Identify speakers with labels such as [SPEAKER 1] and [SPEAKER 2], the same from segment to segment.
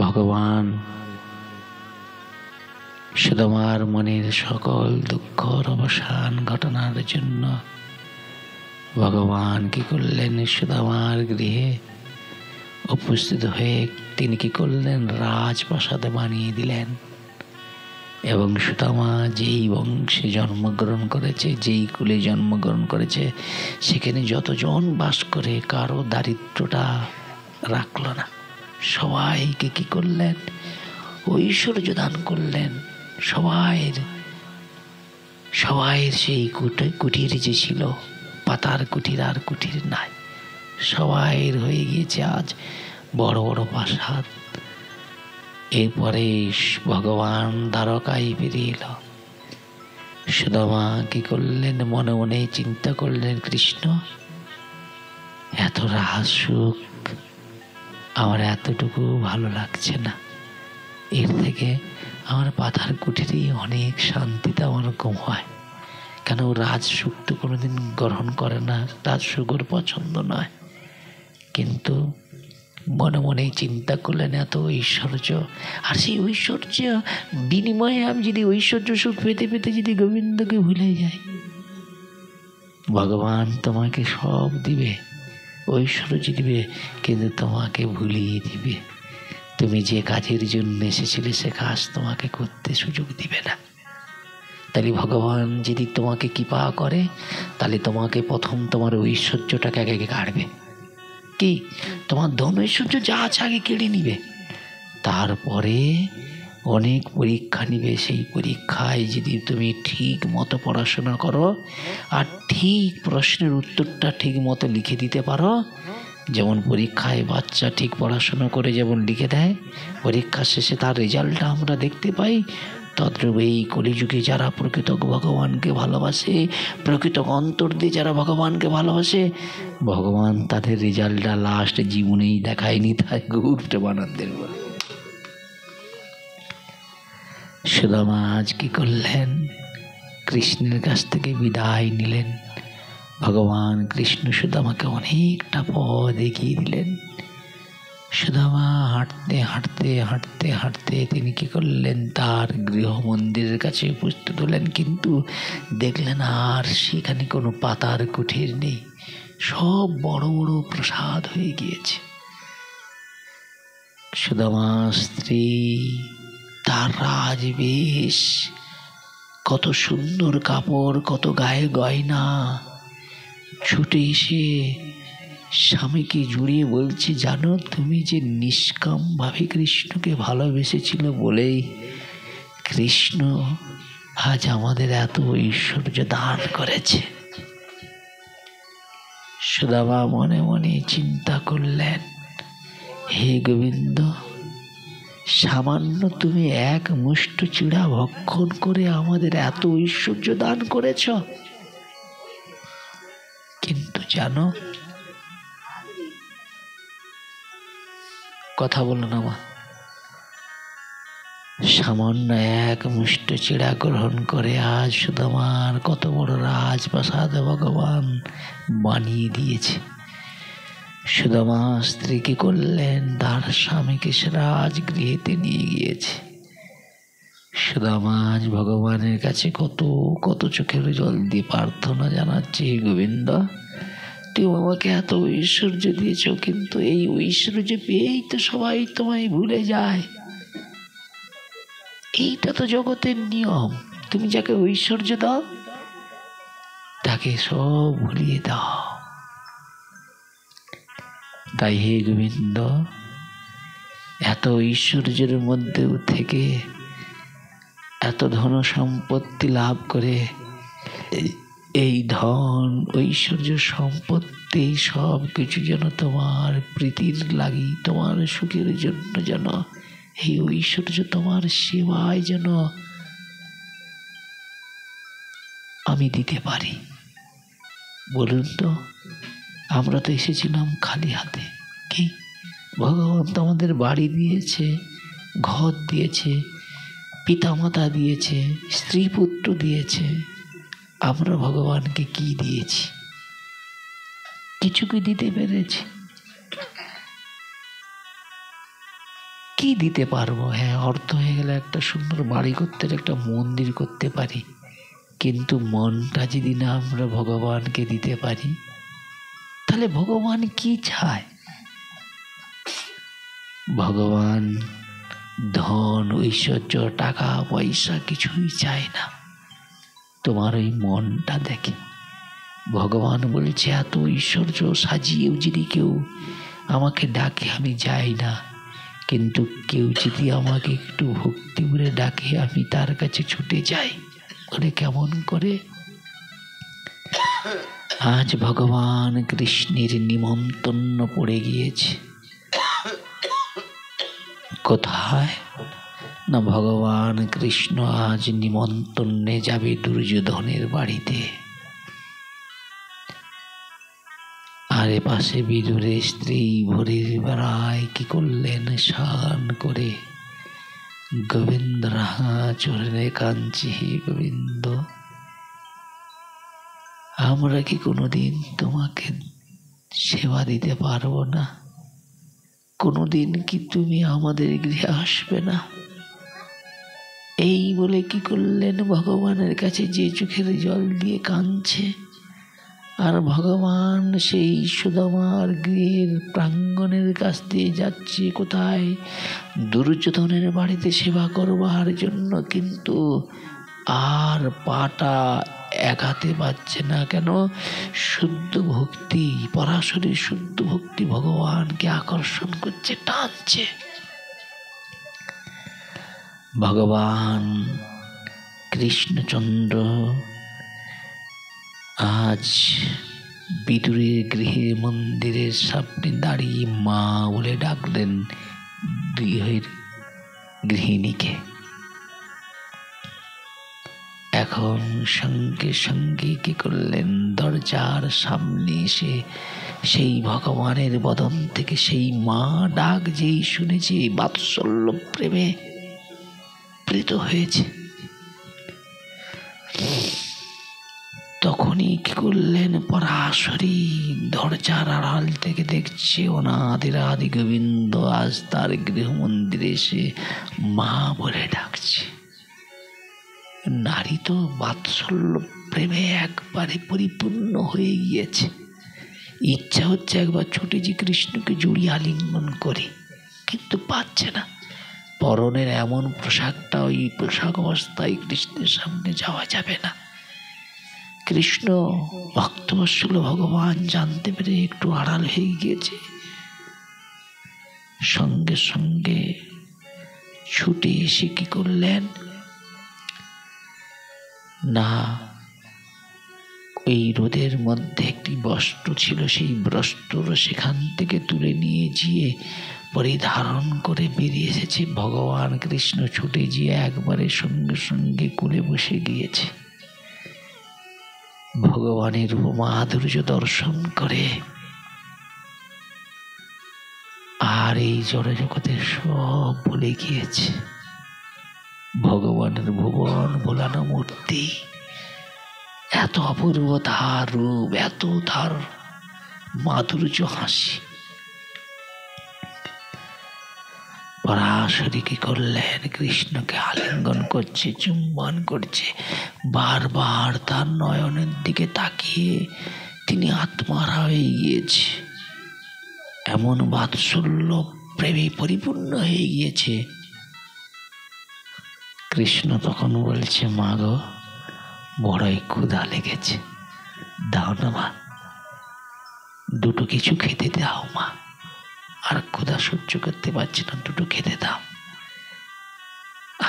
[SPEAKER 1] ভগবান সুদামার মনের সকল দুঃখর অবসান ঘটনার জন্য ভগবান কি করলেন, সুদামার গৃহে উপস্থিত হয়ে তিনি কি করলেন, রাজপ্রাসাদ বানিয়ে দিলেন। এবং সুদামা যেই বংশে জন্মগ্রহণ করেছে, যেই কুলে জন্মগ্রহণ করেছে, সেখানে যতজন বাস করে কারো দারিদ্রতা রাখল না। সবাইকে কি করলেন, ঐশ্বর্য দান করলেন। সবাইয়ের সেই কুটির যে ছিল, পাতার কুটির আর কুটির নাই, সবাইয়ের হয়ে গিয়েছে আজ বড় বড় প্রাসাদ। এরপরে ভগবান দ্বারকায় ফিরে এলো। সুদামা কি করলেন, মনে মনে চিন্তা করলেন, কৃষ্ণ এত রাজ সুখ আমার এতটুকু ভালো লাগছে না, এর থেকে আমার পাতার কুটিরেই অনেক শান্তিতে আমার ঘুম হয়। কেন, রাজসুখ তো কোনোদিন গ্রহণ করে না, রাজসুখর পছন্দ নয়। কিন্তু মনে মনে চিন্তা করলেন, এত ঐশ্বর্য, আর সেই ঐশ্বর্য বিনিময়ে আমি যদি ঐশ্বর্য সুখ পেতে পেতে যদি গোবিন্দকে ভুলে যাই, ভগবান তোমাকে সব দিবে, ঐশ্বর্য দিবে, কিন্তু তোমাকে ভুলিয়ে দিবে। তুমি যে কাজের জন্য এসেছিলে সে কাজ তোমাকে করতে সুযোগ দিবে না। তাহলে ভগবান যদি তোমাকে কৃপা করে, তাহলে তোমাকে প্রথম তোমার ঐশ্বর্যটাকে আগে কাটবে। কি, তোমার ধন ঐশ্বর্য যা আছে আগে কেড়ে নিবে, তারপরে অনেক পরীক্ষা নিবে। সেই পরীক্ষায় যদি তুমি ঠিক মতো পড়াশোনা করো আর ঠিক প্রশ্নের উত্তরটা ঠিক মতো লিখে দিতে পারো, যেমন পরীক্ষায় বাচ্চা ঠিক পড়াশোনা করে যেমন লিখে দেয়, পরীক্ষা শেষে তার রেজাল্টটা আমরা দেখতে পাই, তদ্রূপ এই কলিযুগে যারা প্রকৃত ভগবানকে ভালোবাসে, প্রকৃত অন্তর দিয়ে যারা ভগবানকে ভালোবাসে, ভগবান তাদের রেজাল্টটা লাস্ট জীবনেই দেখায়নি, তাই ঘুরতে বানাদের বলে। সুদামা আজ কি করলেন, কৃষ্ণের কাছ থেকে বিদায় নিলেন। ভগবান কৃষ্ণ সুদামাকে অনেকটা পথ এগিয়ে দিলেন। সুদামা হাঁটতে হাঁটতে হাঁটতে হাঁটতে তিনি কি করলেন, তার গৃহ মন্দিরের কাছে উপস্থিত হলেন। কিন্তু দেখলেন আর সেখানে কোনো পাতার কুঠির নেই, সব বড় বড় প্রাসাদ হয়ে গিয়েছে। সুদামা স্ত্রী, তার রাজবেশ, কত সুন্দর কাপড়, কত গায়ে গয়না, ছুটে এসে স্বামীকে জড়িয়ে বলছে, জানো তুমি যে নিষ্কামভাবে কৃষ্ণকে ভালোবেসেছিল বলেই কৃষ্ণ আজ আমাদের এত ঐশ্বর্য দান করেছে। সুদামা মনে মনে চিন্তা করলেন, হে গোবিন্দ, সামান্য তুমি এক মুষ্ট চিড়া ভক্ষণ করে আমাদের এত ঐশ্বর্য দান করেছ। কিন্তু জানো, কথা বলো না মা, সামান্য এক মুষ্ট চিড়া গ্রহণ করে আজ সুদামার কত বড় রাজপ্রাসাদ ভগবান বানিয়ে দিয়েছে। সুদামা স্ত্রী কি করলেন, তার স্বামীকে রাজগৃহেতে নিয়ে গিয়েছে। সুদামা আজ ভগবানের কাছে কত কত চোখের জল দিয়ে প্রার্থনা জানাচ্ছে, গোবিন্দ তুমি আমাকে এত ঐশ্বর্য দিয়েছ, কিন্তু এই ঐশ্বর্য পেয়েই তো সবাই তোমায় ভুলে যায়। এইটা তো জগতের নিয়ম, তুমি যাকে ঐশ্বর্য দাও তাকে সব ভুলিয়ে দাও। তাই হে গোবিন্দ, এত ঐশ্বর্যের মধ্যেও থেকে এত ধন সম্পত্তি লাভ করে এই ধন ঐশ্বর্য সম্পত্তি সব কিছু যেন তোমার প্রীতির লাগি, তোমার সুখের জন্য যেন এই ঐশ্বর্য তোমার সেবায় যেন আমি দিতে পারি। বলুন তো, আমরা তো এসেছিলাম খালি হাতে। কি, ভগবান তো আমাদের বাড়ি দিয়েছে, ঘর দিয়েছে, পিতামাতা দিয়েছে, স্ত্রী পুত্র দিয়েছে, আমরা ভগবানকে কি দিয়েছি? কিছু কি দিতে পেরেছি? কি দিতে পারবো? হ্যাঁ, অর্থ হয়ে গেলে একটা সুন্দর বাড়ি করতে, একটা মন্দির করতে পারি, কিন্তু মনটা যদি না আমরা ভগবানকে দিতে পারি, তাহলে ভগবান কি চায়? ভগবান ধন, ঐশ্বর্য, টাকা পয়সা কিছুই চায় না, তোমার ওই মনটা দেখে। ভগবান বলছে, এত ঐশ্বর্য সাজিয়েও যদি কেউ আমাকে ডাকে আমি যাই না, কিন্তু কেউ যদি আমাকে একটু ভক্তি করে ডাকে আমি তার কাছে ছুটে যাই। বলে কেমন করে? আজ ভগবান কৃষ্ণের নিমন্ত্রণ পড়ে গিয়েছে। কোথায় না, ভগবান কৃষ্ণ আজ নিমন্ত্রণে যাবে দুর্যোধনের বাড়িতে। আর পাশে বিদুরের স্ত্রী ভোরের বেলায় কি করলেন? স্নান করে গোবিন্দ রাহা চরণে কাঞ্চি, হে গোবিন্দ, আমরা কি কোনোদিন তোমাকে সেবা দিতে পারবো না? কোনোদিন কি তুমি আমাদের গৃহে আসবে না? এই বলে কি করলেন? ভগবানের কাছে যে চোখের জল দিয়ে কাঁদছে, আর ভগবান সেই সুদামার গৃহের প্রাঙ্গণের কাছ দিয়ে যাচ্ছে কোথায়? দুর্যোধনের বাড়িতে সেবা করবার জন্য, কিন্তু আর পাটা এগাতে পারছে না। কেন? শুদ্ধ ভক্তি, পরাশরীর শুদ্ধ ভক্তি ভগবানকে আকর্ষণ করছে, টানছে। ভগবান কৃষ্ণচন্দ্র আজ বিদুরের গৃহে মন্দিরের সামনে দাঁড়িয়ে মা বলে ডাকলেন গৃহের গৃহিণীকে। এখন সঙ্গে সঙ্গে কি করলেন? দরজার সামনে এসে সেই ভগবানের বদন থেকে সেই মা ডাক যেই শুনেছে, বাৎসল্য প্রেমে প্রীত হয়েছে। তখনই কি করলেন? পরাশরী দরজার আড়াল থেকে দেখছে অনাদিরাদি গোবিন্দ আজ তার গৃহ মন্দিরে এসে মা বলে ডাকছে। নারী তো বাৎসল্য প্রেমে একবারে পরিপূর্ণ হয়ে গিয়েছে। ইচ্ছা হচ্ছে একবার ছুটে যে কৃষ্ণকে জড়িয়ে আলিঙ্গন করে, কিন্তু পাচ্ছে না। পরনের এমন পোশাকটা, ওই পোশাক অবস্থায় কৃষ্ণের সামনে যাওয়া যাবে না। কৃষ্ণ ভক্তবৎসল ভগবান জানতে পেরে একটু আড়াল হয়ে গিয়েছে। সঙ্গে সঙ্গে ছুটে এসে কি করলেন? না, ওই রোদের মধ্যে একটি বস্ত্র ছিল, সেই বস্ত্র সেখান থেকে তুলে নিয়ে গিয়ে পরিধারণ করে বেরিয়ে এসেছে। ভগবান কৃষ্ণ ছুটে গিয়ে একবারে সঙ্গে সঙ্গে কোলে বসে গিয়েছে। ভগবানের মাধুর্য দর্শন করে আর এই জড় জগতের সব ভুলে গিয়েছে। ভগবানের ভুবন ভোলানো মূর্তি, এত অপূর্ব তার রূপ, এত তার মাধুর্য হাসি। পরাশরী কি করলেন? কৃষ্ণকে আলিঙ্গন করছে, চুম্বন করছে, বারবার তার নয়নের দিকে তাকিয়ে তিনি আত্মারা হয়ে গিয়েছে। এমন বাৎসল্য প্রেমে পরিপূর্ণ হয়ে গিয়েছে। কৃষ্ণ তখন বলছে, মা গো, বড়ই ক্ষুধা লেগেছে, দাও না মা, দুটো কিছু খেতে দাও মা, আর ক্ষুধা সহ্য করতে পারছি না, দুটো খেতে দাও।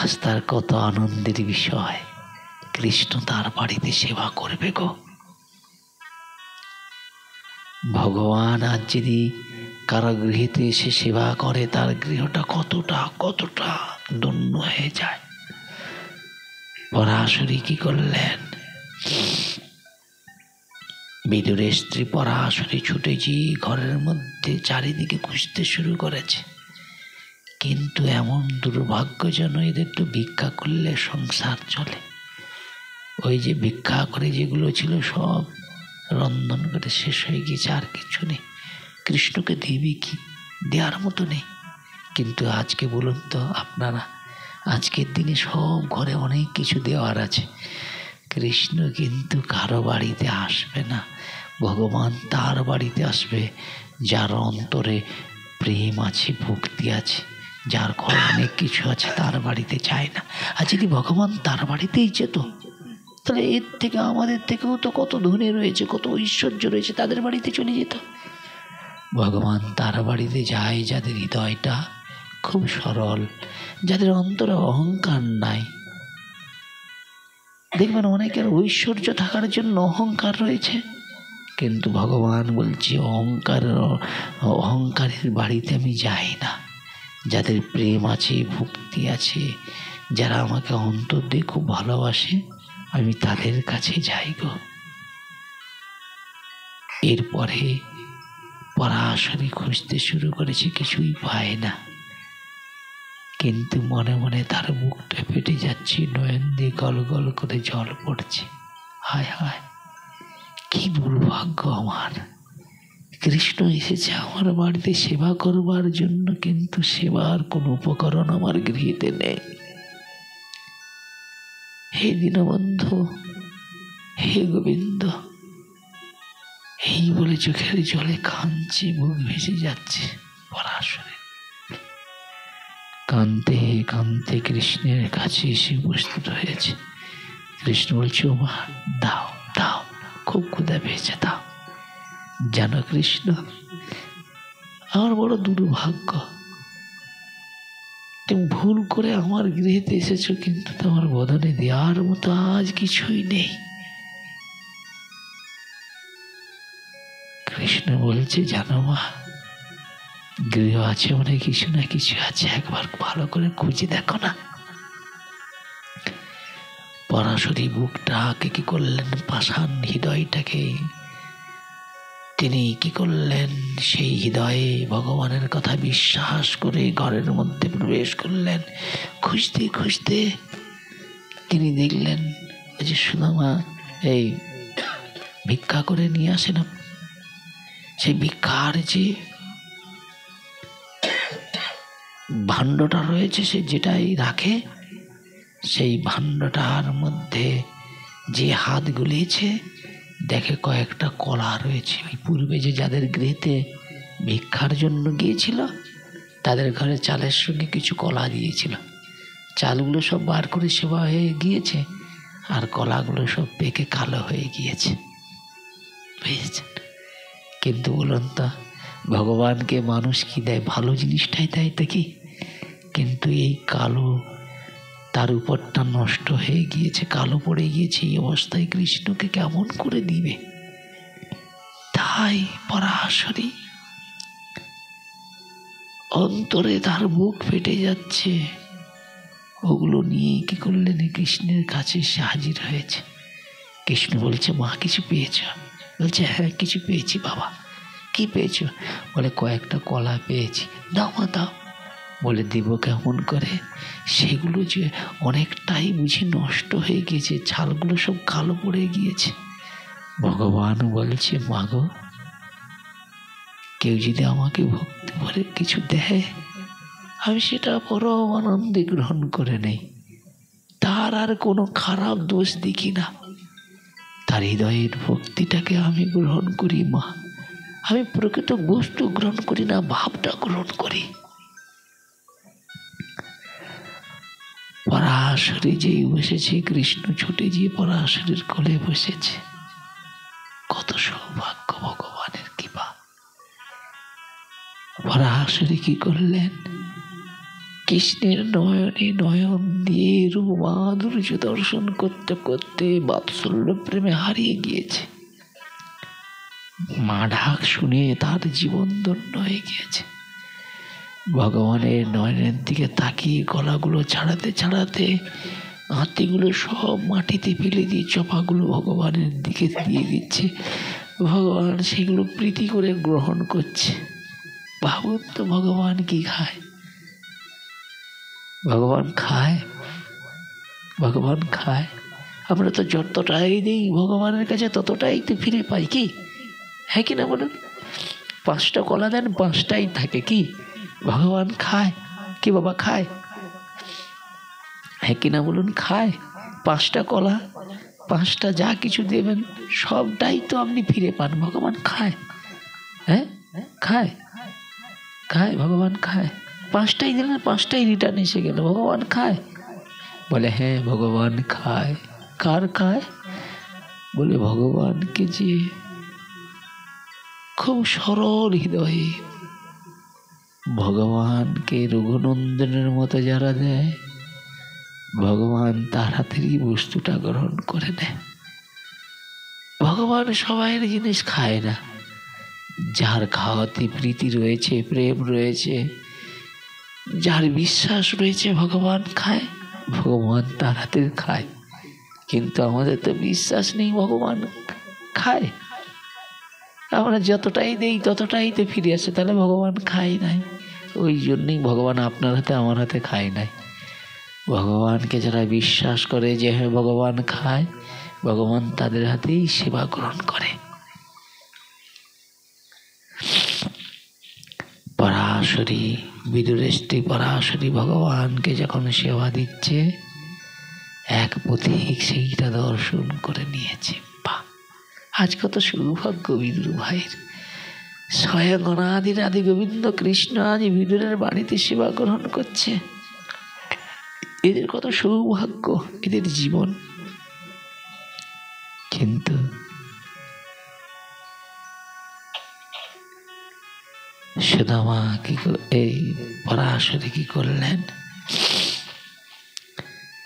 [SPEAKER 1] আজ তার কত আনন্দের বিষয়, কৃষ্ণ তার বাড়িতে সেবা করবে গো। ভগবান আজ যদি কারো গৃহেতে এসে সেবা করে, তার গৃহটা কতটা কতটা ধন্য হয়ে যায়। পরাশরী কি করলেন? বিদুরের স্ত্রী পরাশরী ছুটে গিয়ে ঘরের মধ্যে চারিদিকে খুঁজতে শুরু করেছে, কিন্তু এমন দুর্ভাগ্য যেন এদের তো ভিক্ষা করলে সংসার চলে। ওই যে ভিক্ষা করে যেগুলো ছিল সব রন্ধন করে শেষ হয়ে গেছে, আর কিছু নেই। কৃষ্ণকে দেবে কি? দেওয়ার মতো নেই। কিন্তু আজকে বলুন তো আপনারা, আজকের দিনে সব ঘরে অনেক কিছু দেওয়ার আছে, কৃষ্ণ কিন্তু কারো বাড়িতে আসবে না। ভগবান তার বাড়িতে আসবে যার অন্তরে প্রেম আছে, ভক্তি আছে, যার ঘরে অনেক কিছু আছে, তার বাড়িতে যায় না। আর যদি ভগবান তার বাড়িতেই যেত, তাহলে এর থেকে আমাদের থেকেও তো কত ধনী রয়েছে, কত ঐশ্বর্য রয়েছে, তাদের বাড়িতে চলে যেত। ভগবান তার বাড়িতে যায় যাদের হৃদয়টা খুব সরল, যাদের অন্তরে অহংকার নাই। দেখবেন অনেকের ঐশ্বর্য থাকার জন্য অহংকার রয়েছে, কিন্তু ভগবান বলছে অহংকারের বাড়িতে আমি যাই না। যাদের প্রেম আছে, ভক্তি আছে, যারা আমাকে অন্তর দিয়ে খুব ভালোবাসে, আমি তাদের কাছে যাই গো। এরপরে পরাশরী খুঁজতে শুরু করেছে, কিছুই পায় না, কিন্তু মনে মনে তার বুকটা ফেটে যাচ্ছে, নয়ন দিয়ে গল গল করে জল পড়ছে। হায় হায়, কি দুর্ভাগ্য আমার! কৃষ্ণ এসেছে আমার বাড়িতে সেবা করবার জন্য, কিন্তু সেবার কোনো উপকরণ আমার গৃহীতে নেই। হে দীনবন্ধু, হে গোবিন্দ, এই বলে চোখের জলে কাঁদছে, বুক ভেসে যাচ্ছে। পরাশরী কাঁদতে কাঁদতে কৃষ্ণের কাছে এসে উপস্থিত হয়েছে। কৃষ্ণ বলছে, ও মা, দাও দাও, খুব ক্ষুধা পেয়েছে, দাও। জানো কৃষ্ণ, আমার বড় দুর্ভাগ্য, তুমি ভুল করে আমার গৃহেতে এসেছো, কিন্তু তোমার বদনে দেওয়ার মতো আজ কিছুই নেই। কৃষ্ণ বলছে, জানো মা, গৃহ আছে মানে কিছু না কিছু আছে, একবার ভালো করে খুঁজে দেখো না। পরাশরী বুকটাকে কি করলেন, পাষাণ হৃদয়টাকে তিনি কি করলেন, সেই হৃদয়ে ভগবানের কথা বিশ্বাস করে ঘরের মধ্যে প্রবেশ করলেন। খুঁজতে খুঁজতে তিনি দেখলেন যে সুদামা এই ভিক্ষা করে নিয়ে আসে না, সেই ভিক্ষার যে ভাণ্ডটা রয়েছে, সে যেটাই রাখে, সেই ভাণ্ডটার মধ্যে যে হাত গুলিয়েছে, দেখে কয়েকটা কলা রয়েছে। ওই পূর্বে যে যাদের গৃহেতে ভিক্ষার জন্য গিয়েছিল, তাদের ঘরে চালের সঙ্গে কিছু কলা দিয়েছিল। চালগুলো সব বার করে সেবা হয়ে গিয়েছে, আর কলাগুলো সব পেকে কালো হয়ে গিয়েছে, বুঝেছেন? কিন্তু বলুন তো, ভগবানকে মানুষ কি দেয়? ভালো জিনিসটাই দেয় তো কি? কিন্তু এই কালো, তার উপরটা নষ্ট হয়ে গিয়েছে, কালো পড়ে গিয়েছে, এই অবস্থায় কৃষ্ণকে কেমন করে দিবে? তাই পরাশরী অন্তরে তার বুক ফেটে যাচ্ছে, ওগুলো নিয়ে কি করলেন, কৃষ্ণের কাছে সে হাজির হয়েছে। কৃষ্ণ বলছে, মা, কিছু পেয়েছ? বলছে, হ্যাঁ, কিছু পেয়েছি বাবা। কি পেয়েছ? বলে, কয়েকটা কলা পেয়েছি, দাও মা, দাও। বলে, দিব কেমন করে? সেগুলো যে অনেকটাই বুঝি নষ্ট হয়ে গিয়েছে, ছালগুলো সব কালো পড়ে গিয়েছে। ভগবান বলছে, মাগো, কেউ যদি আমাকে ভক্তি ভরে কিছু দেয়, আমি সেটা পরম আনন্দে গ্রহণ করে নেই, তার আর কোনো খারাপ দোষ দেখি না। তার হৃদয়ের ভক্তিটাকে আমি গ্রহণ করি মা। আমি প্রকৃত বস্তু গ্রহণ করি না, ভাবটা গ্রহণ করি। পরাশরী যেই বসেছে, কৃষ্ণ ছুটে গিয়ে পরাশরীর কোলে বসেছে। কত সৌভাগ্য, ভগবানের কৃপা। পরাশরী কি করলেন, কৃষ্ণের নয়নে নয়ন দিয়ে রূপ মাধুর্য দর্শন করতে করতে বাৎসল্য প্রেমে হারিয়ে গিয়েছে। মা ডাক শুনে তার জীবন ধন্য হয়ে গিয়েছে। ভগবানের নয়নের দিকে তাকিয়ে গলাগুলো ছাড়াতে ছাড়াতে হাতিগুলো সব মাটিতে ফেলে দিয়ে চপাগুলো ভগবানের দিকে দিয়ে দিচ্ছে। ভগবান সেগুলো প্রীতি করে গ্রহণ করছে। ভাবুন তো, ভগবান কি খায়? ভগবান খায়? ভগবান খায়? আমরা তো যতটাই দিই ভগবানের কাছে, ততটাই তো ফিরে পাই, কি? হ্যাঁ কি না বলুন? 5টা কলা দেন, 5টাই থাকে, কি? ভগবান খায়? কি বাবা খায়? হ্যাঁ কিনা বলুন? খায়। 5টা কলা, 5টা যা কিছু দেবেন সবটাই তো আপনি ফিরে পান। ভগবান খায়। হ্যাঁ খায়, খায়, ভগবান খায়। 5টাই দিলেন, 5টাই রিটার্ন এসে গেল, ভগবান খায়? বলে হ্যাঁ ভগবান খায়। কার খায়? বলে ভগবানকে যে খুব সরল হৃদয়ে ভগবানকে রঘুনন্দনের মতো যারা দেয়, ভগবান তার হাতেরই বস্তুটা গ্রহণ করে নেয়। ভগবান সবাইয়ের জিনিস খায় না। যার খাওয়াতে প্রীতি রয়েছে, প্রেম রয়েছে, যার বিশ্বাস রয়েছে, ভগবান খায়। ভগবান তার হাতের খায়। কিন্তু আমাদের তো বিশ্বাস নেই ভগবান খায়। আমরা যতটাই দেই ততটাই তো ফিরে আসে, তাহলে ভগবান খায় নাই। ওই জন্যই ভগবান আপনার হাতে আমার হাতে খায় নাই। ভগবানকে যারা বিশ্বাস করে যে হ্যাঁ ভগবান খায়, ভগবান তাদের হাতেই সেবা গ্রহণ করে। পরাশরী, বিদুরের স্ত্রী পরাশরী ভগবানকে যখন সেবা দিচ্ছে, এক পথিক সেইটা দর্শন করে নিয়েছে। বাহ, আজ কত সৌভাগ্য বিদুর ভাইয়ের। স্বয়ং অনাদির আদি গোবিন্দ কৃষ্ণ আজ বিদুরের বাড়িতে সেবা গ্রহণ করছে। এদের কত সৌভাগ্য, এদের জীবন। কিন্তু সুদামা এই পরাশরী কি করলেন?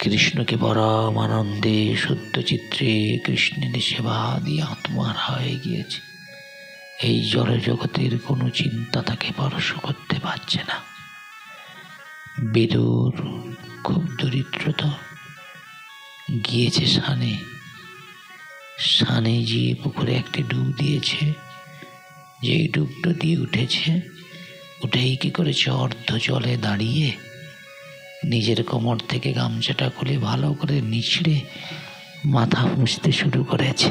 [SPEAKER 1] কৃষ্ণকে পরম আনন্দে সত্যচিত্রে কৃষ্ণের সেবা দিয়ে আত্মার হয়ে গিয়েছে। এই জড় জগতের কোনো চিন্তা তাকে স্পর্শ করতে পারছে না। বিদুর খুব দরিদ্রতা, গিয়েছে সানে। সানে গিয়ে পুকুরে একটি ডুব দিয়েছে। যেই ডুবটা দিয়ে উঠেছে, উঠেই কি করেছে, অর্ধ জলে দাঁড়িয়ে নিজের কোমর থেকে গামছাটা খুলে ভালো করে নিচড়ে মাথা মুছতে শুরু করেছে।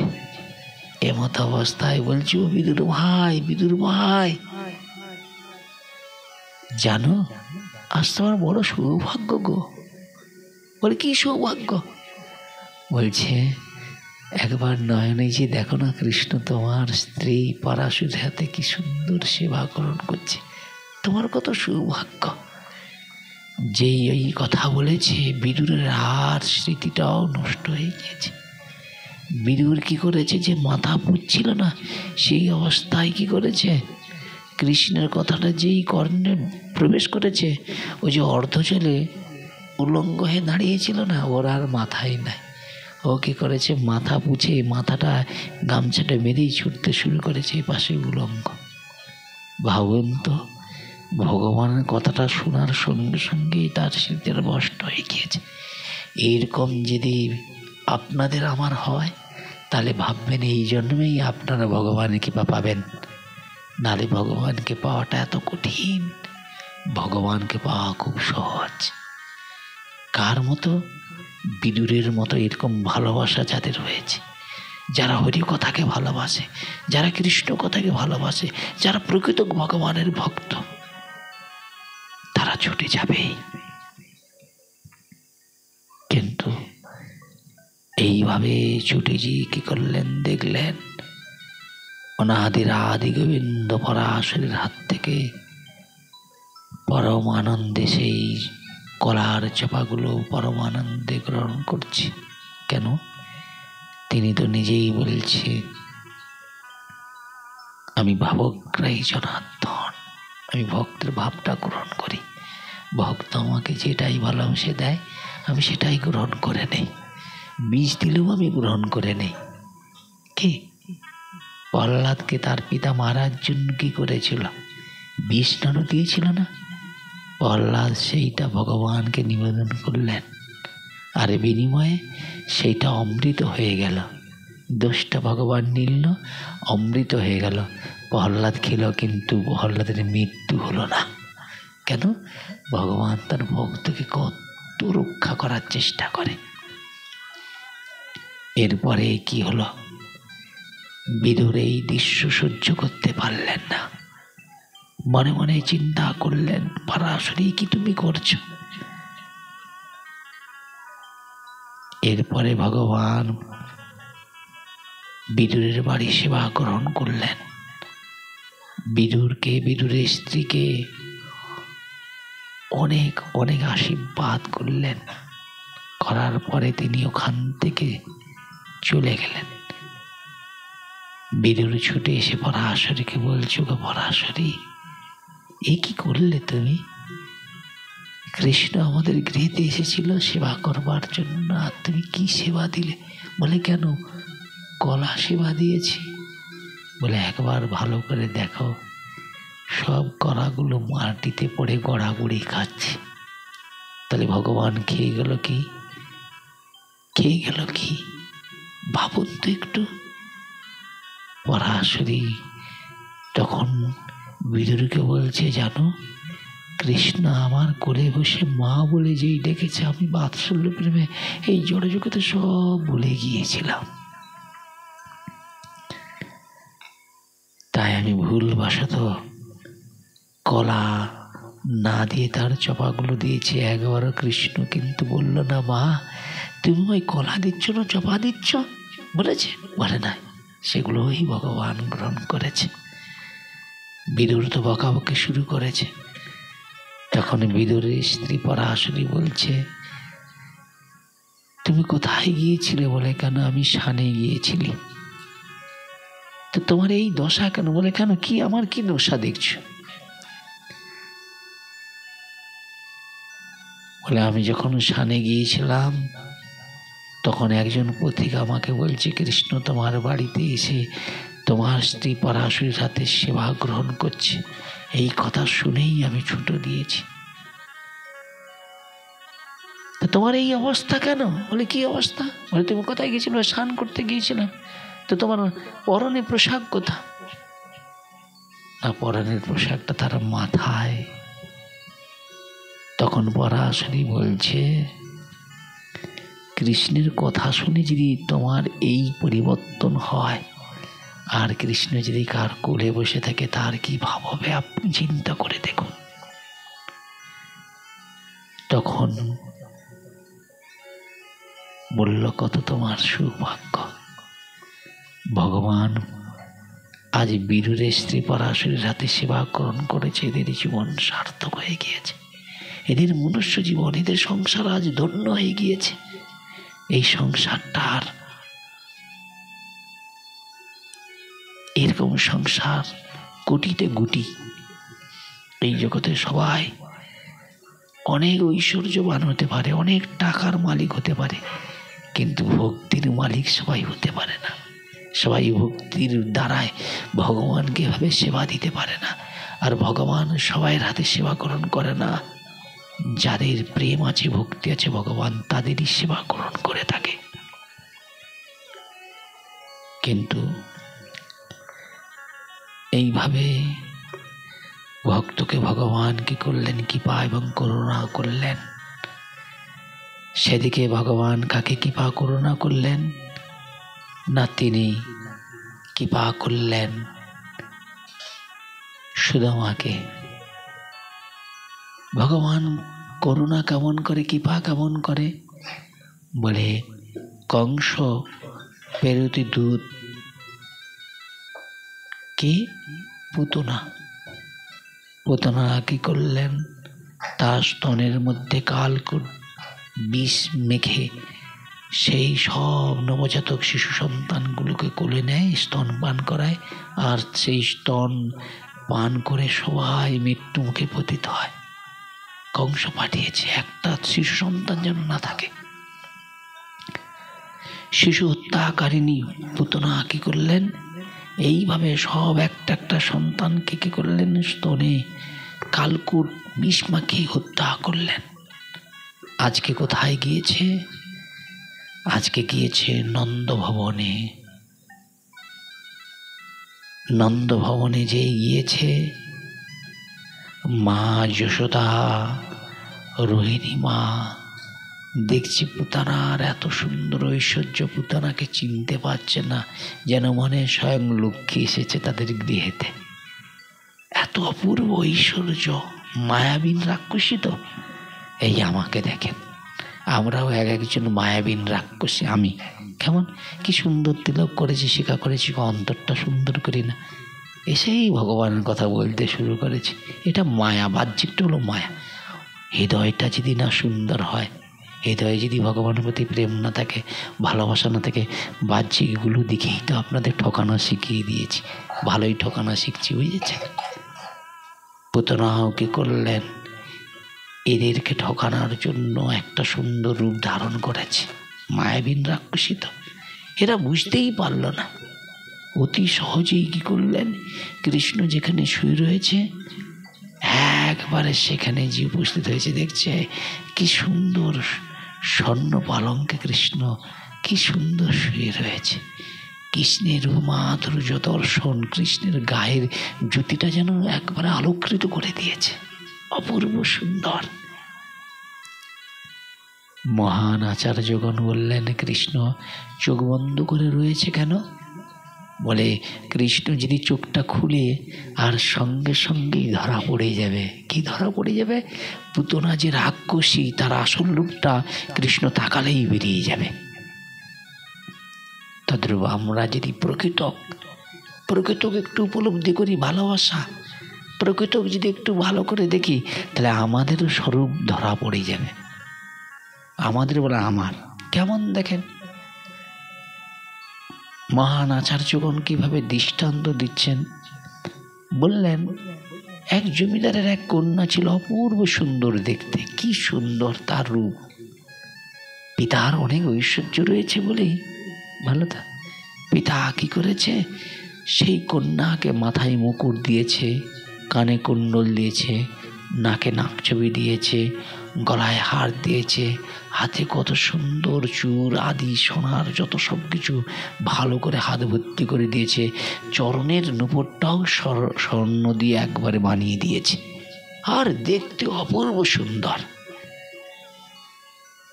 [SPEAKER 1] এমত অবস্থায় বলছি, ও বিদুর ভাই, বিদুর ভাই, জানো আজ তোমার বড় সৌভাগ্য গো। বলে কি সৌভাগ্য? বলছে একবার নয়নে যে দেখো না, কৃষ্ণ তোমার স্ত্রী পরাশরীর হাতে কি সুন্দর সেবা গ্রহণ করছে, তোমার কত সৌভাগ্য। যেই এই কথা বলেছে, বিদুরের আর স্মৃতিটাও নষ্ট হয়ে গিয়েছে। বিদুর কি করেছে, যে মাথা পুচ্ছিল না, সেই অবস্থায় কি করেছে, কৃষ্ণের কথাটা যেই কর্ণে প্রবেশ করেছে, ওই যে অর্ধজলে উলঙ্গ হয়ে দাঁড়িয়েছিল না, ওর আর মাথাই নাই। ও কি করেছে, মাথা পুছে মাথাটা গামছাটা বেঁধেই ছুটতে শুরু করেছে এই পাশে উলঙ্গ। ভাবুন তো, ভগবানের কথাটা শোনার সঙ্গে সঙ্গেই তার স্মৃতির নষ্ট হয়ে গিয়েছে। এইরকম যদি আপনাদের আমার হয়, তাহলে ভাববেন এই জন্যই আপনারা ভগবানের কৃপা পাবেন, নালে ভগবানকে পাওয়াটা এত কঠিন। ভগবানকে পাওয়া খুব সহজ। কার মতো? বিদুরের মতো এরকম ভালোবাসা যাদের হয়েছে, যারা হরি কথাকে ভালোবাসে, যারা কৃষ্ণ কথাকে ভালোবাসে, যারা প্রকৃত ভগবানের ভক্ত, তারা ছুটে যাবে। কিন্তু এইভাবে ছুটে গিয়ে কি করলেন দেখলেন, অনাদির আদি গোবিন্দ পরাশরীর হাত থেকে পরম আনন্দে সেই কলার চাপাগুলো পরম আনন্দে গ্রহণ করছে। কেন? তিনি তো নিজেই বলছে, আমি ভাবগ্রাহী জনার্দন, আমি ভক্তের ভাবটা গ্রহণ করি। ভক্ত আমাকে যেটাই ভালোবাসে দেয়, আমি সেটাই গ্রহণ করে নেই। বিষ দিলেও আমি গ্রহণ করে নেই। কি প্রহ্লাদকে তার পিতা মারার জন্য কি করেছিল? বিষ নাড়ু দিয়েছিল না? প্রহ্লাদ সেইটা ভগবানকে নিবেদন করলেন, আর বিনিময়ে সেইটা অমৃত হয়ে গেল। দোষটা ভগবান নিল, অমৃত হয়ে গেল। প্রহ্লাদ খেল, কিন্তু প্রহ্লাদের মৃত্যু হলো না। কেন? ভগবান তার ভক্তকে কত রক্ষা করার চেষ্টা করে। এরপরে কি হলো? বিদুর এই দৃশ্য সহ্য করতে পারলেন না। মনে মনে চিন্তা করলেন, পরাশরী কি তুমি করছো? এরপরে ভগবান বিদুরের বাড়ি সেবা গ্রহণ করলেন। বিদুরের স্ত্রীকে অনেক অনেক আশীর্বাদ করলেন। করার পরে তিনি ওখান থেকে চলে গেলেন। বিদুর ছুটে এসে পরাশরীকে বলছো, গো পরাশরী, এ কি করলে তুমি? কৃষ্ণ আমাদের গৃহেতে এসেছিল সেবা করবার জন্য, আর তুমি কি সেবা দিলে? বলে, কেন? কলা সেবা দিয়েছি। বলে, একবার ভালো করে দেখো, সব কলাগুলো মাটিতে পড়ে গড়াগড়ি খাচ্ছে। তাহলে ভগবান খেয়ে গেল কি? ভাবুন তো একটু। পরাশরী তখন বিদুরকে বলছে, জানো, কৃষ্ণ আমার কোলে বসে মা বলে যেই ডেকেছে, আমি বাৎসল্য প্রেমে এই জড় জগতে সব ভুলে গিয়েছিলাম। তাই আমি ভুলবশত কলা না দিয়ে তার চপাগুলো দিয়েছি। একবারও কৃষ্ণ কিন্তু বলল না, মা তুমি ওই কলা দিচ্ছ না চপা দিচ্ছ বলেছে? বলে না, সেগুলোই ভগবান গ্রহণ করেছে। বিদুর তো বকাবকি শুরু করেছে। তখন বিদুরের স্ত্রী পরাশরী বলছে, তুমি কোথায় গিয়েছিলে? বলে, কেন আমি শানে গিয়েছিলি। তো তোমার এই দশা কেন? বলে, কেন, কি আমার কি দশা দেখছো? বলে, আমি যখন শানে গিয়েছিলাম তখন একজন পথিক আমাকে বলছে, কৃষ্ণ তোমার বাড়িতে এসে তোমার স্ত্রী পরাশরীর হাতে সেবা গ্রহণ করছে। এই কথা শুনেই আমি ছুটো দিয়েছি। তোমার এই অবস্থা কেন? বলে, কি অবস্থা? বলে, তুমি কোথায় গিয়েছিল? স্নান করতে গিয়েছিলাম। তো তোমার পরনে পোশাক কোথা? না, পরনের পোশাকটা তার মাথায়। তখন পরাশরী বলছে, কৃষ্ণের কথা শুনে যদি তোমার এই পরিবর্তন হয়, আর কৃষ্ণ যদি কার কোলে বসে থাকে, তার কি ভাব হবে আপনি চিন্তা করে দেখুন। তখন বলল, কত তোমার সৌভাগ্য, ভগবান আজ বিদুরের স্ত্রী পরাশরীর হাতে সেবা গ্রহণ করেছে। এদের জীবন সার্থক হয়ে গিয়েছে, এদের মনুষ্য জীবন, এদের সংসার আজ ধন্য হয়ে গিয়েছে। এই সংসারটার এরকম সংসার কোটিতে গুটি। এই জগতে সবাই অনেক ঐশ্বর্যবান হতে পারে, অনেক টাকার মালিক হতে পারে, কিন্তু ভক্তির মালিক সবাই হতে পারে না। সবাই ভক্তির দ্বারায় ভগবানকে এভাবে সেবা দিতে পারে না। আর ভগবান সবাইয়ের হাতে সেবা গ্রহণ করে না। যাদের প্রেম আছে, ভক্তি আছে, ভগবান তাদেরই সেবা গ্রহণ করে থাকে। কিন্তু এইভাবে ভক্তকে ভগবান কি করলেন? কৃপা এবং করুণা করলেন। সেদিকে ভগবান কাকে কৃপা করুণা করলেন? না, তিনি কৃপা করলেন সুদামাকে। ভগবান করুণা কেমন করে, কৃপা কেমন করে? বলে, কংস পেরুতি দুধ কি পুতনা কি করলেন? তার স্তনের মধ্যে কালকুট বিষ মেখে সেই সব নবজাতক শিশু সন্তানগুলোকে কোলে নেয়, স্তন পান করায়, আর সেই স্তন পান করে সবাই মৃত্যু মুখে পতিত হয়। কংস পাঠিয়েছে একটা শিশু সন্তান যেন না থাকে। শিশু হত্যাকারিণী পুতনা কি করলেন? এইভাবে সব একটা একটা সন্তানকে কি করলেন? স্তনে কালকুট বিষ মাখিয়ে হত্যা করলেন। আজকে কোথায় গিয়েছে? আজকে গিয়েছে নন্দভবনে। নন্দভবনে যে গিয়েছে, মা যশোদা, রোহিণী মা দেখছি পুতানার এত সুন্দর ঐশ্বর্য, পুতানাকে চিনতে পারছে না, যেন মনে স্বয়ং লক্ষ্মী এসেছে তাদের গৃহেতে। এত অপূর্ব ঐশ্বর্য, মায়াবীন রাক্ষসী তো। এই আমাকে দেখেন, আমরাও এক একজন মায়াবীন রাক্ষসী। আমি কেমন কি সুন্দর তিলক করেছি, শিখা করেছি, অন্তরটা সুন্দর করি না, এসেই ভগবানের কথা বলতে শুরু করেছি। এটা মায়া, বাহ্যিকটা হলো মায়া। হৃদয়টা যদি না সুন্দর হয়, হৃদয়ে যদি ভগবানের প্রতি প্রেম না থাকে, ভালোবাসা না থাকে, বাহ্যিকগুলো দিকেই তো আপনাদের ঠকানো শিখিয়ে দিয়েছি, ভালোই ঠকানো শিখছি, বুঝেছেন? পুতনাও কি করলেন, এদেরকে ঠকানোর জন্য একটা সুন্দর রূপ ধারণ করেছে, মায়াবীন রাক্ষসী তো। এরা বুঝতেই পারল না, অতি সহজেই কি করলেন, কৃষ্ণ যেখানে শুয়ে রয়েছে একবারে সেখানে যে উপস্থিত হয়েছে, দেখছে কি সুন্দর স্বর্ণ পালঙ্কে কৃষ্ণ কি সুন্দর শুয়ে রয়েছে। কৃষ্ণের মাধুর্য দর্শন, কৃষ্ণের গায়ের জ্যোতিটা যেন একবারে আলোকৃত করে দিয়েছে, অপূর্ব সুন্দর। মহান আচার্যগণ বললেন, কৃষ্ণ চোখ বন্ধ করে রয়েছে কেন? বলে, কৃষ্ণ যদি চোখটা খুলে আর সঙ্গে সঙ্গেই ধরা পড়ে যাবে। কি ধরা পড়ে যাবে? পুতনা যে রাক্ষসী, তার আসল রূপটা কৃষ্ণ তাকালেই বেরিয়ে যাবে। তদ্রূপ আমরা যদি প্রকৃত একটু উপলব্ধি করি, ভালোবাসা প্রকৃত যদি একটু ভালো করে দেখি, তাহলে আমাদেরও স্বরূপ ধরা পড়ে যাবে। আমাদের বলে আমার কেমন দেখেন, মহান আচার্যগণ কিভাবে দৃষ্টান্ত দিচ্ছেন। বললেন, এক জমিদারের এক কন্যা ছিল, অপূর্ব সুন্দর দেখতে, কি সুন্দর তার রূপ। পিতার অনেক ঐশ্বর্য রয়েছে বলেই ভালো। পিতা কি করেছে, সেই কন্যাকে মাথায় মুকুট দিয়েছে, কানে কুণ্ডল দিয়েছে, নাকে নাকছবি দিয়েছে, গলায় হার দিয়েছে, হাতে কত সুন্দর চূড় আদি সোনার যত সব কিছু ভালো করে হাত ভর্তি করে দিয়েছে। চরণের নুপুরটাও স্বর্ণ দিয়ে একবারে বানিয়ে দিয়েছে, আর দেখতে অপূর্ব সুন্দর।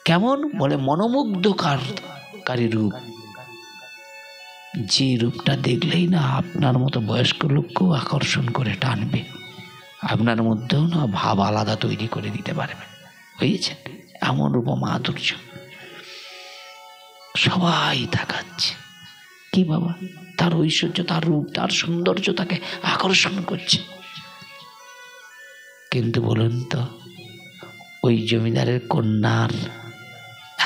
[SPEAKER 1] কেমন? বলে মনোমুগ্ধকারী রূপ, যে রূপটা দেখলেই না আপনার মতো বয়স্ক লোককেও আকর্ষণ করে টানবে, আপনার মধ্যেও না ভাব আলাদা তৈরি করে দিতে পারবে, বুঝেছেন? এমন রূপ, মাধুর্য, সবাই তাকাচ্ছে। কি বাবা, তার ঐশ্বর্য, তার রূপ, তার সৌন্দর্য তাকে আকর্ষণ করছে। কিন্তু বলুন তো, ওই জমিদারের কন্যার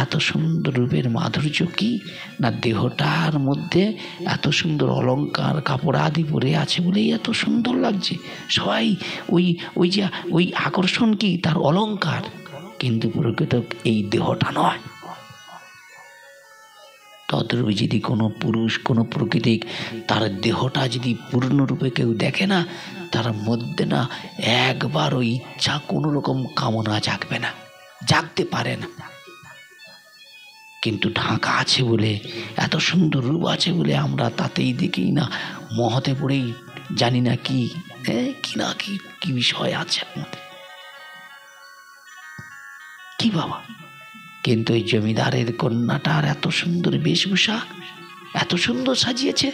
[SPEAKER 1] এত সুন্দর রূপের মাধুর্য কি না, দেহটার মধ্যে এত সুন্দর অলংকার কাপড় আদি পরে আছে বলেই এত সুন্দর লাগছে। সবাই ওই আকর্ষণ কি তার অলংকার, কিন্তু প্রকৃত এই দেহটা নয়। তদ্রূপ যদি কোনো পুরুষ, কোনো প্রকৃতিক তার দেহটা যদি পূর্ণরূপে কেউ দেখে না, তার মধ্যে না একবারও ইচ্ছা, কোনো রকম কামনা জাগবে না, জাগতে পারে না। কিন্তু ঢাকা আছে বলে, এত সুন্দর রূপ আছে বলে আমরা তাতেই দেখি না, মহতে পড়েই জানি না কি কি বিষয় আছে আমাদের, কি বাবা। কিন্তু ওই জমিদারের কন্যাটার এত সুন্দর বেশভূষা, এত সুন্দর সাজিয়েছে,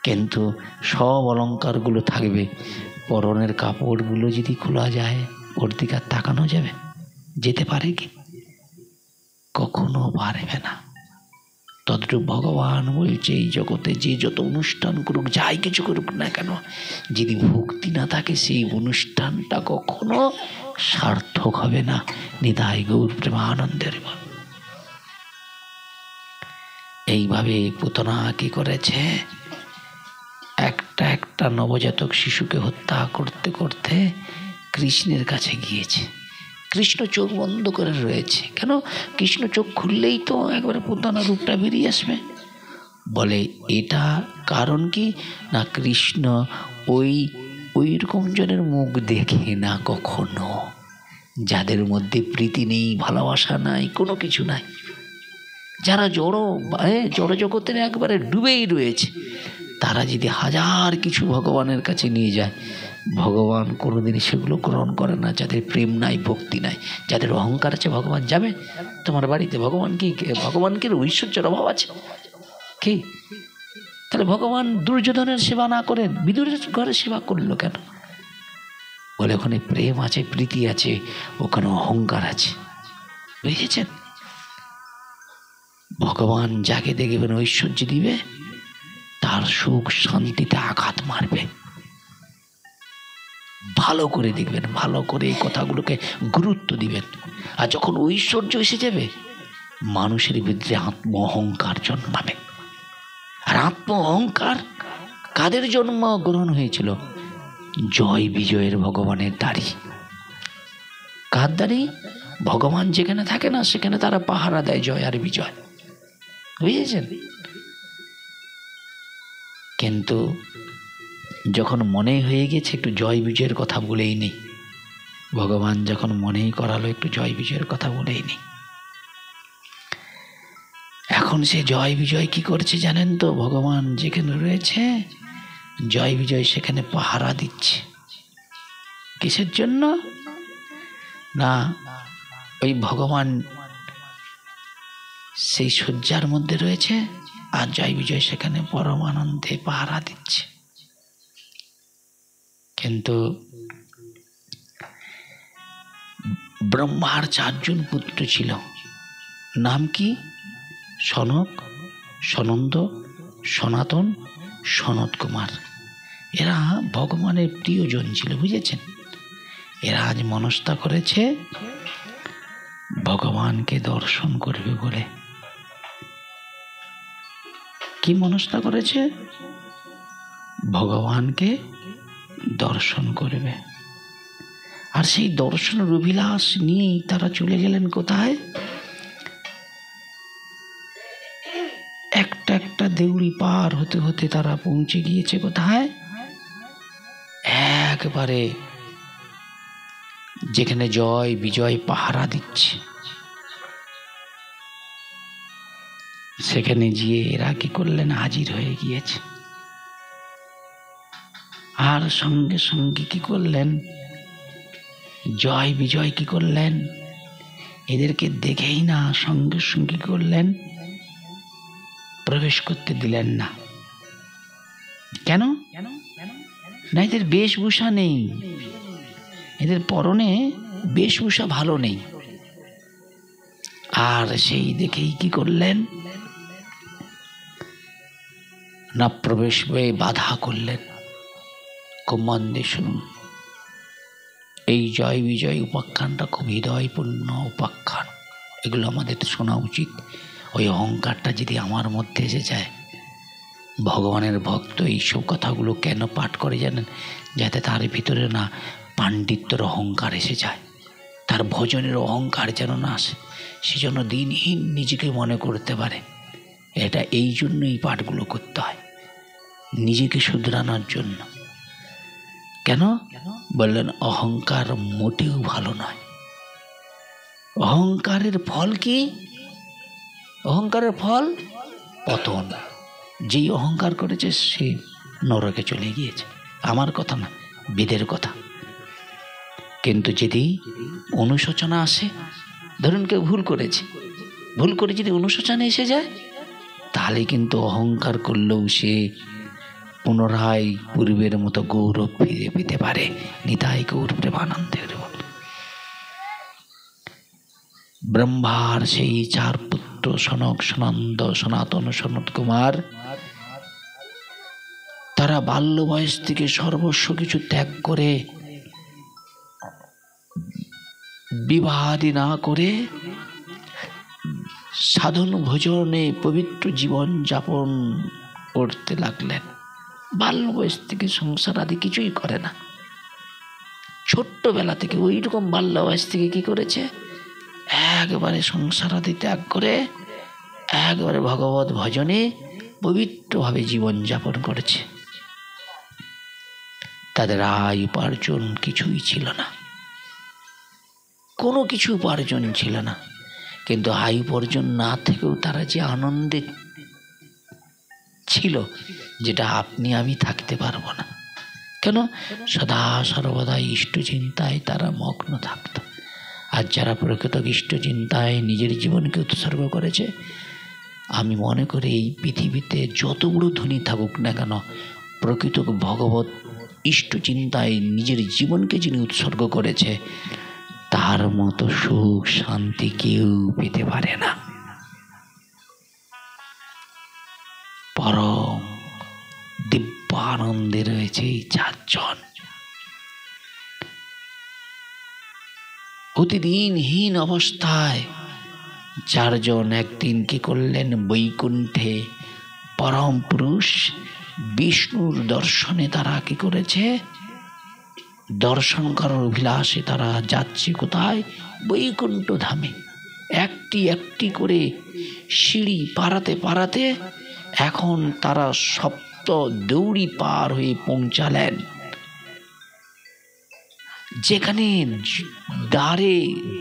[SPEAKER 1] কিন্তু সব অলংকারগুলো থাকবে, পরনের কাপড়গুলো যদি খোলা যায়, ওর দিকে তাকানো যাবে? যেতে পারে কি? কখনো পারবে না। তদ্রূপ ভগবান বলছে, এই জগতে যে যত অনুষ্ঠান করুক, যাই কিছু করুক না কেন, যদি ভক্তি না থাকে, সেই অনুষ্ঠানটা কখনো সার্থক হবে না। নিতাই গৌর প্রেমানন্দের। এইভাবে পুতনা কি করেছে, একটা নবজাতক শিশুকে হত্যা করতে করতে কৃষ্ণের কাছে গিয়েছে। কৃষ্ণ চোখ বন্ধ করে রয়েছে। কেন? কৃষ্ণ চোখ খুললেই তো একবারে পুতনা রূপটা বেরিয়ে আসবে। বলে, এটা কারণ কি না, কৃষ্ণ ওই রকম জনের মুখ দেখে না কখনো, যাদের মধ্যে প্রীতি নেই, ভালোবাসা নাই, কোনো কিছু নাই, যারা জড় জগতের একবারে ডুবেই রয়েছে, তারা যদি হাজার কিছু ভগবানের কাছে নিয়ে যায়, ভগবান কোনোদিন সেগুলো গ্রহণ করে না। যাদের প্রেম নাই, ভক্তি নাই, যাদের অহংকার আছে, ভগবান যাবে তোমার বাড়িতে? ভগবানকে ঐশ্বর্যের অভাব আছে কি? তাহলে ভগবান দুর্যোধনের সেবা না করেন, বিদুরের ঘরে সেবা করলো কেন? বলে ওখানে প্রেম আছে, প্রীতি আছে, ওখানে অহংকার আছে। বুঝেছেন? ভগবান যাকে দেখবেন ঐশ্বর্য দিবে, তার সুখ শান্তিতে আঘাত মারবে। ভালো করে দেখবেন, ভালো করে এই কথাগুলোকে গুরুত্ব দিবেন। আর যখন ঐশ্বর্য এসে যাবে, মানুষের ভিতরে আত্ম অহংকার জন্মাবে। আর আত্ম অহংকার কাদের জন্ম গ্রহণ হয়েছিল? জয় বিজয়ের ভগবানের দাড়ি। কার দাড়ি? ভগবান যেখানে থাকে না সেখানে তারা পাহারা দেয় জয় আর বিজয়। বুঝেছেন? কিন্তু যখন মনে হয়ে গেছে একটু জয় বিজয়ের কথা বলেই নেই, ভগবান যখন মনেই করালো একটু জয় বিজয়ের কথা বলেই নেই, এখন সে জয় বিজয় কি করছে জানেন তো? ভগবান যেখানে রয়েছে জয় বিজয় সেখানে পাহারা দিচ্ছে। কিসের জন্য? না, ওই ভগবান সেই শয্যার মধ্যে রয়েছে আর জয় বিজয় সেখানে পরম আনন্দে পাহারা দিচ্ছে। কিন্তু ব্রহ্মার 4 জন পুত্র ছিল। নাম কি? সনক, সনন্দ, সনাতন, সনত কুমার। এরা ভগবানের প্রিয়জন ছিল। বুঝেছেন? এরা আজ মনস্থা করেছে ভগবানকে দর্শন করবে বলে। কি মনস্থা করেছে? ভগবানকে দর্শন করবে। আর সেই দর্শনের অভিলাষ নিয়েই তারা চলে গেলেন কোথায়? একটা একটা দেউড়ি পার হতে হতে তারা পৌঁছে গিয়েছে কোথায়? একবারে যেখানে জয় বিজয় পাহারা দিচ্ছে। সেখানে গিয়ে এরা কি করলেন? হাজির হয়ে গিয়েছে। আর সঙ্গে সঙ্গে কি করলেন? জয় বিজয় কি করলেন? এদেরকে দেখেই না সঙ্গে সঙ্গে কি করলেন? প্রবেশ করতে দিলেন না। কেন? না, এদের বেশভূষা নেই, এদের পরনে বেশভূষা ভালো নেই। আর সেই দেখেই কি করলেন? না প্রবেশ পেয়ে বাধা করলেন। খুব মন দিয়ে শুনুন, এই জয় বিজয় উপাখ্যানটা খুব হৃদয়পূর্ণ উপাখ্যান। এগুলো আমাদের শোনা উচিত। ওই অহংকারটা যদি আমার মধ্যে এসে যায়, ভগবানের ভক্ত এইসব কথাগুলো কেন পাঠ করে জানেন? যাতে তার ভিতরে না পাণ্ডিত্যের অহংকার এসে যায়, তার ভজনের অহংকার যেন না আসে, সেজন্য দিনহীন নিজেকে মনে করতে পারে। এটা এই জন্য এই পাঠগুলো করতে হয়, নিজেকে শুধরানোর জন্য। কেন বললেন? অহংকার মোটেও ভালো নয়। অহংকারের ফল কি? অহংকারের ফল পতন। যেই অহংকার করেছে সে নরকে চলে গিয়েছে। আমার কথা না, বেদের কথা। কিন্তু যদি অনুশোচনা আসে, ধরুন কেউ ভুল করেছে, ভুল করে যদি অনুশোচনা এসে যায়, তাহলে কিন্তু অহংকার করলেও সে পুনরায় পূর্বের মতো গৌরব ফিরে পেতে পারে। নিতাই গৌর প্রেমানন্দের। ব্রহ্মার সেই 4 পুত্র সনক, সনন্দ, সনাতন, সনত কুমার, তারা বাল্য বয়স থেকে সর্বস্ব কিছু ত্যাগ করে, বিবাহাদি না করে সাধন ভোজনে পবিত্র জীবন যাপন করতে লাগলেন। বাল্য বয়স থেকে সংসার আদি কিছুই করে না। ছোট্টবেলা থেকে ওই রকম বাল্য বয়স থেকে কি করেছে? একবারে সংসার আদি ত্যাগ করে একবারে ভগবত ভজনে পবিত্রভাবে জীবন যাপন করেছে। তাদের আয় উপার্জন কিছুই ছিল না, কোনো কিছু উপার্জন ছিল না। কিন্তু আয় উপার্জন না থেকেও তারা যে আনন্দে ছিল, যেটা আপনি আমি থাকতে পারবো না। কেন? সদা সর্বদা ইষ্ট চিন্তায় তারা মগ্ন থাকত। আর যারা প্রকৃত ইষ্ট চিন্তায় নিজের জীবনকে উৎসর্গ করেছে, আমি মনে করি এই পৃথিবীতে যত বড় ধনী থাকুক না কেন, প্রকৃত ভগবত ইষ্ট চিন্তায় নিজের জীবনকে যিনি উৎসর্গ করেছে, তার মতো সুখ শান্তি কেউ পেতে পারে না। পরম দিব্যানন্দে রয়েছে এই চারজন। প্রতিদিনহীন অবস্থায় চারজন একদিন কি করলেন, বৈকুণ্ঠে পরম পুরুষ বিষ্ণুর দর্শনে তারা কি করেছে, দর্শন করার অভিলাষে তারা যাচ্ছে কোথায়, বৈকুণ্ঠ ধামে। একটি একটি করে সিঁড়ি পারাতে পারাতে এখন তারা সপ্ত দৌড়ি পার হয়ে পৌঁছালেন, যেখানে দ্বারে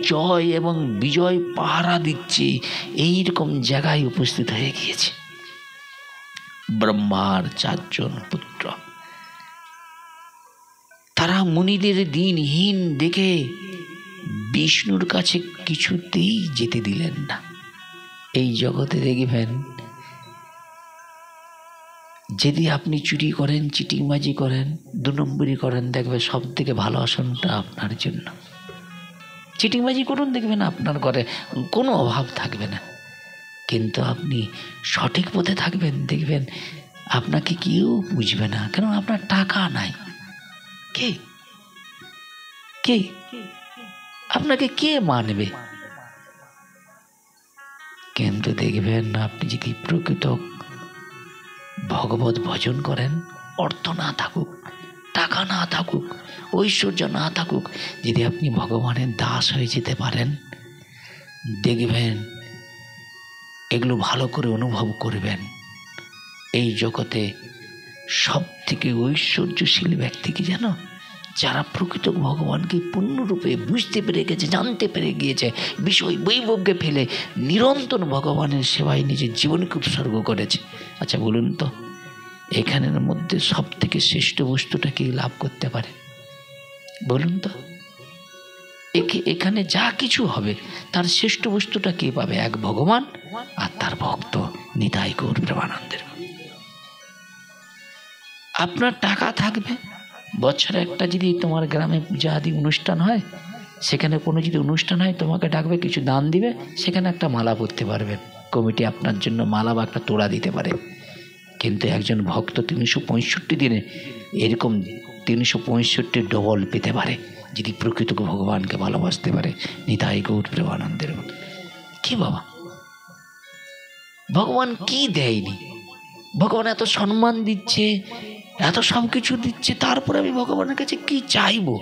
[SPEAKER 1] জয় এবং বিজয় পাহারা দিচ্ছে এইরকম জায়গায় উপস্থিত হয়ে গিয়েছে ব্রহ্মার চারজন পুত্র। তারা মুনিদের দিনহীন দেখে বিষ্ণুর কাছে কিছুতেই যেতে দিলেন না। এই জগতে দেখবেন, যদি আপনি চুরি করেন, চিটিংবাজি করেন, 2 নম্বরি করেন, দেখবে সব থেকে ভালো আসনটা আপনার জন্য। চিটিংবাজি করুন, দেখবেন আপনার ঘরে কোনো অভাব থাকবে না। কিন্তু আপনি সঠিক পথে থাকবেন, দেখবেন আপনাকে কেউ বুঝবে না, কেন আপনার টাকা নাই। কে কে আপনাকে কে মানবে? কিন্তু দেখবেন আপনি যদি প্রকৃত ভগবত ভজন করেন, অর্থ না থাকুক, টাকা না থাকুক, ঐশ্বর্য না থাকুক, যদি আপনি ভগবানের দাস হয়ে যেতে পারেন, দেখবেন এগুলো ভালো করে অনুভব করবেন। এই জগতে সব থেকে ঐশ্বর্যশীল ব্যক্তি কি জানো? যারা প্রকৃত ভগবানকে পূর্ণরূপে বুঝতে পেরে গেছে, জানতে পেরে গিয়েছে, বিষয় বৈভবকে ফেলে নিরন্তর ভগবানের সেবায় নিজের জীবনকে উৎসর্গ করেছে। আচ্ছা বলুন তো, এখানের মধ্যে সব থেকে শ্রেষ্ঠ বস্তুটা কি লাভ করতে পারে বলুন তো? এখানে যা কিছু হবে তার শ্রেষ্ঠ বস্তুটা কে পাবে? এক ভগবান আর তার ভক্ত নিতাই গৌর প্রেমানন্দের। আপনার টাকা থাকবে, বছরে একটা যদি তোমার গ্রামে পূজা আদি অনুষ্ঠান হয়, সেখানে কোনো যদি অনুষ্ঠান হয় তোমাকে ডাকবে, কিছু দান দিবে, সেখানে একটা মালা পরতে পারবেন, কমিটি আপনার জন্য মালা বা একটা তোড়া দিতে পারে। কিন্তু একজন ভক্ত 365 দিনে এরকম 365 ডবল পেতে পারে, যদি প্রকৃত ভগবানকে ভালোবাসতে পারে নিতাই গৌর প্রেমানন্দের। কি বাবা, ভগবান কি দেয়নি? ভগবান এত সম্মান দিচ্ছে, এত সব কিছু দিচ্ছে, তারপরে আমি ভগবানের কাছে কি চাইবো?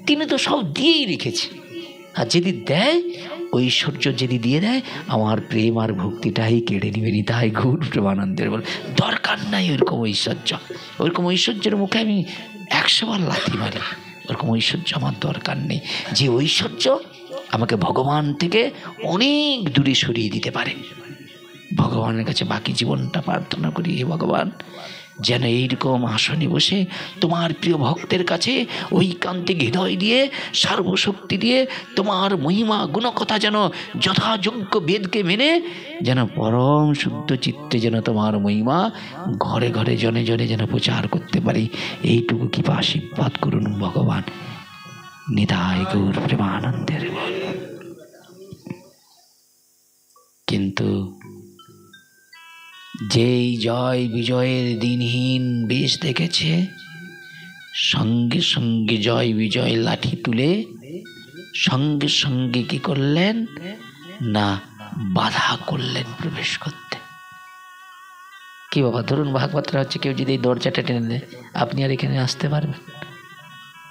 [SPEAKER 1] তিনি তো সব দিয়েই রেখেছে। আর যদি দেয়, ঐশ্বর্য যদি দিয়ে দেয়, আমার প্রেম আর ভক্তিটাই কেড়ে নিবে নিতাই গৌর প্রেমানন্দের। বল, দরকার নাই ওইরকম ঐশ্বর্য। ওইরকম ঐশ্বর্যের মুখে আমি 100 বার লাথি মারি। ওরকম ঐশ্বর্য আমার দরকার নেই, যে ঐশ্বর্য আমাকে ভগবান থেকে অনেক দূরে সরিয়ে দিতে পারে। ভগবানের কাছে বাকি জীবনটা প্রার্থনা করি, হে ভগবান, যেন এইরকম আসনে বসে তোমার প্রিয় ভক্তের কাছে ঐকান্তিক হৃদয় দিয়ে, সর্বশক্তি দিয়ে তোমার মহিমা গুণকথা যেন যথাযোগ্য বেদকে মেনে যেন পরম শুদ্ধ চিত্তে যেন তোমার মহিমা ঘরে ঘরে জনে জনে যেন প্রচার করতে পারি, এইটুকু কৃপা আশীর্বাদ করুন ভগবান। নিতাই গৌর প্রেমানন্দের। কিন্তু যেই জয় বিজয়ের দিনহীন বেশ দেখেছে, সঙ্গে সঙ্গে জয় বিজয় লাঠি তুলে সঙ্গে সঙ্গে কি করলেন না, বাধা করলেন প্রবেশ করতে। কি বাবা, ধরুন ভাগবতরা হচ্ছে, কেউ যদি এই দরজাটা টেনে দেয়, আপনি আর এখানে আসতে পারবেন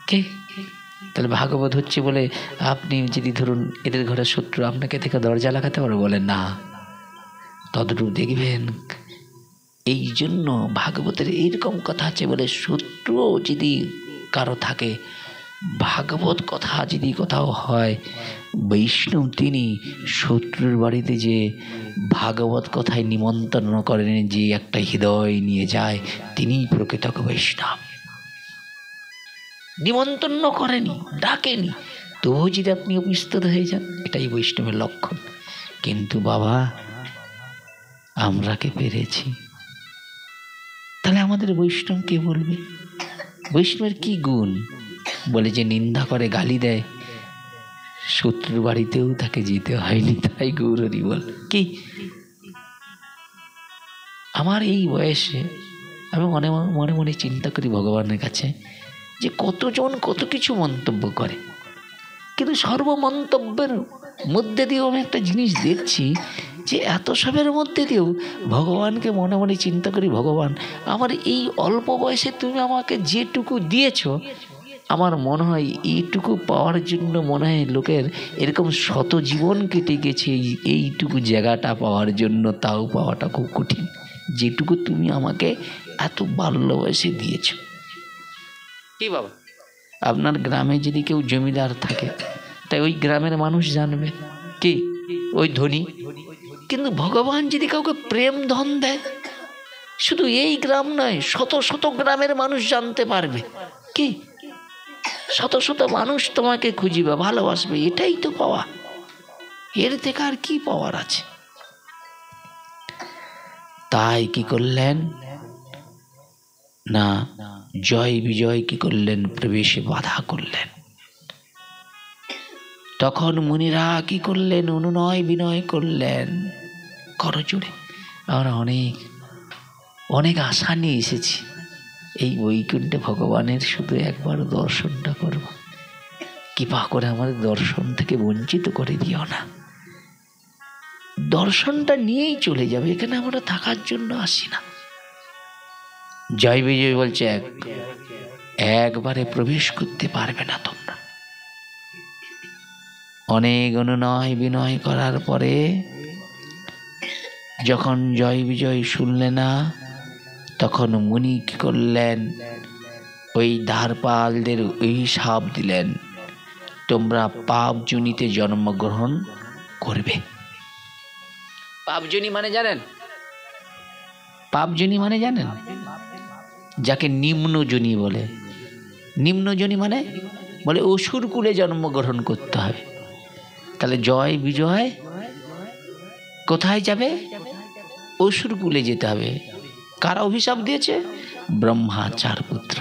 [SPEAKER 1] কে? তাহলে ভাগবত হচ্ছে বলে আপনি যদি ধরুন এদের ঘরের শত্রু, আপনাকে থেকে দরজা লাগাতে পারবে? বলেন না। তদ্রূপ দেখবেন, এই জন্য ভাগবতের এইরকম কথা আছে বলে, শত্রুও যদি কারো থাকে, ভাগবত কথা যদি কোথাও হয়, বৈষ্ণব তিনি শত্রুর বাড়িতে যে ভাগবত কথায় নিমন্ত্রণ করেন, যে একটা হৃদয় নিয়ে যায়, তিনিই প্রকৃত বৈষ্ণব। নিমন্ত্রণ করেনি, ডাকেনি, তবুও যদি আপনি উপস্থিত হয়ে যান, এটাই বৈষ্ণবের লক্ষণ। কিন্তু বাবা, আমরা কে পেরেছি? তাহলে আমাদের বৈষ্ণব কে বলবে? বৈষ্ণবের কি গুণ? বলে যে নিন্দা করে, গালি দেয়, শত্রুর বাড়িতেও তাকে যেতে হয়নি। তাই গৌর হরি বল। কি আমার এই বয়সে আমি মনে মনে মনে চিন্তা করি ভগবানের কাছে যে কতজন কত কিছু মন্তব্য করে, কিন্তু সর্বমন্তব্যের মধ্যে দিয়েও আমি একটা জিনিস দেখছি যে এত সবের মধ্যে দিয়েও ভগবানকে মনে মনে চিন্তা করি, ভগবান আমার এই অল্প বয়সে তুমি আমাকে যেটুকু দিয়েছো, আমার মনে হয় এইটুকু পাওয়ার জন্য মনে হয় লোকের এরকম শত জীবন কেটে গেছে এইটুকু জায়গাটা পাওয়ার জন্য, তাও পাওয়াটা খুব কঠিন, যেটুকু তুমি আমাকে এত বাল্য বয়সে দিয়েছ। কি বাবা, আপনার গ্রামে যদি কেউ জমিদার থাকে তাই ওই গ্রামের মানুষ জানবে কি ওই ধনী, কিন্তু ভগবান যদি কাউকে প্রেম ধন দেয়, শুধু এই গ্রাম নয়, শত শত গ্রামের মানুষ জানতে পারবে। কি শত শত মানুষ তোমাকে খুঁজিবে, ভালোবাসবে, এটাই তো পাওয়া, এর থেকে আর কি পাওয়ার আছে? তাই কি করলেন না, জয় বিজয় কি করলেন, প্রবেশে বাধা করলেন। তখন মুনিরা কি করলেন, অনুনয় বিনয় করলেন করজোড়ে। আমরা অনেক অনেক আশা নিয়ে এসেছি এই বৈকুণ্ঠে ভগবানের শুধু একবার দর্শনটা করব, কৃপা করে আমাদের দর্শন থেকে বঞ্চিত করে দিও না। দর্শনটা নিয়েই চলে যাবে, এখানে আমরা থাকার জন্য আসি না। জয় বিজয় বলছে একবারে প্রবেশ করতে পারবে না তোমরা। অনেক অনুনয় বিনয় করার পরে যখন জয় বিজয় শুনলে না, তখন মুনি কি করলেন, ওই দ্বারপালদের অভিশাপ দিলেন, তোমরা পাপজনিতে জন্মগ্রহণ করবে। পাপজনি মানে জানেন? পাপজনি মানে জানেন? যাকে নিম্নজনি বলে। নিম্নজনি মানে বলে অসুর কুলে জন্মগ্রহণ করতে হবে। তাহলে জয় বিজয় কোথায় যাবে? অসুর কুলে যেতে হবে। কারা অভিশাপ দিয়েছে? ব্রহ্মা 4 পুত্র।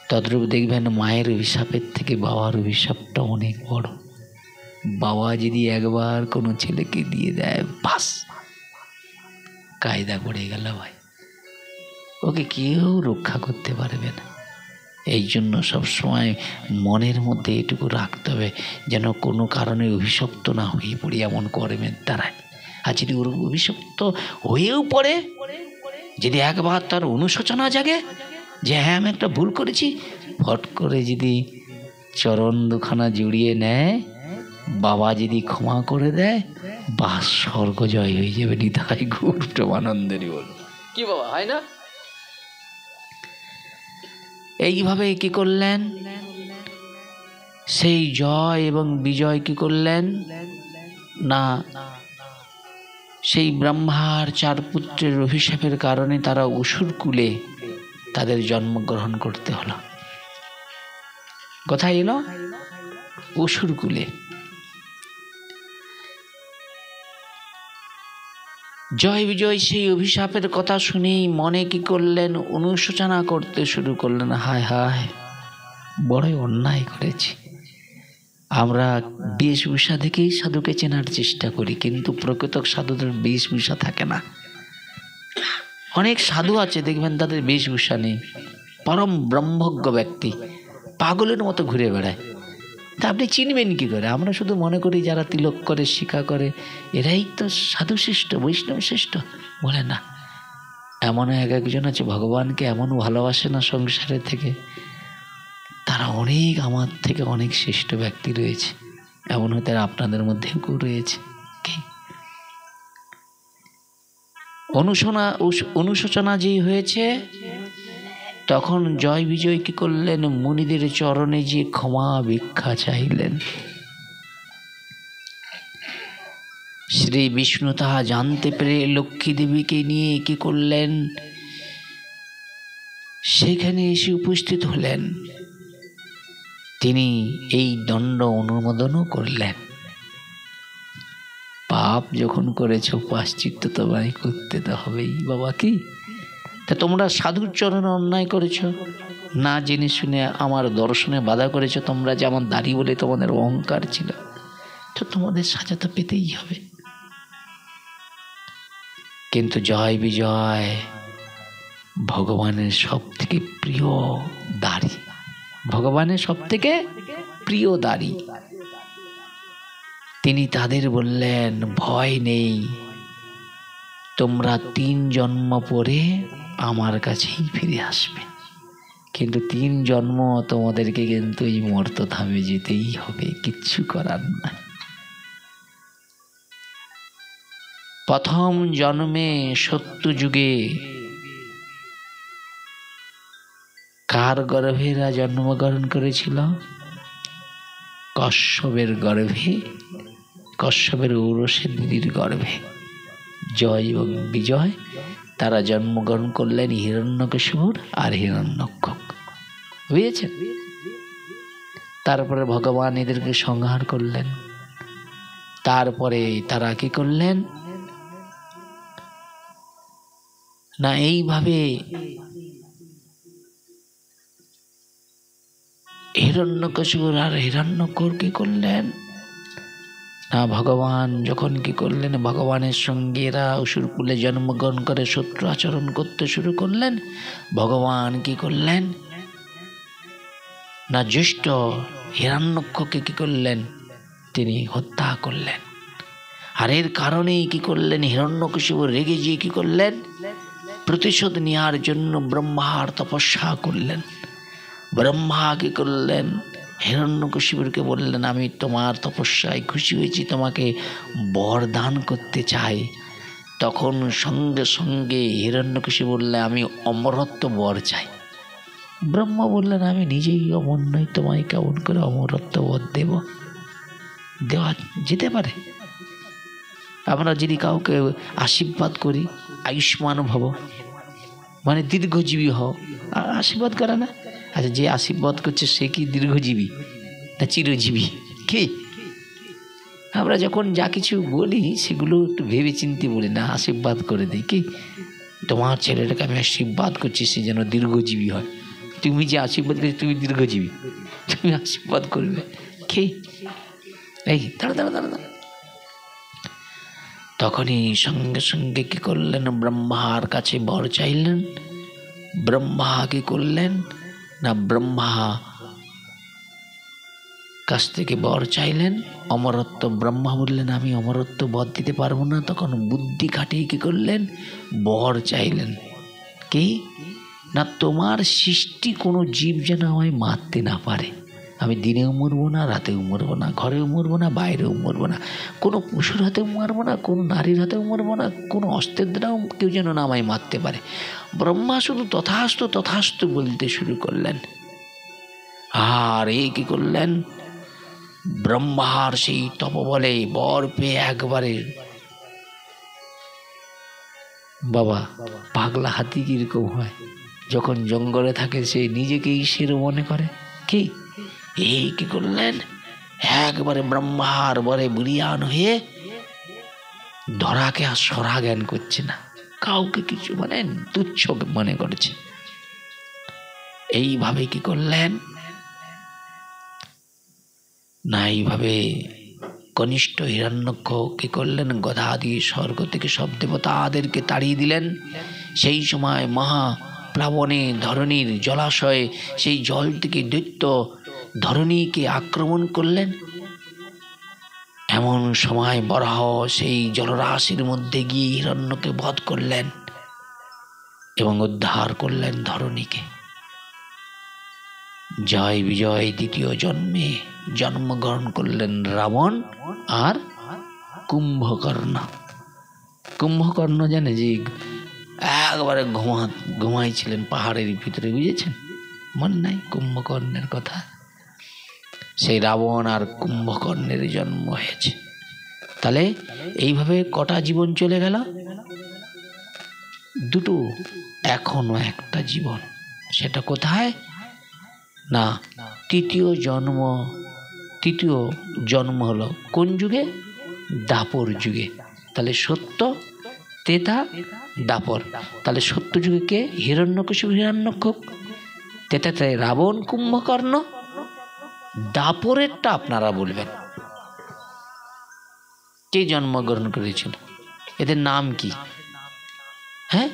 [SPEAKER 1] তদ্রূপ দেখবেন মায়ের অভিশাপের থেকে বাবার অভিশাপটা অনেক বড়। বাবা যদি একবার কোনো ছেলেকে দিয়ে দেয়, বাস কায়দা পড়ে গেল ভাই, ওকে কেউ রক্ষা করতে পারবে না। এই জন্য সবসময় মনের মধ্যে এটুকু রাখতে হবে যেন কোনো কারণে অভিশপ্ত না হয়ে পড়ি এমন কর্মের দ্বারায়। আর যদি ওর অভিশপ্ত হয়েও পড়ে, যদি একবার তার অনুশোচনা জাগে যে হ্যাঁ আমি একটা ভুল করেছি, ফট করে যদি চরণ দুখানা জুড়িয়ে নেয়, বাবা যদি ক্ষমা করে দেয়, বাস স্বর্গ জয় হয়ে যাবে। নিতাই গৌর প্রেমানন্দেরই বল। কি বাবা, হয় না? এইভাবে কি করলেন, সেই জয় এবং বিজয় কি করলেন না, সেই ব্রহ্মার 4 পুত্রের অভিশাপের কারণে তারা অসুর কুলে তাদের জন্মগ্রহণ করতে হলো। কোথায় এলো? অসুর কুলে। জয় বিজয় সেই অভিশাপের কথা শুনেই মনে কি করলেন, অনুশোচনা করতে শুরু করলেন, হায় হায় বড়ই অন্যায় করেছি। আমরা বেশভূষা দেখেই সাধুকে চেনার চেষ্টা করি, কিন্তু প্রকৃত সাধুদের বেশভূষা থাকে না। অনেক সাধু আছে দেখবেন তাদের বেশভূষা নেই, পরম ব্রহ্মজ্ঞ ব্যক্তি, পাগলের মতো ঘুরে বেড়ায়। তা আপনি চিনবেন কি করে? আমরা শুধু মনে করি যারা তিলক করে, শিখা করে, এরাই তো সাধু শ্রেষ্ঠ, বৈষ্ণব শ্রেষ্ঠ। বলে না, এমন একজন আছে ভগবানকে এমন ভালোবাসে না সংসারের থেকে, তারা অনেক আমার থেকে অনেক শ্রেষ্ঠ ব্যক্তি রয়েছে। এমন হতে আপনাদের মধ্যেও কেউ রয়েছে। অনুশোচনা যেই হয়েছে, তখন জয় বিজয় কি করলেন, মুনিদের চরণে যে ক্ষমা ভিক্ষা চাইলেন। শ্রী বিষ্ণু তাহা জানতে পেরে লক্ষ্মী দেবীকে নিয়ে কি করলেন, সেখানে এসে উপস্থিত হলেন। তিনি এই দণ্ড অনুমোদনও করলেন। পাপ যখন করেছ প্রায়শ্চিত্ত তোমায় করতে তো হবেই বাবা। কি তা তোমরা সাধুর চরণে অন্যায় করেছ, না জেনে শুনে আমার দর্শনে বাধা করেছ। তোমরা যে আমার দাড়ি বলে তোমাদের অহংকার ছিল, তো তোমাদের সাজা তো পেতেই হবে। কিন্তু জয় বিজয় ভগবানের সব থেকে প্রিয় দাড়ি, ভগবানের সব থেকে প্রিয় দাড়ি। তিনি তাদের বললেন, ভয় নেই, তোমরা 3 জন্ম পরে আমার কাছেই ফিরে আসবে, কিন্তু 3 জন্ম তোমাদেরকে কিন্তু এই মর্তধামে যেতেই হবে, কিচ্ছু করার নাই। প্রথম জন্মে সত্যযুগে কার গর্ভেরা জন্মগ্রহণ করেছিল? কশ্যপের গর্ভে, কশ্যপের ঔরসের দিদির গর্ভে জয় এবং বিজয় তারা জন্মগ্রহণ করলেন হিরণ্যকশিপুর আর হিরণ্যক্ষক, বুঝেছেন? তারপরে ভগবান এদেরকে সংহার করলেন। তারপরে তারা কি করলেন না, এইভাবে হিরণ্যকশিপুর আর হিরণ্যক্ষর কি করলেন না, ভগবান যখন কি করলেন, ভগবানের সঙ্গে এরা অসুরকুলে জন্মগ্রহণ করে শত্রু আচরণ করতে শুরু করলেন। ভগবান কি করলেন না, জ্যেষ্ঠ হিরণ্যক্ষকে কি করলেন, তিনি হত্যা করলেন। আর এর কারণেই কি করলেন, হিরণ্যকশিপু রেগে গিয়ে কি করলেন, প্রতিশোধ নেওয়ার জন্য ব্রহ্মার তপস্যা করলেন। ব্রহ্মা কি করলেন, হিরণ্যকশিপুরকে বললেন, আমি তোমার তপস্যায় খুশি হয়েছি, তোমাকে বর দান করতে চাই। তখন সঙ্গে সঙ্গে হিরণ্যকশিপু বললেন, আমি অমরত্ব বর চাই। ব্রহ্মা বললেন, আমি নিজেই অমর নই, তোমায় কেমন করে অমরত্ব বর দেব? দেওয়া যেতে পারে। আমরা যদি কাউকে আশীর্বাদ করি, আয়ুষ্মান ভব মানে দীর্ঘজীবী হও, আশীর্বাদ করে না? আচ্ছা, যে আশীর্বাদ করছে সে কি দীর্ঘজীবী না চিরজীবী? কি আমরা যখন যা কিছু বলি সেগুলো একটু ভেবে চিন্তে বলি না, আশীর্বাদ করে দিই। কি তোমার ছেলেটাকে আমি আশীর্বাদ করছি সে যেন দীর্ঘজীবী হয়। তুমি যে আশীর্বাদ করছো তুমি দীর্ঘজীবী, তুমি আশীর্বাদ করবে কি? এই দাঁড়া দাঁড়া দাঁড়া দাঁড়া। তখনই সঙ্গে সঙ্গে কি করলেন, ব্রহ্মার কাছে বর চাইলেন। ব্রহ্মা কি করলেন না, ব্রহ্মা কাছ থেকে বর চাইলেন অমরত্ব। ব্রহ্মা বললেন, আমি অমরত্ব বর দিতে পারবো না। তখন বুদ্ধি খাটিয়ে কি করলেন, বর চাইলেন। কি না, তোমার সৃষ্টি কোনো জীব যেন আমায় মারতে না পারে। আমি দিনেও মরবো না, রাতেও মরবো না, ঘরেও মরবো না, বাইরেও মরবো না, কোনো পশুর হাতেও মারবো না, কোনো নারীর হাতেও মরবো না, কোনো অস্ত্রের দ্বারাও কেউ যেন না আমায় মারতে পারে। ব্রহ্মা শুধু তথাস্তু তথাস্তু বলতে শুরু করলেন। আর এই কি করলেন, ব্রহ্মার সেই তপবলে বর পেয়ে একবারে, বাবা পাগলা হাতি কিরকম হয়, যখন জঙ্গলে থাকে সে নিজেকে ঈশ্বর মনে করে। কি এই কি করলেন, একবারে ব্রহ্মার বরে বুড়িয়ান হয়ে ধরাকে আর সরা জ্ঞান করছে না, কাউকে কিছু মানে তুচ্ছ মনে করছে। এইভাবে কি করলেন না, এইভাবে কনিষ্ঠ হিরণ্যক্ষ কি করলেন, গদা দিয়ে স্বর্গ থেকে সব দেবতাদেরকে তাড়িয়ে দিলেন। সেই সময় মহা প্লাবনে ধরণীর জলাশয়ে সেই জল থেকে দৈত্য ধরণীকে আক্রমণ করলেন। এমন সময় বরাহ সেই জলরাশির মধ্যে গিয়ে হিরণ্যকে বধ করলেন এবং উদ্ধার করলেন ধরণীকে। জয় বিজয় দ্বিতীয় জন্মে জন্মগ্রহণ করলেন রাবণ আর কুম্ভকর্ণ। কুম্ভকর্ণ জানে যে একবারে ঘুমাইছিলেন পাহাড়ের ভিতরে, বুঝেছেন? মনে নাই কুম্ভকর্ণের কথা? সেই রাবণ আর কুম্ভকর্ণের জন্ম হয়েছে। তাহলে এইভাবে কটা জীবন চলে গেল? দুটো। এখনো একটা জীবন, সেটা কোথায় না তৃতীয় জন্ম হলো কোন যুগে? দাপর যুগে। তাহলে সত্য ত্রেতা, দাপর। তাহলে সত্যযুগে কে? হিরণ্যকশিপু হিরণ্যক্ষক, ত্রেতাতে রাবণ কুম্ভকর্ণ, দাপরেরটা আপনারা বলবেন কে জন্মগ্রহণ করেছিল, এদের নাম কি? হ্যাঁ,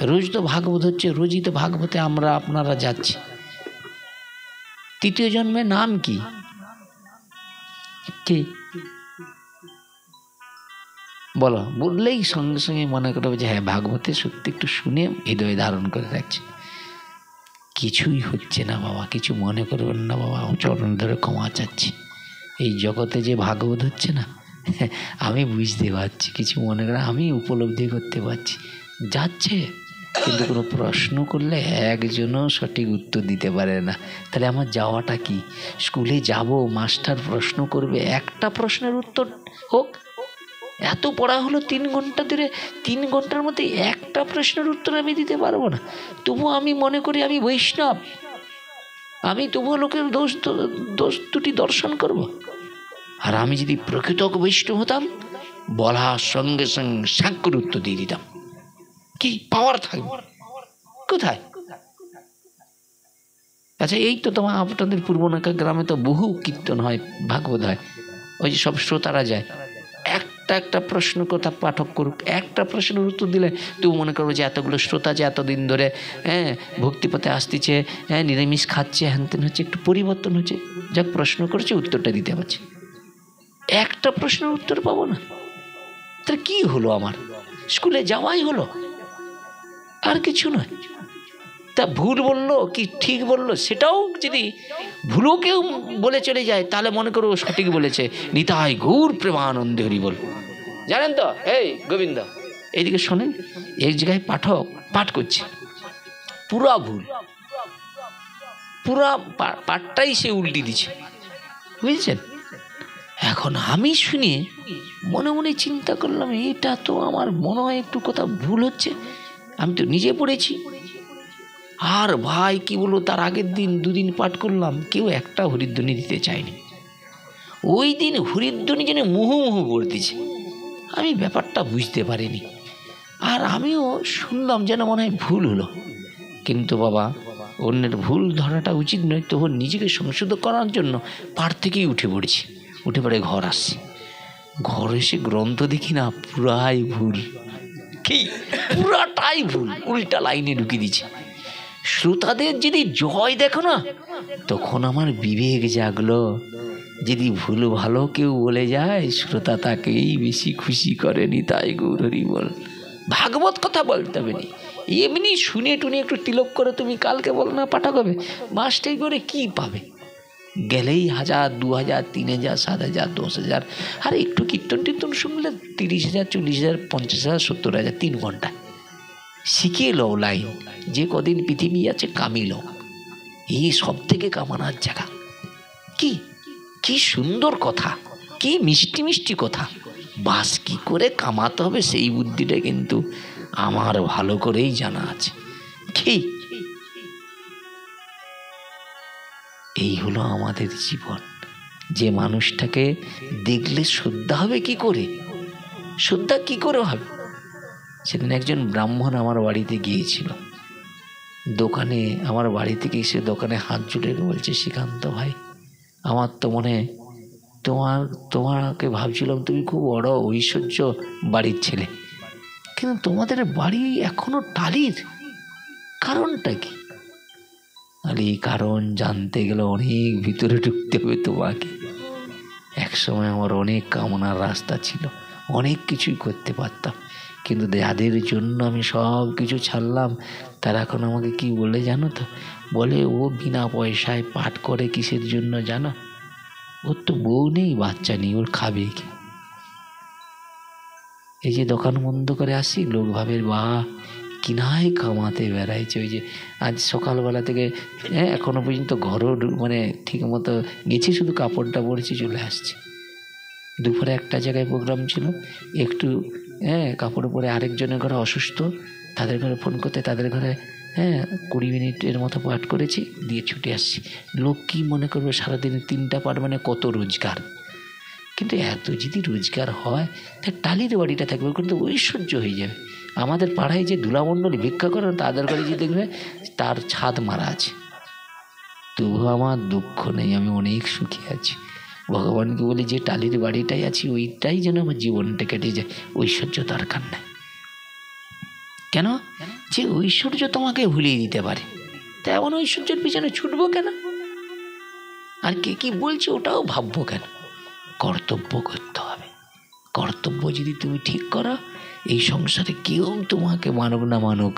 [SPEAKER 1] রোজ তো ভাগবত হচ্ছে, রোজই তো ভাগবতে আমরা আপনারা যাচ্ছি। তৃতীয় জন্মের নাম কি? কে বলো? বললেই সঙ্গে সঙ্গে মনে করবে যে হ্যাঁ, ভাগবতে সত্যি একটু শুনে হৃদয়ে ধারণ করে রাখছে। কিছুই হচ্ছে না বাবা, কিছু মনে করবেন না বাবা, চরণ ধরে ক্ষমা চাচ্ছি। এই জগতে যে ভাগবত হচ্ছে না, আমি বুঝতে পারছি, কিছু মনে করে আমি উপলব্ধি করতে পারছি, যাচ্ছে। কিন্তু কোনো প্রশ্ন করলে একজনও সঠিক উত্তর দিতে পারে না। তাহলে আমার যাওয়াটা কি? স্কুলে যাব, মাস্টার প্রশ্ন করবে, একটা প্রশ্নের উত্তর হোক। এত পড়া হলো 3 ঘন্টা ধরে, 3 ঘন্টার মধ্যে একটা প্রশ্নের উত্তর আমি দিতে পারবো না। তবুও আমি মনে করি আমি বৈষ্ণব, আমি তবুও লোকের দোষ ত্রুটি দর্শন করব। আর আমি যদি প্রকৃত বৈষ্ণব হতাম, বলার সঙ্গে সঙ্গে সাক্ষর উত্তর দিয়ে দিতাম। কি পাওয়ার থাকবে কোথায়? আচ্ছা, এই তো তোমার আপনাদের পূর্বনাকা গ্রামে তো বহু কীর্তন হয়, ভাগবত হয়, ওই যে সব শ্রোতারা যায়, একটা প্রশ্ন কথা পাঠক করুক, একটা প্রশ্নের উত্তর দিলে তুই মনে করবো যে এতগুলো শ্রোতা যে এতদিন ধরে ভক্তিপথে আসতেছে, নিরামিষ খাচ্ছে, হ্যানতেন হচ্ছে, একটু পরিবর্তন হচ্ছে, যাক প্রশ্ন করছে উত্তরটা দিতে পারছে। একটা প্রশ্নের উত্তর পাবো না, তাহলে কি হলো? আমার স্কুলে যাওয়াই হলো, আর কিছু নয়। তা ভুল বললো কি ঠিক বললো, সেটাও যদি ভুলও কেউ বলে চলে যায়, তাহলে মনে করো সঠিক বলেছে। নিতাই গৌর প্রেমানন্দে হরি বল। জানেন তো, এই গোবিন্দ এইদিকে শোনেন, এক জায়গায় পাঠক পাঠ করছে, পুরা ভুল, পুরা পাঠটাই সে উল্টি দিচ্ছে, বুঝছেন? এখন আমি শুনে মনে মনে চিন্তা করলাম, এটা তো আমার মনে হয় একটু কথা ভুল হচ্ছে, আমি তো নিজে পড়েছি। আর ভাই কি বলবো, তার আগের দিন 2 দিন পাঠ করলাম, কেউ একটা হরিধ্বনি দিতে চায়নি। ওই দিন হরিধ্বনি যেন মুহুমুহু পড়তেছে, আমি ব্যাপারটা বুঝতে পারিনি। আর আমিও শুনলাম যেন মনে হয় ভুল হলো। কিন্তু বাবা, অন্যের ভুল ধরাটা উচিত নয়, তখন নিজেকে সংশোধন করার জন্য পাঠ থেকেই উঠে পড়েছি। উঠে পড়ে ঘর আসছি, ঘর এসে গ্রন্থ দেখি না, পুরাই ভুল। কি? পুরাটাই ভুল, উল্টা লাইনে ঢুকিয়ে দিচ্ছে। শ্রোতাদের যদি জয় দেখো না, তখন আমার বিবেক জাগলো, যদি ভুল ভালো কেউ বলে যায়, শ্রোতা তাকেই বেশি খুশি করেনি, তাই গৌর হরি বল। ভাগবত কথা বলতে হবে না, এমনি শুনে টুনে একটু তিলক করে তুমি কালকে বলো না পাঠক হবে, মাস্টার করে কি পাবে? গেলেই 1000, 2000, 3000, 7000, 10000, আর একটু কীর্তন টীর্তন শুনলে 30,000, 40,000, 50,000, 70,000, 3 ঘন্টা শিখিয়ে লো লাইন। যে কদিন পৃথিবী আছে কামিল, এই সব থেকে কামানোর জায়গা। কি কি সুন্দর কথা, কি মিষ্টি মিষ্টি কথা। বাস কি করে কামাতে হবে সেই বুদ্ধিটা কিন্তু আমার ভালো করেই জানা আছে। কি এই হলো আমাদের জীবন। যে মানুষটাকে দেখলে শ্রদ্ধা হবে কি করে, শ্রদ্ধা কি করে হবে? সেদিন একজন ব্রাহ্মণ আমার বাড়িতে গিয়েছিল, দোকানে, আমার বাড়ি থেকে এসে দোকানে হাত জুড়ে বলছে, শ্রীকান্ত ভাই, আমার তো মনে তোমাকে ভাবছিলাম তুমি খুব বড় ঐশ্বর্য বাড়ির ছেলে, কিন্তু তোমাদের বাড়ি এখনো টালির, কারণটা কি? আর এই কারণ জানতে গেলে অনেক ভিতরে ঢুকতে হবে তোমাকে। একসময় আমার অনেক কামনার রাস্তা ছিল, অনেক কিছুই করতে পারতাম, কিন্তু যাদের জন্য আমি সব কিছু ছাড়লাম, তারা এখন আমাকে কি বলে জানো তো? বলে, ও বিনা পয়সায় পাঠ করে কিসের জন্য জানো? ওর তো বউ নেই, বাচ্চা নেই, ওর খাবে কি? এই যে দোকান বন্ধ করে আসি, লোক ভাবে বা কিনায় কামাতে বেড়াইছে। ওই যে আজ সকালবেলা থেকে এখনো পর্যন্ত ঘরও মানে ঠিক মতো গেছি, শুধু কাপড়টা পরেছি, চলে আসছে। দুপুরে একটা জায়গায় প্রোগ্রাম ছিল, একটু কাপড় পরে আরেকজনের ঘরে অসুস্থ, তাদের ঘরে ফোন করতে, তাদের ঘরে 20 মিনিটের মতো পাঠ করেছি, দিয়ে ছুটে আসছি। লোক কি মনে করবে, সারাদিনে 3টা পাঠ মানে কত রোজগার। কিন্তু এত যদি রোজগার হয় তার টালির বাড়িটা থাকবে, কিন্তু ঐশ্বর্য হয়ে যাবে। আমাদের পাড়ায় যে দুলামণ্ডলী ভিক্ষা করেন তাদের বাড়ি যে দেখবে তার ছাদ মারা আছে, তবু আমার দুঃখ নেই, আমি অনেক সুখী আছি। ভগবানকে বলি যে টালির বাড়িটাই আছি ওইটাই যেন আমার জীবনটা কেটে যায়, ঐশ্বর্য দরকার নেই। কেন? যে ঐশ্বর্য তোমাকে ভুলিয়ে দিতে পারে, তা এমন ঐশ্বর্যের পিছনে ছুটবো কেন? আর কে কি বলছে ওটাও ভাববো কেন? কর্তব্য করতে হবে। কর্তব্য যদি তুমি ঠিক করো, এই সংসারে কেউ তোমাকে মানুক না মানুক,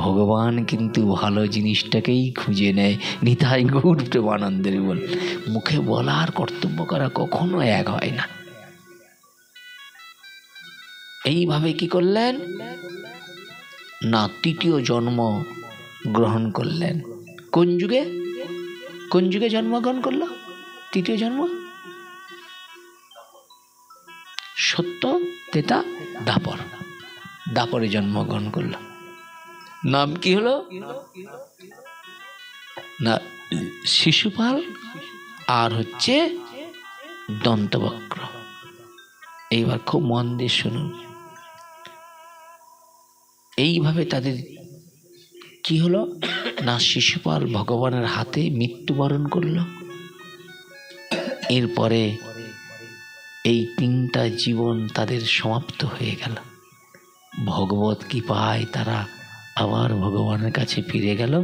[SPEAKER 1] ভগবান কিন্তু ভালো জিনিসটাকেই খুঁজে নেয়। নিতাই গৌর প্রেমানন্দের বল, মুখে বলা আর কর্তব্য করা কখনো এক হয় না। এইভাবে কি করলেন না, তৃতীয় জন্ম গ্রহণ করলেন। কোন যুগে? কোন যুগে জন্মগ্রহণ করলো? তৃতীয় জন্ম সত্য, তেতা, দাপর। দাপরে জন্মগ্রহণ করলো। নাম কি হলো না, শিশুপাল আর হচ্ছে দন্তবক্র। এইবার খুব মন দিয়ে শুনুন। এইভাবে তাদের কি হলো না, শিশুপাল ভগবানের হাতে মৃত্যুবরণ করলো। এরপরে এই তিনটা জীবন তাদের সমাপ্ত হয়ে গেল। ভগবত কৃপায় তারা আবার ভগবানের কাছে ফিরে গেল,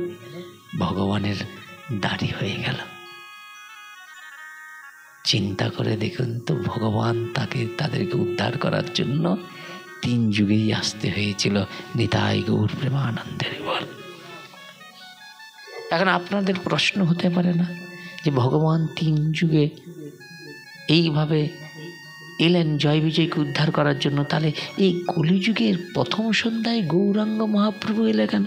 [SPEAKER 1] ভগবানের দাড়ি হয়ে গেল। চিন্তা করে দেখুন তো, ভগবান তাদেরকে উদ্ধার করার জন্য 3 যুগেই আসতে হয়েছিল। নিতাই গৌর প্রেমানন্দের বল। এখন আপনাদের প্রশ্ন হতে পারে না যে ভগবান 3 যুগে এইভাবে এলেন জয় বিজয়কে উদ্ধার করার জন্য, তাহলে এই কলিযুগের প্রথম সন্ধ্যায় গৌরাঙ্গ মহাপ্রভু এলে কেন?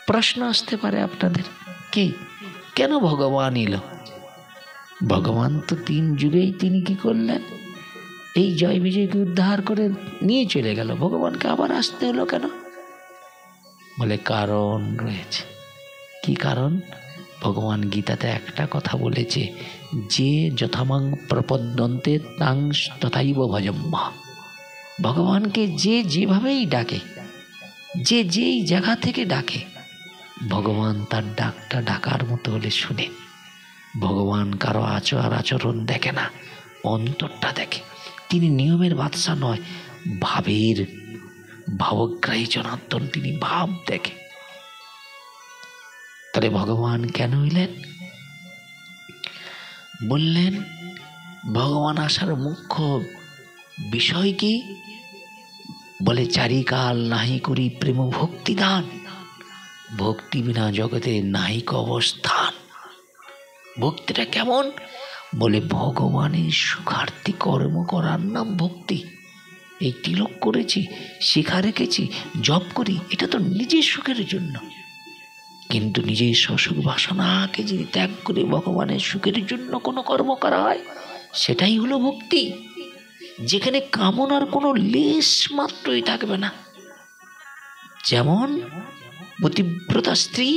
[SPEAKER 1] প্রশ্ন আসতে পারে আপনাদের, কি কেন ভগবান এলো? ভগবান তো 3 যুগেই তিনি কি করলেন, এই জয় বিজয়কে উদ্ধার করে নিয়ে চলে গেল, ভগবানকে আবার আসতে হলো কেন? বলে কারণ রয়েছে। কি কারণ? ভগবান গীতাতে একটা কথা বলেছে, যে যথামাং প্রপদ্যন্তে তাং তথাইব ভজম্মা। ভগবানকে যে যেভাবেই ডাকে, যে যেই জায়গা থেকে ডাকে, ভগবান তার ডাকটা ডাকার মতো হলে শুনে। ভগবান কারো আচরণ দেখে না, অন্তরটা দেখে। তিনি নিয়মের বাদশা নয়, ভাবের ভাবগ্রাহী জনার্দন, তিনি ভাব দেখে। তাহলে ভগবান কেন এলেন? বললেন ভগবান আসার মুখ্য বিষয় কি? বলে চারিকাল নাহি করি প্রেম ভক্তি দান, ভক্তি বিনা জগতে নাহিক অবস্থান। ভক্তিটা কেমন? বলে ভগবানের সুখার্থী কর্ম করার নাম ভক্তি। এই তিলক করেছি, শিখা রেখেছি, জপ করি, এটা তো নিজের সুখের জন্য। কিন্তু নিজের সুখ বাসনাকে যদি ত্যাগ করে ভগবানের সুখের জন্য কোনো কর্ম করা হয়, সেটাই হলো ভক্তি, যেখানে কামনার কোনো লেশ মাত্রই থাকবে না। যেমন পতিব্রতা স্ত্রী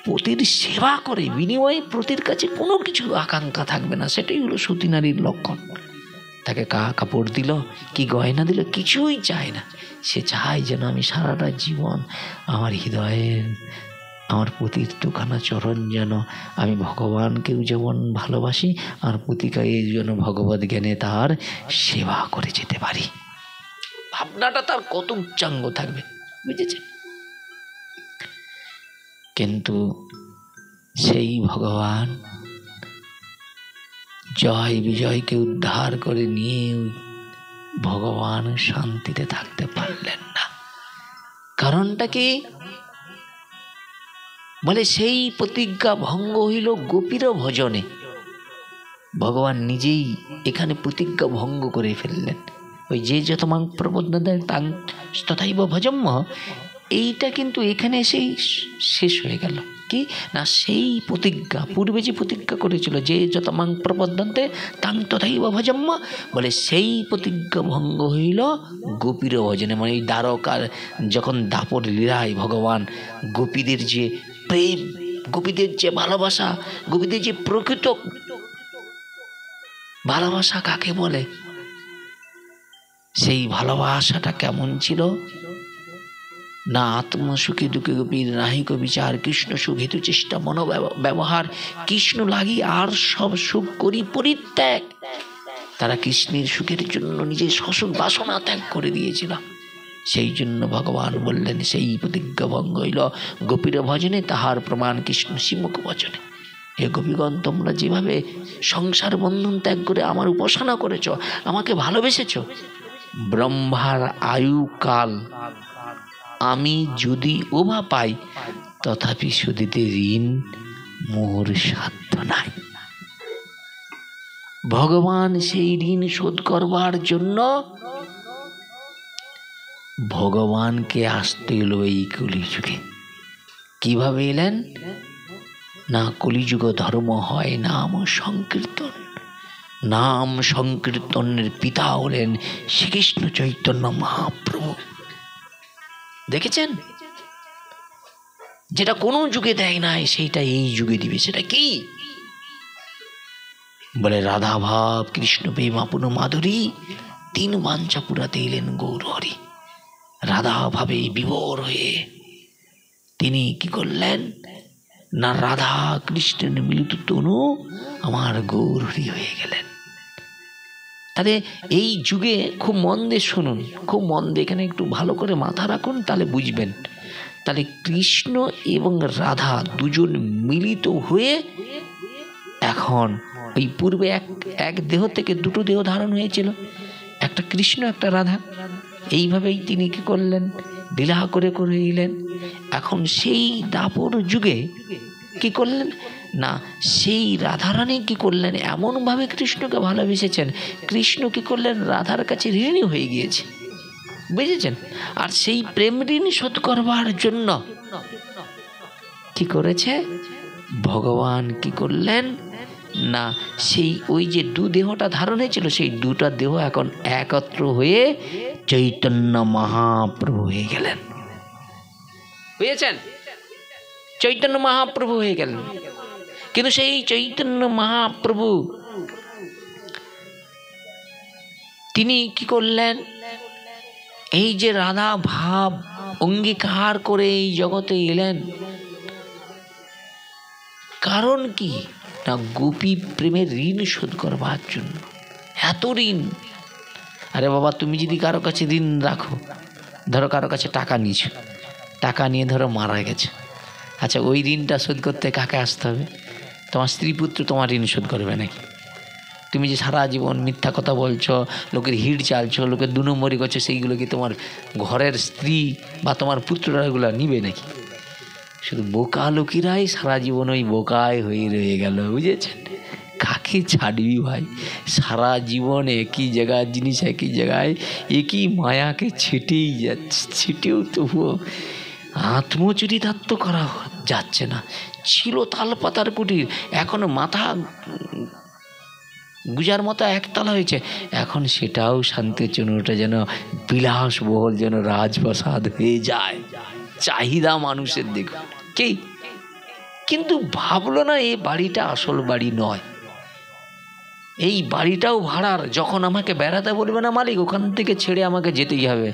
[SPEAKER 1] পতির সেবা করে, বিনিময়ে পতির কাছে কোনো কিছু আকাঙ্ক্ষা থাকবে না, সেটাই হলো সতী নারীর লক্ষণ। তাকে কাপড় দিল কি গয়না দিল কিছুই চায় না, সে চায় যেন আমি সারাটা জীবন আমার হৃদয়ের আমার পতির দুখানা চরণ যেন আমি ভগবানকেও যেমন ভালোবাসি, আর পতিকায় যেন ভগবত জ্ঞানে তার সেবা করে যেতে পারি। ভাবনাটা তার কত উচ্চাঙ্গ থাকবে, বুঝেছে? কিন্তু সেই ভগবান জয় বিজয়কে উদ্ধার করে নিয়ে ভগবান শান্তিতে থাকতে পারলেন না। কারণটা কি? বলে সেই প্রতিজ্ঞা ভঙ্গ হইল গোপীর ভজনে। ভগবান নিজেই এখানে প্রতিজ্ঞা ভঙ্গ করে ফেললেন। ওই যে যতমাং প্রপদ্যন্তে তাং তথাইব ভজম্ম, এইটা কিন্তু এখানে এসেই শেষ হয়ে গেল। কি না, সেই প্রতিজ্ঞা পূর্বে যে প্রতিজ্ঞা করেছিল যে যতমাং প্রপদ্যন্তে তাং তথাইব ভজম্ম, বলে সেই প্রতিজ্ঞা ভঙ্গ হইল গোপীর ভজনে। মানে এই দ্বারকার যখন দাপর লীলায় ভগবান গোপীদের যে প্রেম, গোপীদের যে ভালোবাসা, গোপীদের যে প্রকৃত ভালোবাসা কাকে বলে? সেই ভালোবাসাটা কেমন ছিল? না আত্মসুখী দুঃখে গভীর নাহিক বিচার, কৃষ্ণ সুখ হেতু চেষ্টা মন ব্যবহার, কৃষ্ণ লাগি আর সব সুখ করি পরিত্যাগ। তারা কৃষ্ণের সুখের জন্য নিজের সসুখ বাসনা ত্যাগ করে দিয়েছিল। সেই জন্য ভগবান বললেন, সেই প্রতিজ্ঞা ভঙ্গ হইল গোপীর ভজনে, তাহার প্রমাণ কৃষ্ণ শ্রীমুখ বচনে। হে গোপীগণ, তোমরা যেভাবে সংসার বন্ধন ত্যাগ করে আমার উপাসনা করেছ, আমাকে ভালোবেসেছ, ব্রহ্মার আয়ু কাল আমি যদি ওভা পাই, তথাপি শুধিতে ঋণ মোর সাধ্য নাই। ভগবান সেই ঋণ শোধ করবার জন্য ভগবানকে আসতে এলো এই কলিযুগে। কিভাবে এলেন? না কলিযুগ ধর্ম হয় নাম সংকীর্তন। নাম সংকীর্তনের পিতা হলেন শ্রীকৃষ্ণ চৈতন্য মহাপ্রভু। দেখেছেন, যেটা কোনো যুগে দেয় নাই সেইটা এই যুগে দিবে। সেটা কি? বলে রাধা ভাব কৃষ্ণ প্রেম আপন মাধুরী, তিন বাঞ্ছা পুরাতে এলেন গৌর হরি। রাধা ভাবে বিভোর হয়ে তিনি কি করলেন? না রাধা কৃষ্ণের মিলিত তনু আমার গৌর হরি হয়ে গেলেন। তাহলে এই যুগে খুব মন দিয়ে শুনুন, খুব মন দিয়ে এখানে একটু ভালো করে মাথা রাখুন, তাহলে বুঝবেন। তাহলে কৃষ্ণ এবং রাধা দুজন মিলিত হয়ে এখন ওই পূর্বে এক দেহ থেকে দুটো দেহ ধারণ হয়েছিল, একটা কৃষ্ণ একটা রাধা। এইভাবেই তিনি কি করলেন? লীলা করে করে এলেন। এখন সেই দাপর যুগে কি করলেন? না সেই রাধারানী কি করলেন? এমনভাবে কৃষ্ণকে ভালোবেসেছেন, কৃষ্ণ কি করলেন? রাধার কাছে ঋণী হয়ে গিয়েছে, বুঝেছেন? আর সেই প্রেম ঋণ শোধ করবার জন্য কি করেছে? ভগবান কি করলেন? না সেই ওই যে দু দেহটা ধারণ হয়েছিল, সেই দুটা দেহ এখন একত্র হয়ে চৈতন্য মহাপ্রভু হয়ে গেলেন। বুঝেছেন? চৈতন্য মহাপ্রভু হয়ে গেলেন। কিন্তু সেই চৈতন্য মহাপ্রভু তিনি কি করলেন? এই যে রাধা ভাব অঙ্গীকার করে এই জগতে এলেন, কারণ কি? না গোপী প্রেমের ঋণ শোধ করবার জন্য। এত ঋণ! আরে বাবা, তুমি যদি কারো কাছে ঋণ রাখো, ধরো কারো কাছে টাকা নিয়েছো, টাকা নিয়ে ধরো মারা গেছে, আচ্ছা ওই ঋণটা শোধ করতে কাকে আসতে হবে? তোমার স্ত্রী পুত্র তোমার ঋণ শোধ করবে নাকি? তুমি যে সারা জীবন মিথ্যা কথা বলছো, লোকের হিড় চালছো, লোকের 2 নম্বরই করছো, সেইগুলো কি তোমার ঘরের স্ত্রী বা তোমার পুত্ররা এগুলো নিবে নাকি? শুধু বোকা লোকেরাই সারা জীবন ওই বোকায় হয়ে রয়ে গেল, বুঝেছেন? কাকে ছাড়বি ভাই? সারা জীবন একই জায়গার জিনিস একই জায়গায় একই মায়াকে ছেটেই যাচ্ছে, ছেটেও তবুও আত্মচরিতার্থ করা যাচ্ছে না। ছিল তালপাতার কুটির, এখন মাথা গুজার মতো একতলা হয়েছে, এখন সেটাও শান্তিচূর্ণটা যেন বিলাসবহুল, যেন রাজপ্রাসাদ হয়ে যায়। চাহিদা মানুষের দেখুন কি, কিন্তু ভাবলো না এই বাড়িটা আসল বাড়ি নয়, এই বাড়িটাও ভাড়ার। যখন আমাকে বেড়াতে বলবে না মালিক, ওখান থেকে ছেড়ে আমাকে যেতেই হবে।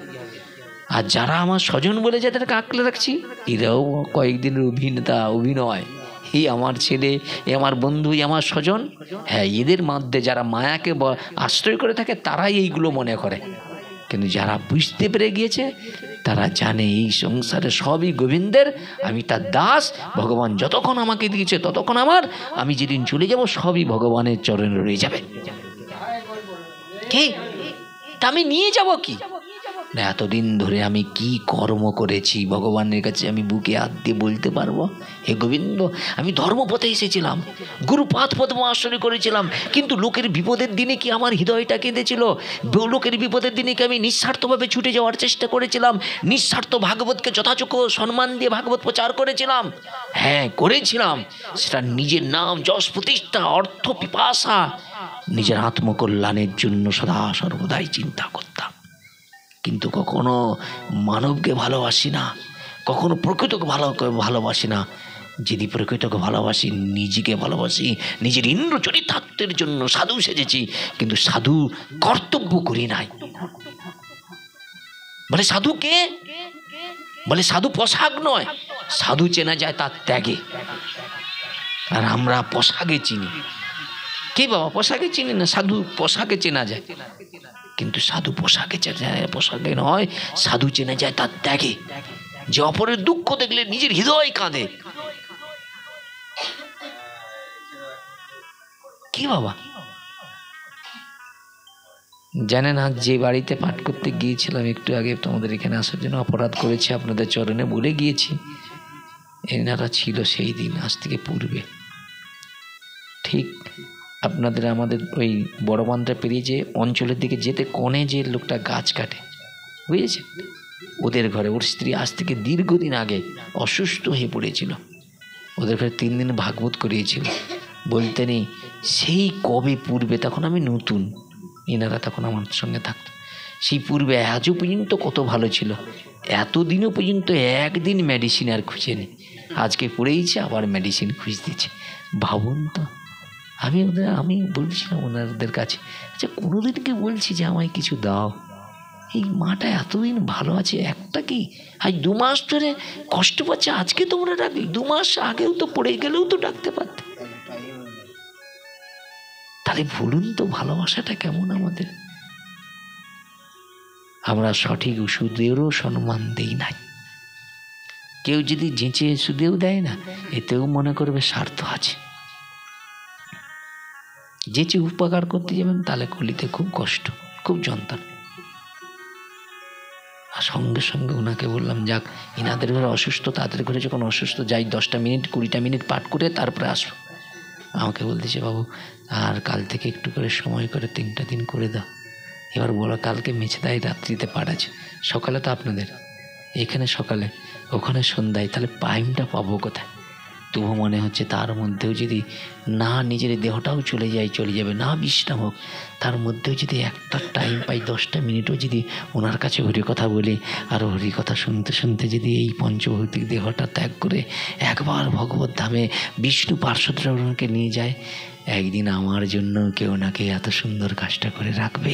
[SPEAKER 1] আর যারা আমার স্বজন বলে যাদেরকে আঁকলে রাখছি, এরাও কয়েকদিনের অভিনয়। এই আমার ছেলে, এ আমার বন্ধু, আমার স্বজন, হ্যাঁ এদের মধ্যে যারা মায়াকে আশ্রয় করে থাকে তারাই এইগুলো মনে করে। কিন্তু যারা বুঝতে পেরে গিয়েছে তারা জানে এই সংসারে সবই গোবিন্দের, আমি তার দাস। ভগবান যতক্ষণ আমাকে দিয়েছে ততক্ষণ আমার, আমি যেদিন চলে যাব সবই ভগবানের চরণে রয়ে যাবে। ঠিক, তা আমি নিয়ে যাব কি না? এতদিন ধরে আমি কি কর্ম করেছি ভগবানের কাছে আমি বুকে হাত দিয়ে বলতে পারবো? হে গোবিন্দ, আমি ধর্মপথে এসেছিলাম, গুরুপাদ পদ্ম আশ্রয় করেছিলাম, কিন্তু লোকের বিপদের দিনে কি আমার হৃদয়টা কেঁদেছিল? লোকের বিপদের দিনে কি আমি নিঃস্বার্থভাবে ছুটে যাওয়ার চেষ্টা করেছিলাম? নিঃস্বার্থ ভাগবতকে যথাযোগ্য সম্মান দিয়ে ভাগবত প্রচার করেছিলাম। হ্যাঁ করেছিলাম, সেটা নিজের নাম যশ প্রতিষ্ঠা অর্থ পিপাসা, নিজের আত্মকল্যাণের জন্য সদা সর্বদাই চিন্তা করতাম। কিন্তু কখনো মানবকে ভালোবাসি না, কখনো প্রকৃতকে ভালোবাসি না। যদি প্রকৃতকে ভালোবাসি, নিজেকে ভালোবাসি, নিজের ইন্দ্র চরিতার্থের জন্য সাধু সেজেছি, কিন্তু সাধু কর্তব্য করি নাই। বলে সাধু কে? বলে সাধু পোশাক নয়, সাধু চেনা যায় তার ত্যাগে। আর আমরা পোশাকে চিনি। কে বাবা? পোশাকে চিনি না, সাধু পোশাকে চেনা যায়। কিন্তু সাধু পোশাকে চেনা যায়, পোশাকে নয়, সাধু চেনা যায় তার ত্যাগে। যে অপরের দুঃখ দেখলে নিজের হৃদয় কাঁদে। কি বাবা জানেন, আজ যে বাড়িতে পাঠ করতে গিয়েছিলাম একটু আগে তোমাদের এখানে আসার জন্য, অপরাধ করেছি আপনাদের চরণে, বলে গিয়েছি। এনারা ছিল সেই দিন, আজ থেকে পূর্বে, ঠিক আপনাদের আমাদের ওই বড় বান্ধা পেরিয়ে যে অঞ্চলের দিকে যেতে কোণে যে লোকটা গাছ কাটে, বুঝেছে, ওদের ঘরে ওর স্ত্রী আজ থেকে দীর্ঘদিন আগে অসুস্থ হয়ে পড়েছিল। ওদের ঘরে 3 দিন ভাগবত করিয়েছিল। বলতে নেই সেই কবে পূর্বে, তখন আমি নতুন, এনারা তখন আমার সঙ্গে থাকতো। সেই পূর্বে আজও পর্যন্ত কত ভালো ছিল, এতদিনও পর্যন্ত একদিন মেডিসিন আর খুঁজে নেই। আজকে পড়েইছে আবার মেডিসিন খুঁজতেছে। ভাবুন তো। আমি বলছিলাম ওনাদের কাছে, আচ্ছা কোনোদিনকে বলছি যে আমায় কিছু দাও, এই মাটা এতদিন ভালো আছে, একটা কি আজ 2 মাস ধরে কষ্ট পাচ্ছে, আজকে তোমরা ডাকলে? 2 মাস আগেও তো পড়ে গেলেও তো ডাকতে পারতে। তাহলে বলুন তো ভালোবাসাটা কেমন আমাদের। আমরা সঠিক ওষুধেরও সম্মান দেই নাই। কেউ যদি যেচে ওষুধেও দেয় না, এতেও মনে করবে স্বার্থ আছে। যেচে উপকার করতে যাবেন তাহলে কলিতে খুব কষ্ট, খুব যন্ত্রণা। আর সঙ্গে সঙ্গে ওনাকে বললাম, যাক ইনাদের ঘরে অসুস্থ, তাদের ঘরে যখন অসুস্থ যাই 10টা মিনিট 20টা মিনিট পাঠ করে তারপরে আসবো। আমাকে বলতেছে, বাবু আর কাল থেকে একটু করে সময় করে 3টা দিন করে দাও। এবার বলো, কালকে মেছেদাই রাত্রিতে পাঠ আছে, সকালে তো আপনাদের এখানে সকালে, ওখানে সন্ধ্যায়, তাহলে টাইমটা পাবো কোথায়? তবু মনে হচ্ছে তার মধ্যেও যদি না নিজের দেহটাও চলে যাবে, না বিশ্রাম হোক, তার মধ্যেও যদি একটা টাইম পাই 10টা মিনিটও যদি ওনার কাছে হরি কথা বলি, আর হরি কথা শুনতে শুনতে যদি এই পঞ্চভৌতিক দেহটা ত্যাগ করে একবার ভগবত ধামে বিষ্ণু পার্শ্বদরা ওনাকে নিয়ে যায়, একদিন আমার জন্য কেউ না কে এত সুন্দর কাজটা করে রাখবে।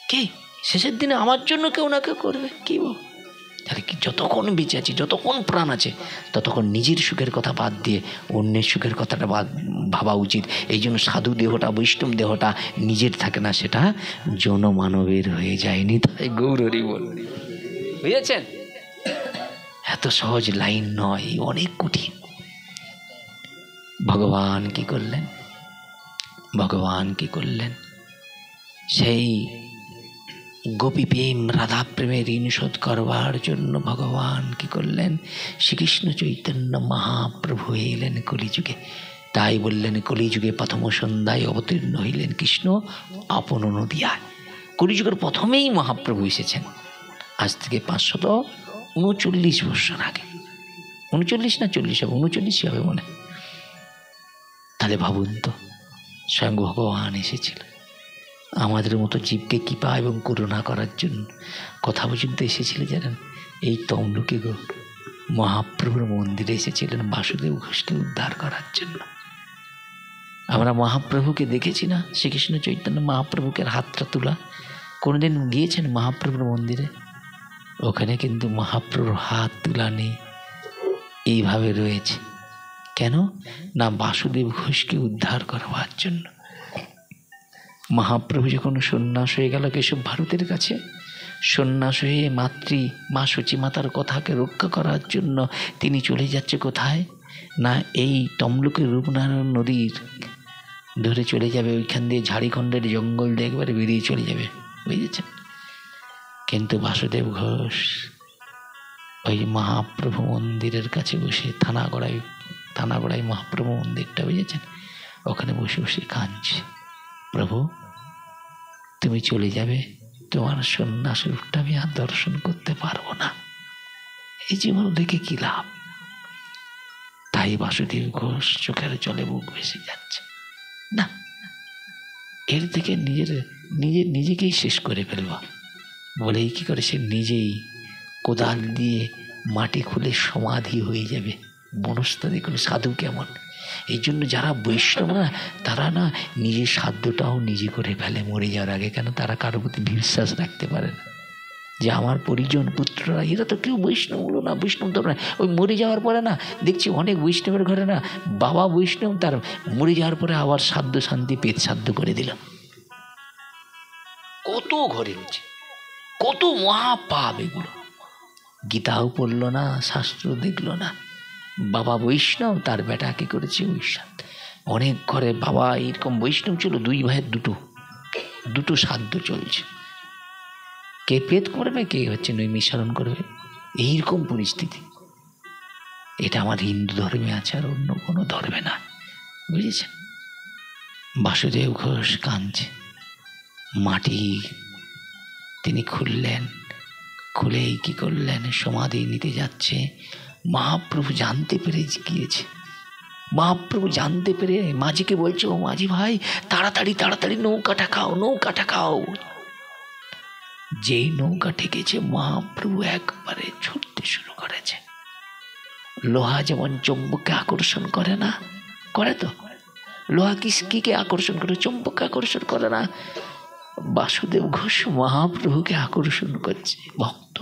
[SPEAKER 1] কে? শেষের দিনে আমার জন্য কেউ না কেউ করবে। কি বল? তাহলে কি যতক্ষণ বেঁচে আছি, যতক্ষণ প্রাণ আছে, ততক্ষণ নিজের সুখের কথা বাদ দিয়ে অন্যের সুখের কথাটা ভাবা উচিত। এই জন্য সাধু দেহটা, বৈষ্ণব দেহটা নিজের থাকে না, সেটা জনমানবের হয়ে যায়নি। তাই গৌরী বল, বুঝেছেন? এত সহজ লাইন নয়, অনেক কঠিন। ভগবান কি করলেন? সেই গোপী প্রেম, রাধা প্রেমের ঋণ শোধ করবার জন্য ভগবান কি করলেন? শ্রীকৃষ্ণ চৈতন্য মহাপ্রভু এলেন কলিযুগে। তাই বললেন, কলিযুগে প্রথম সন্ধ্যায় অবতীর্ণ হইলেন কৃষ্ণ আপন নদিয়ায়। কলিযুগের প্রথমেই মহাপ্রভু এসেছেন, আজ থেকে 539 বছর আগে। 39 না 40 হবে, 39 হবে মনে। তাহলে ভাবুন তো, স্বয়ং ভগবান এসেছিল আমাদের মতো জীবকে কৃপা এবং করুণা করার জন্য। কথা পর্যন্ত এসেছিল জানেন, এই তমলুকে গো মহাপ্রভুর মন্দিরে এসেছিলেন বাসুদেব ঘোষকে উদ্ধার করার জন্য। আমরা মহাপ্রভুকে দেখেছি না, শ্রীকৃষ্ণ চৈতন্য মহাপ্রভুকে হাতটা তোলা। কোনোদিন গিয়েছেন মহাপ্রভুর মন্দিরে? ওখানে কিন্তু মহাপ্রভুর হাত তোলা নেই, এইভাবে রয়েছে। কেন না? বাসুদেব ঘোষকে উদ্ধার করবার জন্য। মহাপ্রভু যখন সন্ন্যাস হয়ে গেল কেশব ভারতের কাছে, সন্ন্যাস হয়ে মা সচী মাতার কথাকে রক্ষা করার জন্য তিনি চলে যাচ্ছে কোথায় না, এই তমলুকের রূপনারায়ণ নদীর ধরে চলে যাবে, ওইখান দিয়ে ঝাড়খণ্ডের জঙ্গল দিয়ে একবারে বেরিয়ে চলে যাবে, বুঝেছেন? কিন্তু বাসুদেব ঘোষ ওই মহাপ্রভু মন্দিরের কাছে বসে, থানাগড়ায় মহাপ্রভু মন্দিরটা, বুঝেছেন, ওখানে বসে বসে কাঁদছে, প্রভু তুমি চলে যাবে, তোমার সন্ন্যাস রূপটা আমি আর দর্শন করতে পারবো না, এই জীবন দেখে কি লাভ? তাই বাসুদেব ঘোষ চোখের জলে বুক ভেসে যাচ্ছে। না, এর থেকে নিজেকেই শেষ করে ফেলবা বলেই কি করে সে নিজেই কোদাল দিয়ে মাটি খুলে সমাধি হয়ে যাবে। মনস্থা দেখুন সাধু কেমন। এই জন্য যারা বৈষ্ণব না, তারা না নিজের সাধ্যটাও নিজে করে ফেলে মরে যাওয়ার আগে। কেন? তারা কারোর প্রতি বিশ্বাস রাখতে পারে না যে আমার পরিজন পুত্ররা এরা তো কেউ বৈষ্ণব হলো না, বৈষ্ণব তো না। ওই মরে যাওয়ার পরে না দেখছি অনেক বৈষ্ণবের ঘরে না বাবা বৈষ্ণব, তার মরে যাওয়ার পরে আবার সাধ্য শান্তি পেট সাধ্য করে দিলাম। কত ঘরে হচ্ছে, কত মহাপাপ এগুলো। গীতাও পড়লো না, শাস্ত্র দেখলো না, বাবা বৈষ্ণব, তার বেটা কি করেছে বৈষ্ণব। অনেক ঘরে বাবা এরকম বৈষ্ণব ছিল, দুই ভাইয়ের দুটো সাধ্য চলছে। কে পেট করবে, কে হচ্ছে নৈমিষারণ করবে, এইরকম পরিস্থিতি। এটা আমার হিন্দু ধর্মে আছে, আর অন্য কোনো ধর্মে না, বুঝেছেন? বাসুদেব ঘোষ কাঁদছে। মাটি তিনি খুললেন, খুলেই কি করলেন, সমাধি নিতে যাচ্ছে। মহাপ্রভু জানতে পেরে গিয়েছে। মহাপ্রভু জানতে পেরে মাঝিকে বলছে, ও মাঝি ভাই, তাড়াতাড়ি তাড়াতাড়ি নৌকাটা খাও, নৌকাটা খাও। যেই নৌকা ঠেকেছে, মহাপ্রভু একবারে ছুটতে শুরু করেছে। লোহা যেমন চুম্বককে আকর্ষণ করে না, করে তো? লোহা কিকে আকর্ষণ করে? চুম্বককে আকর্ষণ করে না? বাসুদেব ঘোষ মহাপ্রভুকে আকর্ষণ করছে। ভক্ত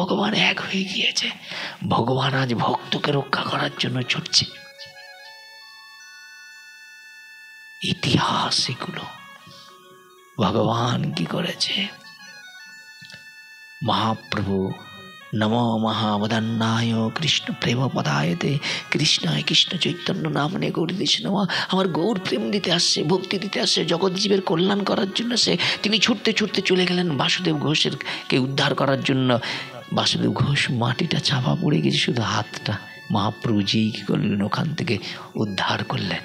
[SPEAKER 1] ভগবান এক হয়ে গিয়েছে। ভগবান আজ ভক্তকে রক্ষা করার জন্য ছুটছে। ইতিহাস এগুলো। ভগবান কি করেছে? মহাপ্রভু নমো মহাবদান্নায় কৃষ্ণ প্রেম পদায়তে কৃষ্ণায় কৃষ্ণ চৈতন্য নামনে গৌরী দিশ নমঃ। আমার গৌর প্রেম দিতে আসছে, ভক্তি দিতে আসছে, জগৎ জীবের কল্যাণ করার জন্য তিনি ছুটতে ছুটতে চলে গেলেন বাসুদেব ঘোষের কে উদ্ধার করার জন্য। বাসুদেব ঘোষ মাটিটা চাপা পড়ে গেছে, শুধু হাতটা। মহাপ্রভু যেই কি করলেন, ওখান থেকে উদ্ধার করলেন।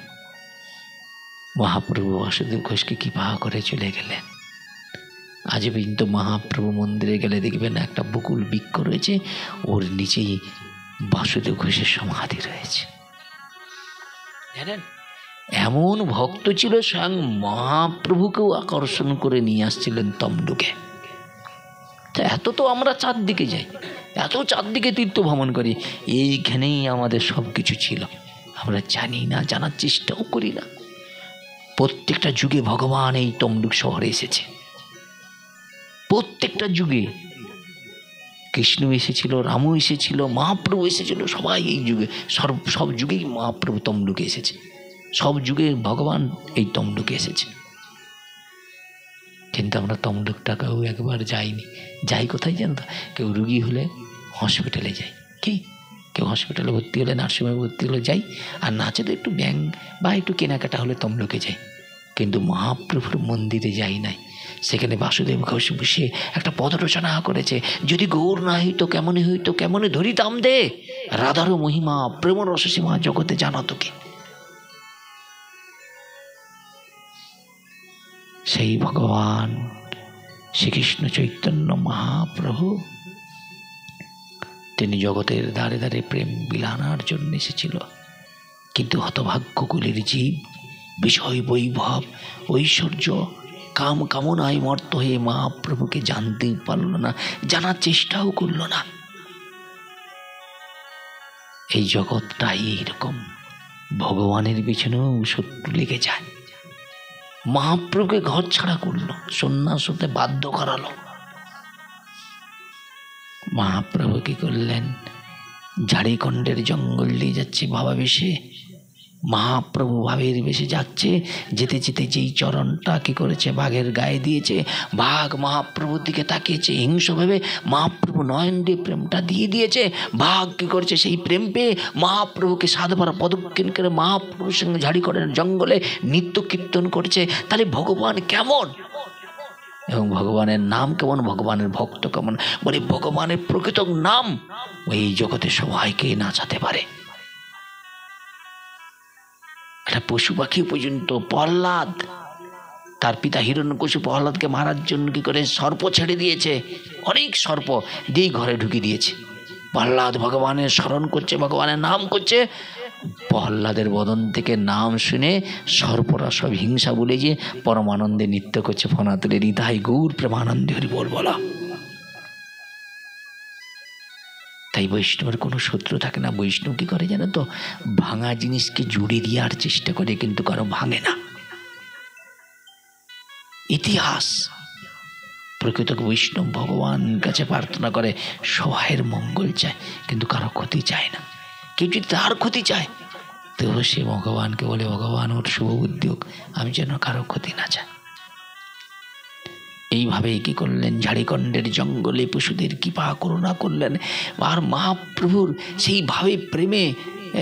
[SPEAKER 1] মহাপ্রভু বাসুদেব ঘোষকে কৃপা করে চলে গেলেন। আজ পর্যন্ত মহাপ্রভু মন্দিরে গেলে দেখবেন একটা বকুল বৃক্ষ রয়েছে, ওর নিচেই বাসুদেব ঘোষের সমাধি রয়েছে। জানেন, এমন ভক্ত ছিল, স্বয়ং মহাপ্রভুকেও আকর্ষণ করে নিয়ে আসছিলেন তমলুকে। এত তো আমরা চারদিকে যাই, এত চারদিকে তীর্থ ভ্রমণ করি, এইখানেই আমাদের সব কিছু ছিল, আমরা জানি না, জানার চেষ্টাও করি না। প্রত্যেকটা যুগে ভগবান এই তমলুক শহরে এসেছে। প্রত্যেকটা যুগে কৃষ্ণ এসেছিল, রামও এসেছিল, মহাপ্রভু এসেছিল, সবাই এই যুগে সব যুগেই মহাপ্রভু তমলুকে এসেছে। সব যুগে ভগবান এই তমলুকে এসেছে। কিন্তু আমরা তমলুকটাকেও একবার যাইনি। যাই কোথায় জানো তো? কেউ রুগী হলে হসপিটালে যাই, কেউ হসপিটালে ভর্তি হলে, নার্সিংহোমে ভর্তি হলে যাই, আর নাচে তো একটু ব্যাং বা একটু কেনাকাটা হলে তমলুকে যাই। কিন্তু মহাপ্রভুর মন্দিরে যাই নাই। সেখানে বাসুদেব ঘোষ বসে একটা পদ রচনা করেছে, যদি গৌর না হইতো কেমনে হইতো, কেমনে ধরিতাম দে রাধার মহিমা, প্রেম রসসীমা জগতে জানো তোকে। সেই ভগবান শ্রীকৃষ্ণ চৈতন্য মহাপ্রভু তিনি জগতের দ্বারে দ্বারে প্রেম বিলানোর জন্য এসেছিল। কিন্তু হতভাগ্যকুলের জীব বিষয় বৈভব ঐশ্বর্য কামনায় মর্ত হয়ে মহাপ্রভুকে জানতেই পারল না, জানার চেষ্টাও করল না। এই জগৎটাই এইরকম, ভগবানের পিছনেও শত্রু লেগে যায়। মহাপ্রভুকে ঘর ছাড়া করলো, সন্ন্যাস হতে বাধ্য করালো। মহাপ্রভু কি করলেন? ঝাড়িখণ্ডের জঙ্গল দিয়ে যাচ্ছে বাবা বেশে। মহাপ্রভু ভাবের বেশে যাচ্ছে, যেতে যেতে যেই চরণটা কি করেছে, বাঘের গায়ে দিয়েছে। বাঘ মহাপ্রভুর দিকে তাকিয়েছে হিংস্রভাবে, মহাপ্রভু নয়ন দিয়ে প্রেমটা দিয়ে দিয়েছে। বাঘ কি করেছে, সেই প্রেম পেয়ে মহাপ্রভুকে সাধবার পদক্ষেপ করে মহাপ্রভুর সঙ্গে ঝাড়িখণ্ডের জঙ্গলে নৃত্য কীর্তন করছে। তাহলে ভগবান কেমন এবং ভগবানের নাম কেমন, ভগবানের ভক্ত কেমন? বলে ভগবানের প্রকৃত নাম ওই জগতে সবাইকে নাচাতে পারে। একটা পশু পাখি পর্যন্ত, প্রহ্লাদ তার পিতা হিরণ্যকশিপু প্রহ্লাদকে মারার জন্য কি করে সর্প ছেড়ে দিয়েছে, অনেক সর্প দিয়ে ঘরে ঢুকিয়ে দিয়েছে। প্রহ্লাদ ভগবানের স্মরণ করছে, ভগবানের নাম করছে। প্রহ্লাদের বদন থেকে নাম শুনে সর্পরা সব হিংসা বলে যে পরমানন্দে নৃত্য করছে, ফনা তুলে নিতাই গৌর প্রেমানন্দে হরি বল বলা। তাই বৈষ্ণবের কোনো শত্রু থাকে না। বৈষ্ণব কি করে জানো তো, ভাঙা জিনিসকে জুড়ে দেওয়ার চেষ্টা করে, কিন্তু কারো ভাঙে না। ইতিহাস প্রকৃত বৈষ্ণব ভগবান কাছে প্রার্থনা করে, সবাইয়ের মঙ্গল চায়, কিন্তু কারো ক্ষতি চায় না। কেউ যদি তার ক্ষতি চায় তো সে ভগবানকে বলে, ভগবান ওর শুভ বুদ্ধি হোক, আমি যেন কারো ক্ষতি না চাই। এইভাবে কি করলেন, ঝাড়িখণ্ডের জঙ্গলে পশুদের কৃপা করুণা করলেন। আর মহাপ্রভুর সেইভাবে প্রেমে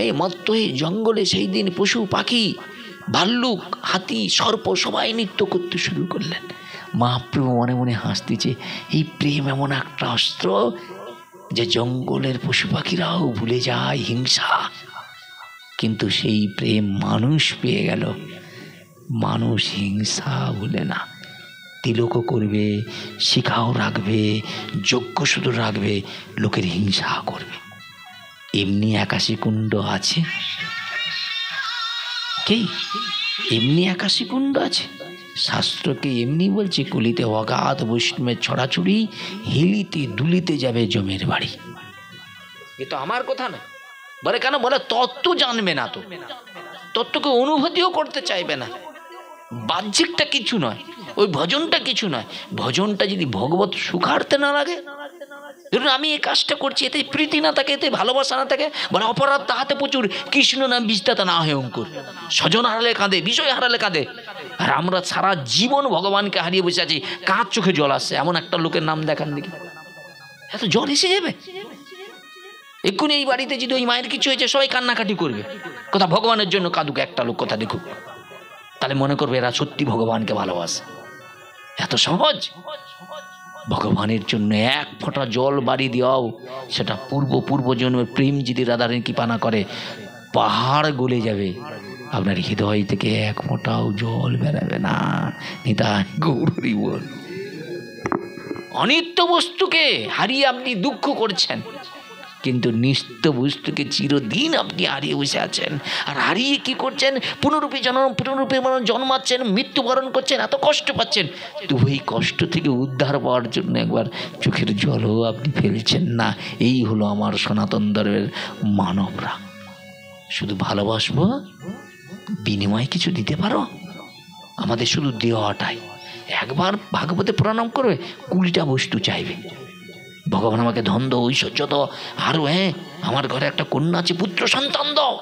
[SPEAKER 1] এই মত্ত হয়ে জঙ্গলে সেই দিন পশু পাখি, ভাল্লুক, হাতি, সর্প সবাই নৃত্য করতে শুরু করলেন। মহাপ্রভু মনে মনে হাসতেছে, এই প্রেম এমন একটা অস্ত্র যে জঙ্গলের পশু পাখিরাও ভুলে যায় হিংসা। কিন্তু সেই প্রেম মানুষ পেয়ে গেল, মানুষ হিংসা ভুলে না, তিলকও করবে, শিখাও রাখবে, যজ্ঞ শুধু রাখবে, লোকের হিংসা করবে। এমনি 81 কুণ্ড আছে, কি এমনি 81 কুণ্ড আছে। শাস্ত্রকে এমনি বলছে, কুলিতে অগাধ বৈষ্ণবের ছড়াছড়ি, হিলিতে দুলিতে যাবে জমের বাড়ি। এ তো আমার কথা না, বলে কেন, বলে তত্ত্ব জানবে না, তো তত্ত্বকে অনুভূতিও করতে চাইবে না। বাহ্যিকটা কিছু নয়, ওই ভজনটা কিছু নয়। ভজনটা যদি ভগবত সুখার্থে না লাগে, ধরুন আমি এই কাজটা করছি, এতে প্রীতি না থাকে, এতে ভালোবাসা না থাকে, বলে অপরাধ তাহাতে প্রচুর, কৃষ্ণ নাম বিস্তাতা না হয় অঙ্কুর। স্বজন হারালে কাঁদে, বিষয় হারালে কাঁদে। আর আমরা সারা জীবন ভগবানকে হারিয়ে বসে আছি, কার চোখে জল আসছে? এমন একটা লোকের নাম দেখান দেখি, এত জল এসে যাবে এক্ষুনি। এই বাড়িতে যদি ওই মায়ের কিছু হয়েছে, সবাই কান্নাকাটি করবে, কথা ভগবানের জন্য কাঁদুক, একটা লোক কথা দেখুক, তাহলে মনে করবে এরা সত্যি ভগবানকে ভালোবাসে। এত সহজ। ভগবানের জন্য এক ফোঁটা জল বাড়ি দেওয়াও, সেটা পূর্ব জন্মের প্রেম যদি রাধারানী কৃপা না করে, পাহাড় গলে যাবে, আপনার হৃদয় থেকে এক ফোঁটাও জল বেরাবে না। নিতাই গৌর হরি বল। অনিত্য বস্তুকে হারিয়ে আপনি দুঃখ করছেন, কিন্তু নিত্য বস্তুকে চিরদিন আপনি হারিয়ে বসে আছেন। আর হারিয়ে কি করছেন? পুনরূপে জন্মাচ্ছেন, মৃত্যুবরণ করছেন, এত কষ্ট পাচ্ছেন। তো এই কষ্ট থেকে উদ্ধার পাওয়ার জন্য একবার চোখের জলও আপনি ফেলছেন না। এই হলো আমার সনাতন ধর্মের মানবরা। শুধু ভালোবাসবো, বিনিময়ে কিছু দিতে পারো? আমাদের শুধু দেওয়াটাই। একবার ভাগবতে প্রণাম করবে, 20টা বস্তু চাইবে। ভগবান আমাকে ধন দাও, ঐশ্বর্য দাও, আরো আমার ঘরে একটা কন্যা আছে, পুত্র সন্তান দাও,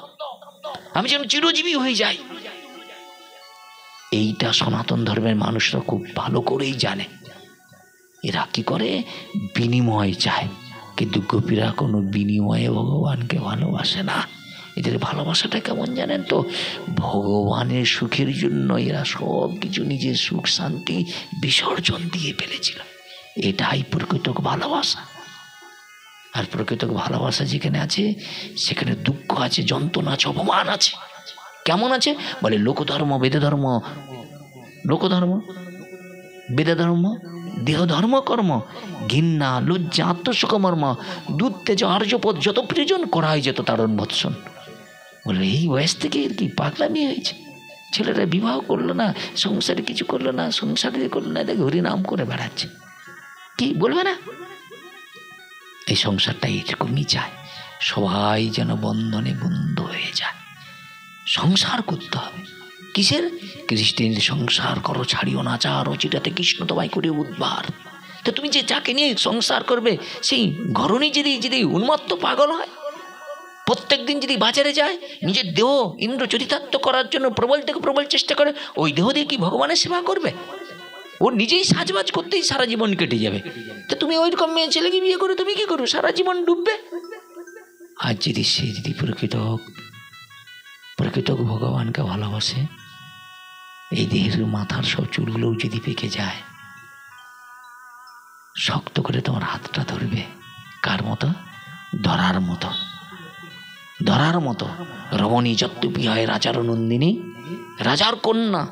[SPEAKER 1] আমি যেন চিরজীবী হয়ে যাই। এইটা সনাতন ধর্মের মানুষরা খুব ভালো করেই জানে। এরা কি করে? বিনিময় চায়। কিন্তু গোপীরা কোনো বিনিময়ে ভগবানকে ভালোবাসে না। এদের ভালোবাসাটা কেমন জানেন তো? ভগবানের সুখের জন্য এরা সব কিছু, নিজের সুখ শান্তি বিসর্জন দিয়ে ফেলেছিল। এটাই প্রকৃত ভালোবাসা। আর প্রকৃত ভালোবাসা যেখানে আছে, সেখানে দুঃখ আছে, যন্ত্রণা আছে, অপমান আছে। কেমন আছে? বলে লোকধর্ম, বেদধর্ম, লোকধর্ম, বেদধর্ম, দেহ ধর্ম, কর্ম, ঘৃণা, লজ্জা, আত্মসুখমর্ম, দুত্তেজ, আর্যপদ, যত প্রিয়জন করা হয় যেত তারণ ভৎসন। বলে এই বয়স থেকে এর কি পাগলামি হয়েছে? ছেলেরা বিবাহ করলো না, সংসারে কিছু করলো না, সংসারে করলো না, দেখে হরিনাম করে বেড়াচ্ছে। কি বলবে না? এই সংসারটা এরকমই চায়, সবাই যেন বন্ধনে বন্ধ হয়ে যায়। সংসার করতে হবে। কিসের? কৃষ্ণের সংসার করো, ছাড়িও না চার, রচিটাতে কৃষ্ণ তোমায় করে উদ্ধার। তো তুমি যে যাকে নিয়ে সংসার করবে, সেই ঘরণী যদি উন্মত্ত পাগল হয়, প্রত্যেক দিন যদি বাজারে যায়, নিজের দেহ ইন্দ্র চরিতার্থ করার জন্য প্রবল থেকে প্রবল চেষ্টা করে, ওই দেহ দিয়ে কি ভগবানের সেবা করবে? ও নিজেই সাজবাজ করতেই সারা জীবন কেটে যাবে। তো তুমি ওইরকম মেয়ে ছেলেকে বিয়ে করে তুমি কি করো? সারা জীবন ডুববে। আর যদি সে যদি প্রকৃত ভগবানকে ভালোবাসে, এই দেহের মাথার সব চুলগুলোও যদি পেকে যায়, শক্ত করে তোমার হাতটা ধরবে। কার মতো? ধরার মতো, ধরার মতো। রমণী যত্তপি হয় রাজার নন্দিনী, রাজার কন্যা।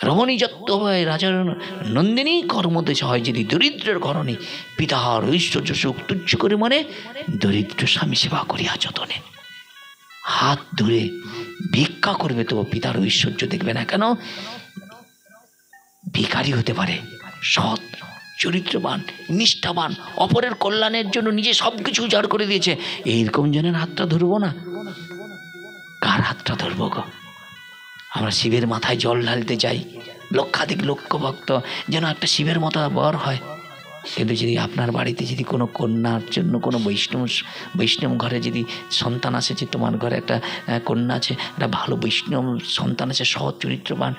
[SPEAKER 1] রমণী যত্ত হয় রাজার নন্দিনী, কর্মদেশ হয় যদি দরিদ্রের ঘরণী। পিতার ঐশ্বর্য সুখ তুচ্ছ করে মনে, দরিদ্র স্বামী সেবা করিয়া যতনে। হাত ধরে ভিক্ষা করবে, তো পিতার ঐশ্বর্য দেখবে না কেন? ভিখারি হতে পারে, সৎ চরিত্রবান, নিষ্ঠাবান, অপরের কল্যাণের জন্য নিজে সব কিছু উজাড় করে দিয়েছে, এইরকম জনের হাতটা ধরবো না? কার হাতটা ধরবো গো? আমরা শিবের মাথায় জল ঢালতে যাই, লক্ষাধিক লক্ষ ভক্ত, যেন একটা শিবের মতো বর হয়। কিন্তু যদি আপনার বাড়িতে যদি কোনো কন্যার জন্য কোনো বৈষ্ণব ঘরে যদি সন্তান আসে, যে তোমার ঘরে একটা কন্যা আছে, একটা ভালো বৈষ্ণব সন্তান আছে, সৎ চরিত্রবান,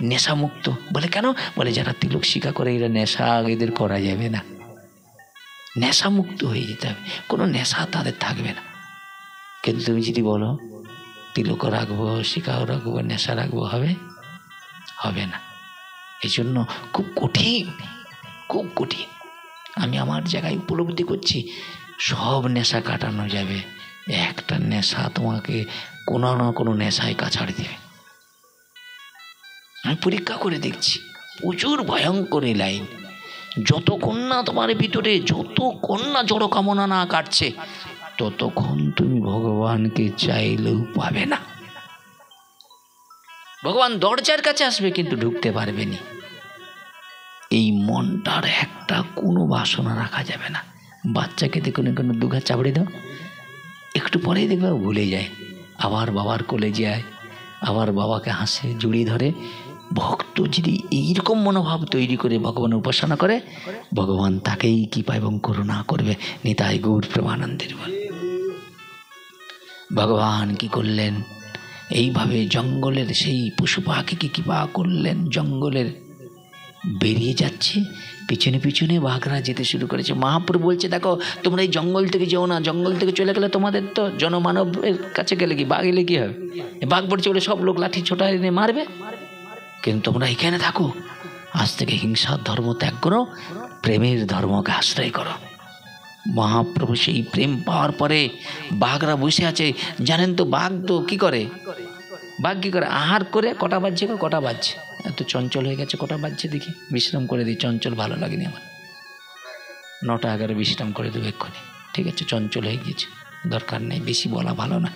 [SPEAKER 1] নেশামুক্ত, বলে কেন? বলে যারা তিলক শিক্ষা করে এরা নেশা এদের করা যাবে না, নেশামুক্ত হয়ে যেতে হবে, কোনো নেশা তাদের থাকবে না। কিন্তু তুমি যদি বলো তিলকও রাখবো, শিখাও রাখবো, নেশা রাখবো, হবে না। এই জন্য খুব কঠিন, খুব কঠিন। আমি আমার জায়গায় উপলব্ধি করছি, সব নেশা কাটানো যাবে, একটা নেশা তোমাকে কোনো না কোনো নেশায় কাছাড় দেবে। আমি পরীক্ষা করে দেখছি, প্রচুর ভয়ঙ্কর এই লাইন। যতক্ষণ না তোমার ভিতরে, যতক্ষণ না জড় কামনা না কাটছে, ততক্ষণ তুমি ভগবানকে চাইলেও পাবে না। ভগবান দরজার কাছে আসবে কিন্তু ঢুকতে পারবে না। এই মনটার একটা কোনো বাসনা রাখা যাবে না। বাচ্চাকে দেখুন, কোনো দুঘা চাপড়ে দাও, একটু পরেই দেখবে ভুলে যায়, আবার বাবার কোলে যায়, আবার বাবাকে হাসে, জড়িয়ে ধরে। ভক্ত যদি এইরকম মনোভাব তৈরি করে ভগবানের উপাসনা করে, ভগবান তাকেই কৃপা এবং করুণা করবে। নিতাই গৌর প্রেমানন্দের বল। ভগবান কি করলেন? এইভাবে জঙ্গলের সেই পশু পাখিকে কৃপা করলেন। জঙ্গলের বেরিয়ে যাচ্ছে, পিছনে পিছনে বাঘরা যেতে শুরু করেছে। মহাপ্রভু বলছে, দেখো তোমরা এই জঙ্গল থেকে যেও না, জঙ্গল থেকে চলে গেলে তোমাদের তো জনমানবের কাছে গেলে কি, বাঘ এলে কি হবে? বাঘ পড়ছে বলে সব লোক লাঠি ছোটা এনে মারবে, কিন্তু তোমরা এখানে থাকো, আজ থেকে হিংসার ধর্ম ত্যাগ করো, প্রেমের ধর্মকে আশ্রয় করো। মহাপ্রভু সেই প্রেম পাওয়ার পরে বাঘরা বসে আছে। জানেন তো বাঘ তো কি করে? বাঘ কি করে? আহার করে, কটা বাজছে, কটা বাজছে, এত চঞ্চল হয়ে গেছে, কটা বাজছে দেখি, বিশ্রাম করে দিই, চঞ্চল ভালো লাগেনি আমার, 9টা 11 বিশ্রাম করে দেবো এক্ষুনি, ঠিক আছে? চঞ্চল হয়ে গিয়েছে, দরকার নেই, বেশি বলা ভালো না।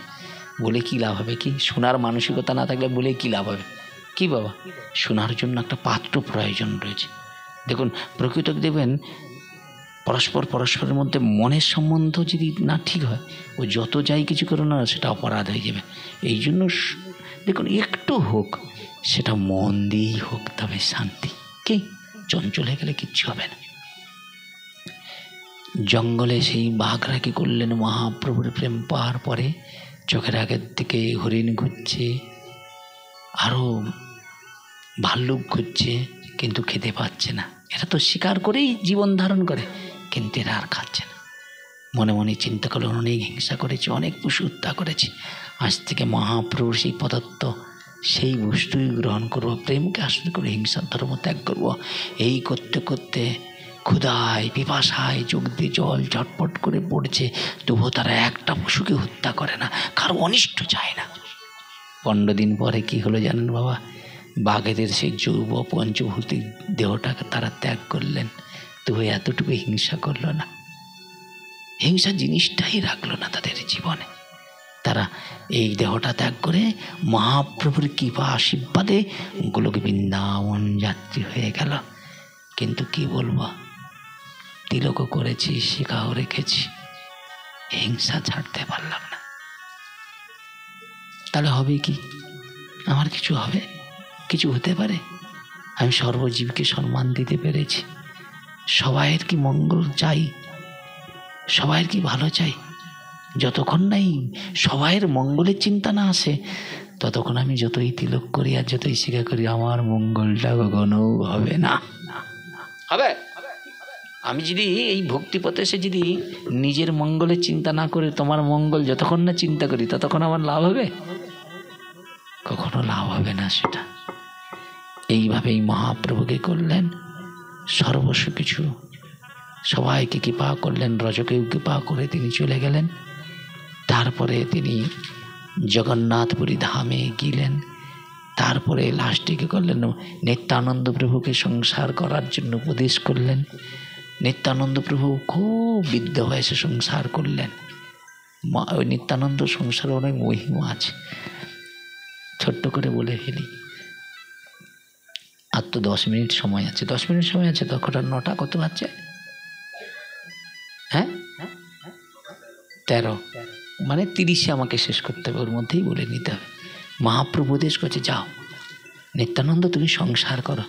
[SPEAKER 1] বলে কি লাভ হবে? কি শোনার মানসিকতা না থাকলে বলে কি লাভ হবে? কি বাবা, শোনার জন্য একটা পাত্র প্রয়োজন রয়েছে। দেখুন প্রকৃত দেখবেন, পরস্পরের মধ্যে মনের সম্বন্ধ যদি না ঠিক হয়, ও যত যাই কিছু করো না, সেটা অপরাধ হয়ে যাবে। এই জন্য দেখুন, একটু হোক, সেটা মন দিয়েই হোক, তবে শান্তি। কি চঞ্চল হয়ে গেলে কিচ্ছু হবে না। জঙ্গলে সেই বাঘরা কি করলেন? মহাপ্রভুর প্রেম পাওয়ার পরে চোখের আগের দিকে হরিণ ঘুরছে, আরও ভাল্লুক ঘুরছে, কিন্তু খেতে পাচ্ছে না। এরা তো শিকার করেই জীবন ধারণ করে, কিন্তু এরা আর খাচ্ছে না। মনে মনে চিন্তা করলো, অনেক হিংসা করেছে, অনেক পশু হত্যা করেছে, আজ থেকে মহাপ্রভুর সেই পদার্থ, সেই বস্তুই গ্রহণ করবো, প্রেমকে আশ্রয় করে হিংসার ধর্ম ত্যাগ করবো। এই করতে করতে ক্ষুধায় পিপাসায় চোখ দিয়ে জল ঝটপট করে পড়ছে, তবুও তারা একটা পশুকে হত্যা করে না, কারো অনিষ্ট চায় না। 15 দিন পরে কি হলো জানেন বাবা? বাঘেদের সেই যৌব পঞ্চভূতিক দেহটাকে তারা ত্যাগ করলেন, তবু এতটুকু হিংসা করলো না, হিংসা জিনিসটাই রাখলো না তাদের জীবনে। তারা এই দেহটা ত্যাগ করে মহাপ্রভুর কৃপা আশীর্বাদে গোলক বৃন্দাবন যাত্রী হয়ে গেল। কিন্তু কি বলবো, তিলকও করেছি, শিখাও রেখেছি, হিংসা ছাড়তে পারলাম না। তাহলে হবে কি? আমার কিছু হবে? কিছু হতে পারে? আমি সর্বজীবকে সম্মান দিতে পেরেছি, সবাইয়ের কি মঙ্গল চাই, সবাইয়ের কি ভালো চাই। যতক্ষণ নাই সবাইয়ের মঙ্গলের চিন্তা না আসে, ততক্ষণ আমি যতই তিলক করি আর যতই শিক্ষা করি, আমার মঙ্গলটা কখনো হবে না। হবে? আমি যদি এই ভক্তিপথে এসে যদি নিজের মঙ্গলের চিন্তা না করে তোমার মঙ্গল যতক্ষণ না চিন্তা করি, ততক্ষণ আমার লাভ হবে? কখনো লাভ হবে না সেটা। এইভাবেই মহাপ্রভুকে করলেন সর্বস্ব কিছু, সবাইকে কৃপা করলেন, রজকেও কৃপা করে তিনি চলে গেলেন। তারপরে তিনি জগন্নাথপুরী ধামে গেলেন। তারপরে লাস্টে কি করলেন? নিত্যানন্দ প্রভুকে সংসার করার জন্য উপদেশ করলেন। নিত্যানন্দ প্রভু খুব বৃদ্ধ বয়সে সংসার করলেন। ওই নিত্যানন্দ সংসারে অনেক মহিমা আছে, ছোট্ট করে বলে ফেলি। আর তো 10 মিনিট সময় আছে, 10 মিনিট সময় আছে, তখন আর 9টা কত বাজছে? হ্যাঁ 13, মানে 30-এ আমাকে শেষ করতে হবে, ওর মধ্যেই বলে নিতে হবে। মহাপ্রভু উপদেশ করছে, যাও নিত্যানন্দ তুমি সংসার করো।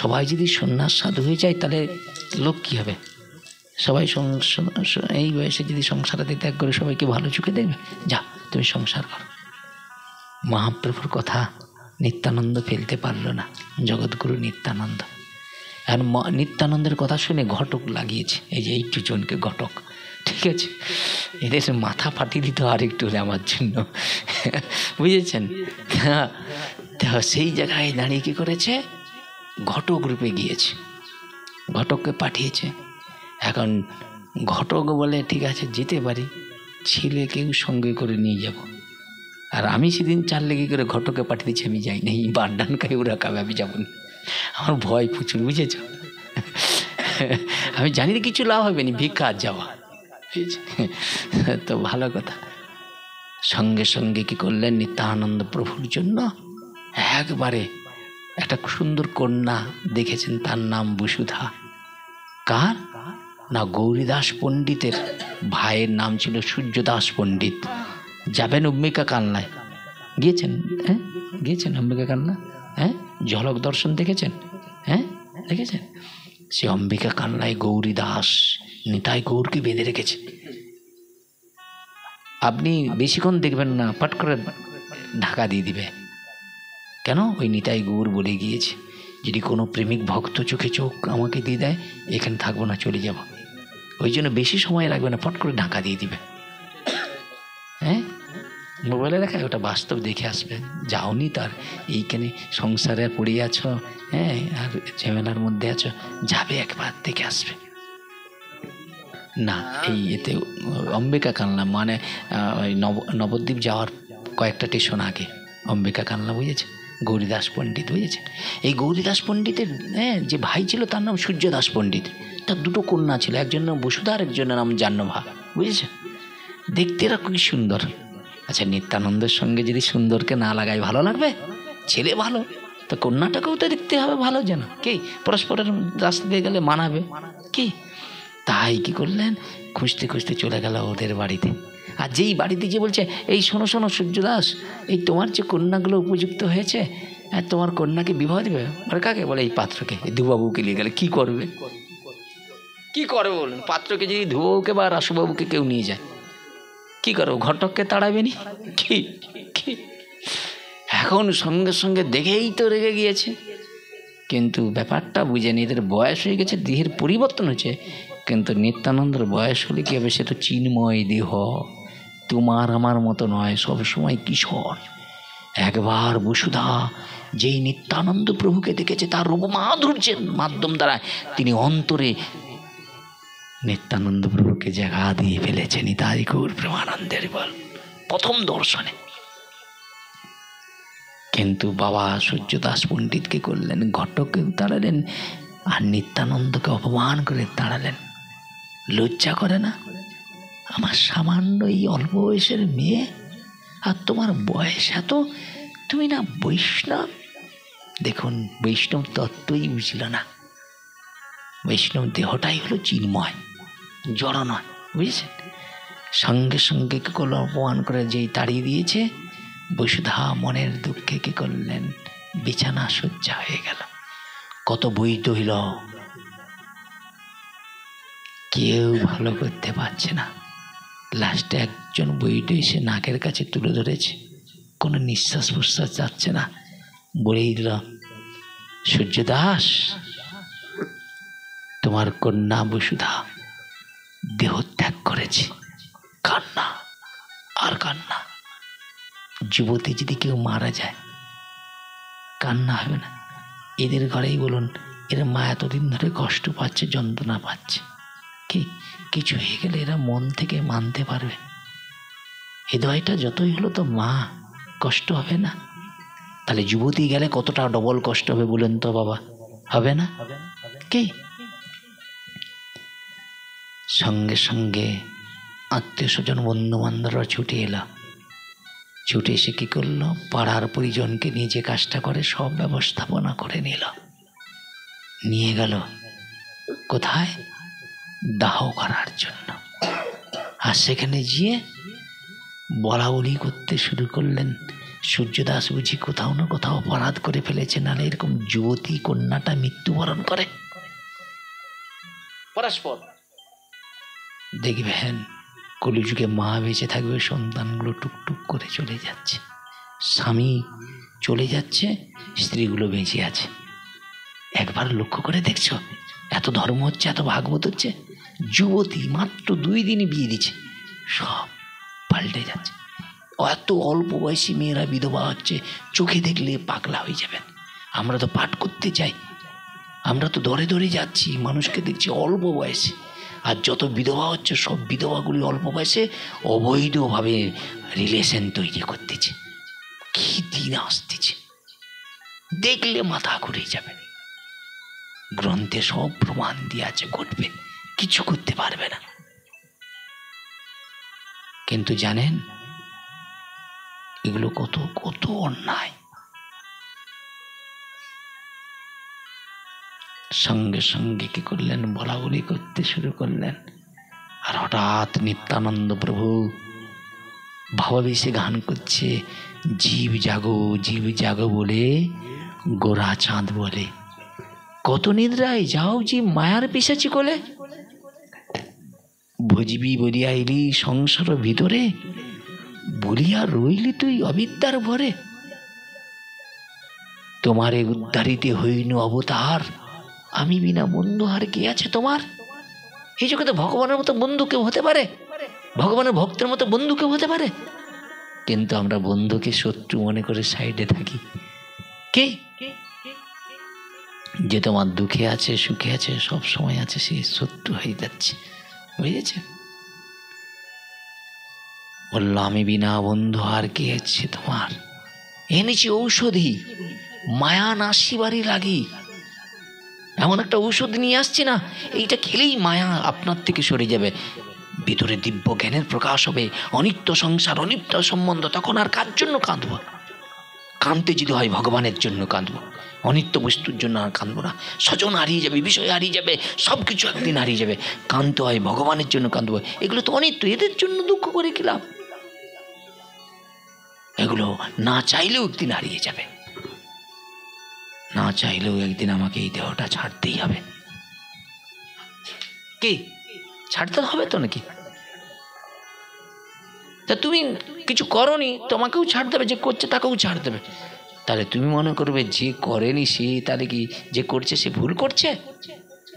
[SPEAKER 1] সবাই যদি সন্ন্যাস সাধু হয়ে যায় তাহলে লোক কী হবে? সবাই এই বয়সে যদি সংসারাদি ত্যাগ করে সবাইকে ভালো চোখে দেখবে? যাও তুমি সংসার করো। মহাপ্রভুর কথা নিত্যানন্দ ফেলতে পারল না, জগৎগুরু নিত্যানন্দ। আর নিত্যানন্দের কথা শুনে ঘটক লাগিয়েছে, এই যে এই দুজনকে ঘটক, ঠিক আছে, এদের মাথা ফাটিয়ে দিত আর একটু হলে আমার জন্য, বুঝেছেন? তো সেই জায়গায় দাঁড়িয়ে কী করেছে, ঘটক রূপে গিয়েছে, ঘটককে পাঠিয়েছে। এখন ঘটক বলে ঠিক আছে যেতে পারি, ছেলেকেও সঙ্গে করে নিয়ে যাব। আর আমি সেদিন 4 লেগে করে ঘটকে পাঠিয়ে দিচ্ছি, আমি যাই না, এই বান্ডান খাই ওরা খাবে, আমি যাবো না, আমার ভয় প্রচুর, বুঝেছ? আমি জানি না কিছু লাভ হবে না, ভিক্ষা আর যাওয়া, তো ভালো কথা। সঙ্গে সঙ্গে কি করলেন, নিত্যানন্দ প্রভুর জন্য একবারে একটা সুন্দর কন্যা দেখেছেন, তার নাম বসুধা। কার না? গৌরীদাস পণ্ডিতের ভাইয়ের নাম ছিল সূর্যদাস পণ্ডিত। যাবেন অম্বিকা কালনায়, গিয়েছেন? হ্যাঁ গিয়েছেন অম্বিকা কালনা? হ্যাঁ ঝলক দর্শন দেখেছেন? হ্যাঁ দেখেছেন? সে অম্বিকা কালনায় গৌরীদাস নিতাই গৌরকে বেঁধে রেখেছে। আপনি বেশিক্ষণ দেখবেন না, পাট করে ঢাকা দিয়ে দিবে। কেন? ওই নিতাই গৌর বলে গিয়েছে, যদি কোনো প্রেমিক ভক্ত চোখে চোখ আমাকে দিয়ে দেয়, এখানে থাকবো না, চলে যাব। ওই জন্য বেশি সময় লাগবে না, ফট করে ঢাকা দিয়ে দিবে। হ্যাঁ মোবাইলে দেখায়, ওটা বাস্তব দেখে আসবে। যাওনি তার এইখানে সংসারে পড়ে আছো, হ্যাঁ আর ঝামেলার মধ্যে আছো, যাবে একবার দেখে আসবে না। এই এতে অম্বিকা কালনা মানে ওই নবদ্বীপ যাওয়ার কয়েকটা স্টেশন আগে অম্বিকা কালনা, বুঝেছে? গৌরীদাস পণ্ডিত, বুঝেছে? এই গৌরীদাস পণ্ডিতের যে ভাই ছিল তার নাম সূর্যদাস পণ্ডিত। তার 2টো কন্যা ছিল, একজনের নাম বসুধা আর একজনের নাম জাহ্নভা, বুঝেছে? দেখতে এরা খুবই সুন্দর। আচ্ছা নিত্যানন্দের সঙ্গে যদি সুন্দরকে না লাগাই ভালো লাগবে? ছেলে ভালো তো কন্যাটাকেও তো দেখতে হবে ভালো, যেন কি পরস্পরের রাস্তা দিয়ে গেলে মানাবে কি। তাই কি করলেন, খুঁজতে খুঁজতে চলে গেল ওদের বাড়িতে। আর যেই বাড়িতে গিয়ে বলছে, এই শোনো শোনো সূর্যদাস, এই তোমার যে কন্যাগুলো উপযুক্ত হয়েছে, তোমার কন্যাকে বিবাহ দেবে। আর কাকে বলে? এই পাত্রকে, এই ধুবাবুকে নিয়ে গেলে কি করবে? কি করবে বলুন? পাত্রকে যদি ধুবাবুকে বা রাসুবাবুকে কেউ নিয়ে যায়, কি করবো? ঘটককে তাড়াবে নি কি? এখন সঙ্গে সঙ্গে দেখেই তো রেগে গিয়েছে, কিন্তু ব্যাপারটা বুঝেনি, এদের বয়স হয়ে গেছে, দেহের পরিবর্তন হয়েছে। কিন্তু নিত্যানন্দের বয়স হলে কি হবে? সে তো চিন্ময় দেহ, তোমার আমার মতো নয়, সবসময় কিশোর। একবার বসুধা যেই নিত্যানন্দ প্রভুকে দেখেছে, তার রূপ মাধুর্যের মাধ্যম দ্বারা তিনি অন্তরে নিত্যানন্দ প্রভুকে জায়গা দিয়ে ফেলেছেন। নিতাই গৌর প্রেমানন্দের বল প্রথম দর্শনে। কিন্তু বাবা সূর্যদাস পণ্ডিতকে করলেন, ঘটককে তাড়ালেন, আর নিত্যানন্দকে অপমান করে তাড়ালেন। লজ্জা করে না? আমার সামান্য এই অল্প বয়সের মেয়ে, আর তোমার বয়স এত, তুমি না বৈষ্ণব। দেখুন বৈষ্ণব তত্ত্বই বুঝল না। বৈষ্ণব দেহটাই হলো চিন্ময়, জড় নয়, বুঝেছেন? সঙ্গে সঙ্গে কি করলো, অপমান করে যেই তাড়িয়ে দিয়েছে, বসুধা মনের দুঃখে কি করলেন, বিছানা শয্যা হয়ে গেল। কত বই হইল, কেউ ভালো করতে পারছে না। লাস্টে একজন বইটা এসে নাকের কাছে তুলে ধরেছে, কোনো নিঃশ্বাস প্রশ্বাস যাচ্ছে না, বলেই দিল, সূর্যদাস তোমার কন্যা বসুধা দেহত্যাগ করেছে। কান্না আর কান্না। যুবতী যদি কেউ মারা যায় কান্না হবে না? এদের ঘরেই বলুন, এর মা এতদিন ধরে কষ্ট পাচ্ছে, যন্ত্রণা পাচ্ছে, কি কিছু হয়ে গেলে এরা মন থেকে মানতে পারবে? হৃদয়টা যতই হলো তো মা, কষ্ট হবে না? তাহলে যুবতী গেলে কতটা ডবল কষ্ট হবে বলেন তো বাবা, হবে না কি? সঙ্গে সঙ্গে আত্মীয় স্বজন বন্ধু বান্ধবরা ছুটে এলো। ছুটে এসে কি করলো, পাড়ার পরিজনকে নিয়ে যে কাজটা করে সব ব্যবস্থাপনা করে নিল। নিয়ে গেল কোথায়? দাহ করার জন্য। আর সেখানে গিয়ে বলা বলি করতে শুরু করলেন, সূর্যদাস বুঝি কোথাও না কোথাও অপরাধ করে ফেলেছে, নাহলে এরকম যুবতী কন্যাটা মৃত্যুবরণ করে। পরস্পর দেখবেন কলিযুগে মা বেঁচে থাকবে, সন্তানগুলো টুকটুক করে চলে যাচ্ছে, স্বামী চলে যাচ্ছে, স্ত্রীগুলো বেঁচে আছে। একবার লক্ষ্য করে দেখছো? এত ধর্ম হচ্ছে, এত ভাগবত হচ্ছে, যুবতী মাত্র 2 দিনই বিয়ে দিচ্ছে, সব পাল্টে যাচ্ছে। এত অল্প বয়সী মেয়েরা বিধবা হচ্ছে, চোখে দেখলে পাগলা হয়ে যাবেন। আমরা তো পাঠ করতে চাই, আমরা তো ধরে ধরে যাচ্ছি, মানুষকে দেখছি অল্প বয়সে, আর যত বিধবা হচ্ছে সব বিধবাগুলি অল্প বয়সে অবৈধভাবে রিলেশন তৈরি করতেছে। কি দিন আসতেছে, দেখলে মাথা ঘুরে যাবে। গ্রন্থে সব প্রমাণ দিয়ে আছে, ঘটবে, কিছু করতে পারবে না। কিন্তু জানেন এগুলো কত কত অন্যায়। সঙ্গে সঙ্গে কি করলেন? বলা বলি করতে শুরু করলেন। আর হঠাৎ নিত্যানন্দ প্রভু ভাবাবেশে গান করছে, জীব জাগো বলে গোরা চাঁদ বলে, কত নিদ্রায় যাও জীব মায়ার পিছাচি কোলে, ভজবি বলিয়া এলি সংসার ভিতরে, বলিয়া রইলি তুই অবিদ্যার ভরে, তোমারে উদ্ধারিতে হইনু অবতার, আমি বিনা বন্ধু আর কে আছে তোমার। এই জগতে ভগবানের মতো বন্ধু কেউ হতে পারে? ভগবানের ভক্তের মতো বন্ধু কেউ হতে পারে? কিন্তু আমরা বন্ধুকে শত্রু মনে করে সাইডে থাকি। কে যে তোমার দুঃখে আছে, সুখে আছে, সব সময় আছে, সে শত্রু হয়ে যাচ্ছে। বুঝেছে? বললো আমি বিনা বন্ধু আর কে আছে তোমার, এনেছি ঔষধি মায়া নাশিবারই লাগি। এমন একটা ঔষধ নিয়ে আসছি না, এইটা খেলেই মায়া আপনার থেকে সরে যাবে, ভিতরে দিব্য জ্ঞানের প্রকাশ হবে, অনিত্য সংসার, অনিত্য সম্বন্ধ, তখন আর কার জন্য কাঁদবো? কাঁদতে যদি হয় ভগবানের জন্য কাঁদবো, অনিত্য বস্তুর জন্য আর কাঁদবো না। স্বজন হারিয়ে যাবে, বিষয় হারিয়ে যাবে, সব কিছু একদিন হারিয়ে যাবে, কাঁদতে হয় ভগবানের জন্য কাঁদবো। এগুলো তো অনিত্য, এদের জন্য দুঃখ করে কি লাভ? এগুলো না চাইলেও একদিন হারিয়ে যাবে, না চাইলেও একদিন আমাকে এই দেহটা ছাড়তেই হবে। কি ছাড়তে হবে তো নাকি? তা তুমি কিছু করনি, তোমাকেও ছাড় দেবে, যে করছে তাকেও ছাড় দেবে। তাহলে তুমি মনে করবে যে করেনি সে, তাহলে কি যে করছে সে ভুল করছে?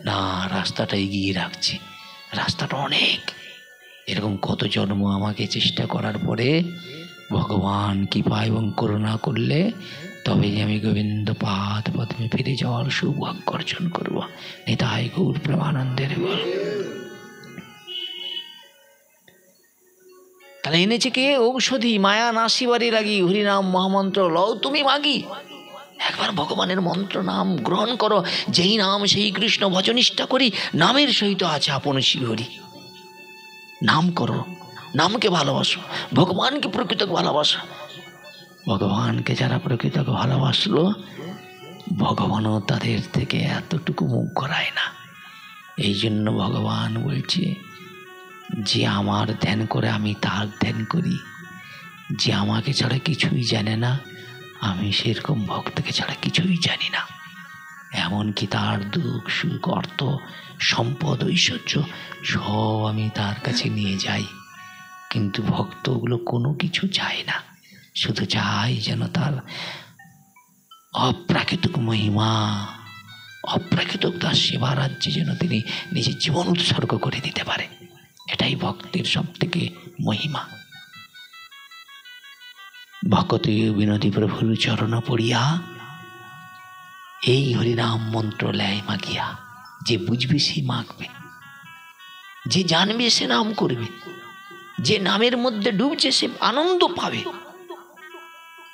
[SPEAKER 1] না, রাস্তাটা এগিয়ে রাখছে, রাস্তাটা অনেক। এরকম কত জন্ম আমাকে চেষ্টা করার পরে ভগবান কৃপা এবং করুণা করলে তবেই আমি গোবিন্দ পাদ পদ্মে ফিরে যাওয়ার সৌভাগ্য অর্জন করবো। নিতাই গৌর প্রেমানন্দের বল। তাহলে এনেছে কে? ঔষধি মায়া নাশিবারে লাগি, হরিনাম মহামন্ত্র লও তুমি মাগি। একবার ভগবানের মন্ত্র নাম গ্রহণ করো, যেই নাম সেই কৃষ্ণ ভজনিষ্ঠা করি, নামের সহিত আছে আপন শ্রীহরি। নাম করো, নামকে ভালোবাসো, ভগবানকে প্রকৃত ভালোবাসো। ভগবানকে যারা প্রকৃত ভালোবাসলো, ভগবানও তাদের থেকে এতটুকু মুখ করায় না। এই জন্য ভগবান বলছে, যে আমার ধ্যান করে আমি তার ধ্যান করি, যে আমাকে ছাড়া কিছুই জানে না, আমি সেরকম ভক্তকে ছাড়া কিছুই জানি না। এমনকি তার দুঃখ সুখ অর্থ সম্পদ ঐশ্বর্য সব আমি তার কাছে নিয়ে যাই, কিন্তু ভক্তগুলো কোনো কিছু চায় না, শুধু চাই যেন তার অপ্রাকৃতিক মহিমা, অপ্রাকৃতিক তার সেবা রাজ্যে যেন তিনি নিজের জীবন উৎসর্গ করে দিতে পারে। এটাই ভক্তের সব থেকে মহিমা। ভকতি বিনোদী প্রভুর চরণ পড়িয়া এই হরিনাম মন্ত্র লেয় মাগিয়া, যে বুঝবে সে মাগবে, যে জানবে সে নাম করবে, যে নামের মধ্যে ডুবছে সে আনন্দ পাবে।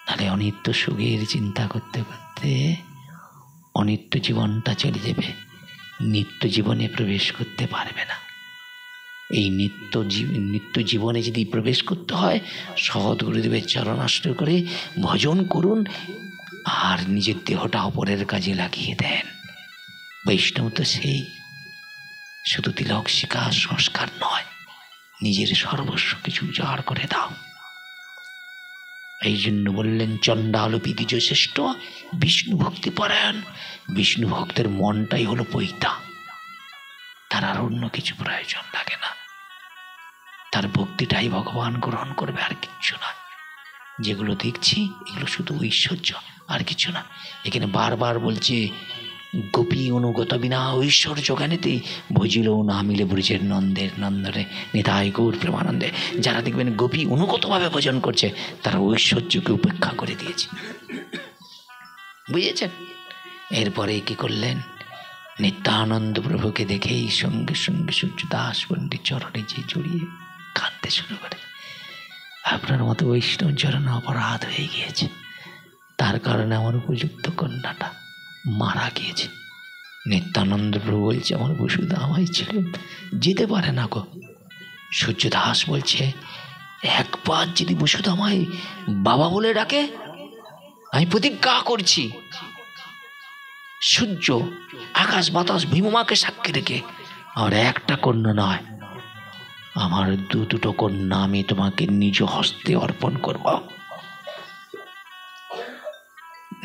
[SPEAKER 1] তাহলে অনিত্য সুখের চিন্তা করতে করতে অনিত্য জীবনটা চলে যাবে, নিত্য জীবনে প্রবেশ করতে পারবে না। এই নিত্য জীবনে যদি প্রবেশ করতে হয়, সদ্গুরুদেবের চরণ আশ্রয় করে ভজন করুন, আর নিজের দেহটা অপরের কাজে লাগিয়ে দেন। বৈষ্ণব তো সেই শুধু তিলক শিখা সংস্কার নয়, নিজের সর্বস্ব কিছু উজাড় করে দাও। এই জন্য বললেন চণ্ডাল দ্বিজ শ্রেষ্ঠ বিষ্ণু ভক্তি পরায়ণ। বিষ্ণু ভক্তের মনটাই হলো পৈতা, তার আর অন্য কিছু প্রয়োজন লাগে না, তার ভক্তিটাই ভগবান গ্রহণ করবে, আর কিচ্ছু না। যেগুলো দেখছি এগুলো শুধু ঐশ্বর্য, আর কিছু না। এখানে বারবার বলছে গোপী অনুগত বিনা ঐশ্বর্য জ্ঞানেতে ভজিল না মিলে ব্রজের নন্দের নন্দনে নিতাই গৌর প্রেমানন্দে। যারা দেখবেন গোপী অনুগতভাবে ভজন করছে তারা ঐশ্বর্যকে উপেক্ষা করে দিয়েছে, বুঝেছেন? এরপরে কি করলেন? নিত্যানন্দ প্রভুকে দেখেই সঙ্গে সঙ্গে সূর্যদাস পণ্ডিত চরণে যে জড়িয়ে কাঁদতে শুরু করে। আপনার মতো বৈষ্ণব চরণে অপরাধ হয়ে গিয়েছে, তার কারণে আমার উপযুক্ত কন্যাটা মারা গিয়েছে। নিত্যানন্দ প্রভু বলছে আমার বসুধা আমায় ছেড়ে যেতে পারে না গো। সূর্যদাস বলছে একবার যদি বসুধা আমায় বাবা বলে ডাকে, আমি প্রতিজ্ঞা করছি সূর্য আকাশ বাতাস ভীমমাকে সাক্ষী রেখে আমার একটা কন্যা নয়, আমার দুটো কন্যা আমি তোমাকে নিজ হস্তে অর্পণ করব।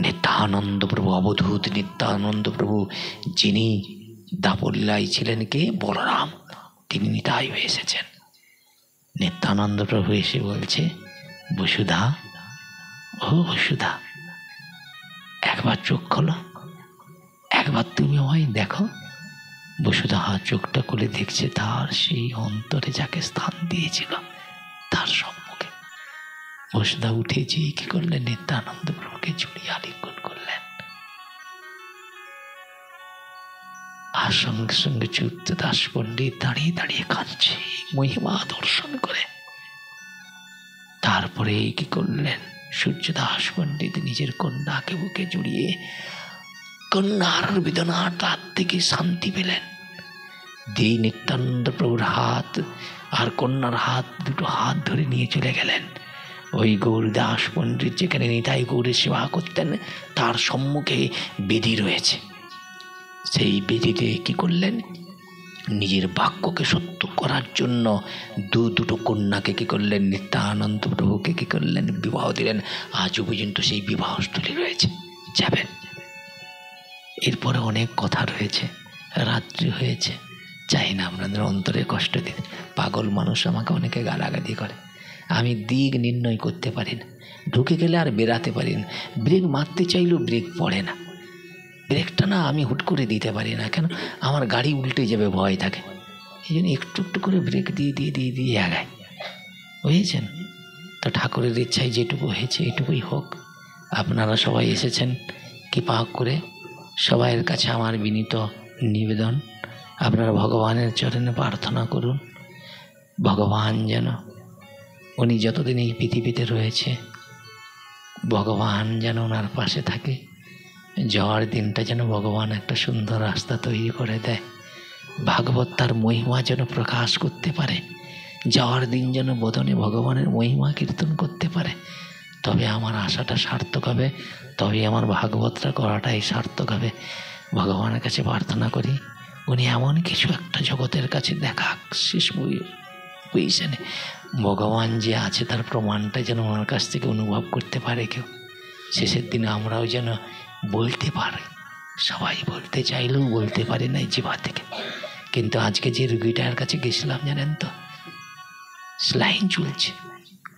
[SPEAKER 1] নিত্যানন্দ প্রভু, অবধূত নিত্যানন্দ প্রভু, যিনি দাপরলীলায় ছিলেন কে? বলরাম, তিনি নিতাই হয়ে এসেছেন। নিত্যানন্দ প্রভু এসে বলছে বসুধা, ও বসুধা, একবার চোখ খোলো, একবার তুমি আমায় দেখো। বসুধা চোখটা খুলে দেখছে তার সেই অন্তরে যাকে স্থান দিয়েছিল তার সম্মুখে। বসুধা উঠে যেয়ে কি করলেন? নিত্যানন্দ প্রভুকে জড়িয়ে আলিঙ্গন করলেন, আর সঙ্গে সঙ্গে সূর্যদাস পণ্ডিত দাঁড়িয়ে দাঁড়িয়ে কাঁদছে মহিমা দর্শন করে। তারপরে কি করলেন? সূর্যদাস পণ্ডিত নিজের কন্যাকে বুকে জড়িয়ে কন্যার বেদনার তার থেকে শান্তি পেলেন। যেই নিত্যানন্দ প্রভুর হাত আর কন্যার হাত, দুটো হাত ধরে নিয়ে চলে গেলেন ওই গৌরদাস পণ্ডিত যেখানে নিতাই গৌরের সেবা করতেন তার সম্মুখে বেদি রয়েছে। সেই বেদিতে কি করলেন? নিজের বাক্যকে সত্য করার জন্য দুটো কন্যাকে কি করলেন? নিত্যানন্দ প্রভুকে কি করলেন? বিবাহ দিলেন। আজও পর্যন্ত সেই বিবাহস্থলী রয়েছে, যাবেন। এরপরে অনেক কথা রয়েছে, রাত্রি হয়েছে, চাই না আপনাদের অন্তরে কষ্ট দিতে। পাগল মানুষ আমাকে অনেকে গালাগালি করে, আমি দিক নির্ণয় করতে পারি না, ঢুকে গেলে আর বেরাতে পারি না, ব্রেক মারতে চাইলেও ব্রেক পড়ে না, ব্রেকটা না আমি হুট করে দিতে পারি না, কেন? আমার গাড়ি উল্টে যাবে ভয় থাকে, এই জন্য একটু একটু করে ব্রেক দিয়ে দিয়ে দিয়ে দিয়ে আগায়, বুঝেছেন? তো ঠাকুরের ইচ্ছায় যেটুকু হয়েছে এটুকুই হোক। আপনারা সবাই এসেছেন কৃপা করে, সবাইয়ের কাছে আমার বিনীত নিবেদন, আপনারা ভগবানের চরণে প্রার্থনা করুন, ভগবান যেন উনি যতদিন এই পৃথিবীতে রয়েছে ভগবান যেন ওনার পাশে থাকে। যাওয়ার দিনটা যেন ভগবান একটা সুন্দর রাস্তা তৈরি করে দেয়, ভাগবত তার মহিমা যেন প্রকাশ করতে পারে, যাওয়ার দিন যেন বদনে ভগবানের মহিমা কীর্তন করতে পারে, তবে আমার আশাটা সার্থক হবে, তবে আমার ভাগবতটা করাটাই সার্থক হবে। ভগবানের কাছে প্রার্থনা করি উনি এমন কিছু একটা জগতের কাছে দেখা শেষ বুঝছেন, ভগবান যে আছে তার প্রমাণটা যেন ওনার কাছ থেকে অনুভব করতে পারে কেউ। শেষের দিনে আমরাও যেন বলতে পারি, সবাই বলতে চাইলেও বলতে পারি না জিভা থেকে। কিন্তু আজকে যে রুগীটার কাছে গেছিলাম জানেন তো, স্লাইন চলছে,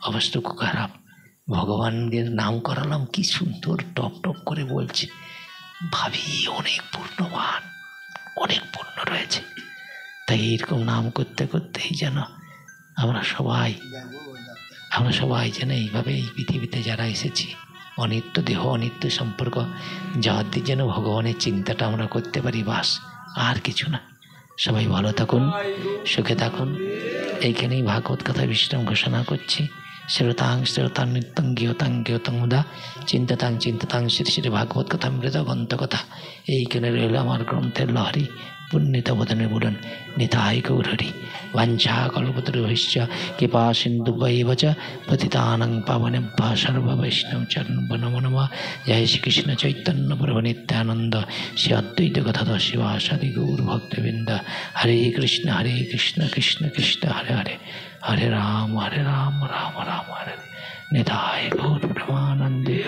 [SPEAKER 1] অবস্থা খুব খারাপ, ভগবানের নাম করালাম, কি সুন্দর টপ টপ করে বলছে, ভাবি অনেক পূর্ণবান, অনেক পুণ্য রয়েছে। তাই এরকম নাম করতে করতেই যেন আমরা সবাই যেন এইভাবে এই পৃথিবীতে যারা এসেছি, অনিত্য দেহ অনিত্য সম্পর্ক, যাওয়ার দিন যেন ভগবানের চিন্তাটা আমরা করতে পারি, বাস আর কিছু না। সবাই ভালো থাকুন, সুখে থাকুন। এইখানেই ভাগবত কথা বিশ্রাম ঘোষণা করছি। শ্রোতাং শ্রোতাং নিত্যং গৃহতাং গৃহতং মুদা চিন্তাতাং চিন্তাতাং শ্রী শ্রী ভাগবত কথা মৃত গ্রন্থ কথা। এইখানে রইল আমার গ্রন্থের লহরী। পুণ্যিতবদনে বলুন নিতাই গৌরহরি বাঞ্ছা কল্পতরুভ্যশ্চ কৃপা সিন্ধুভ্যেব চ পতিতানাং পাবনেভ্যো সর্ববৈষ্ণব চরণভ্যো নমো নমঃ। জয় শ্রীকৃষ্ণ চৈতন্য প্রভু নিত্যানন্দ শ্রী অদ্বৈত গদাধর শিবাসাদি গৌর ভক্তবৃন্দ। হরে কৃষ্ণ কৃষ্ণ কৃষ্ণ হরে হরে, হরে রাম রাম রাম হরে হরে। নিতাই গৌর প্রেমানন্দে।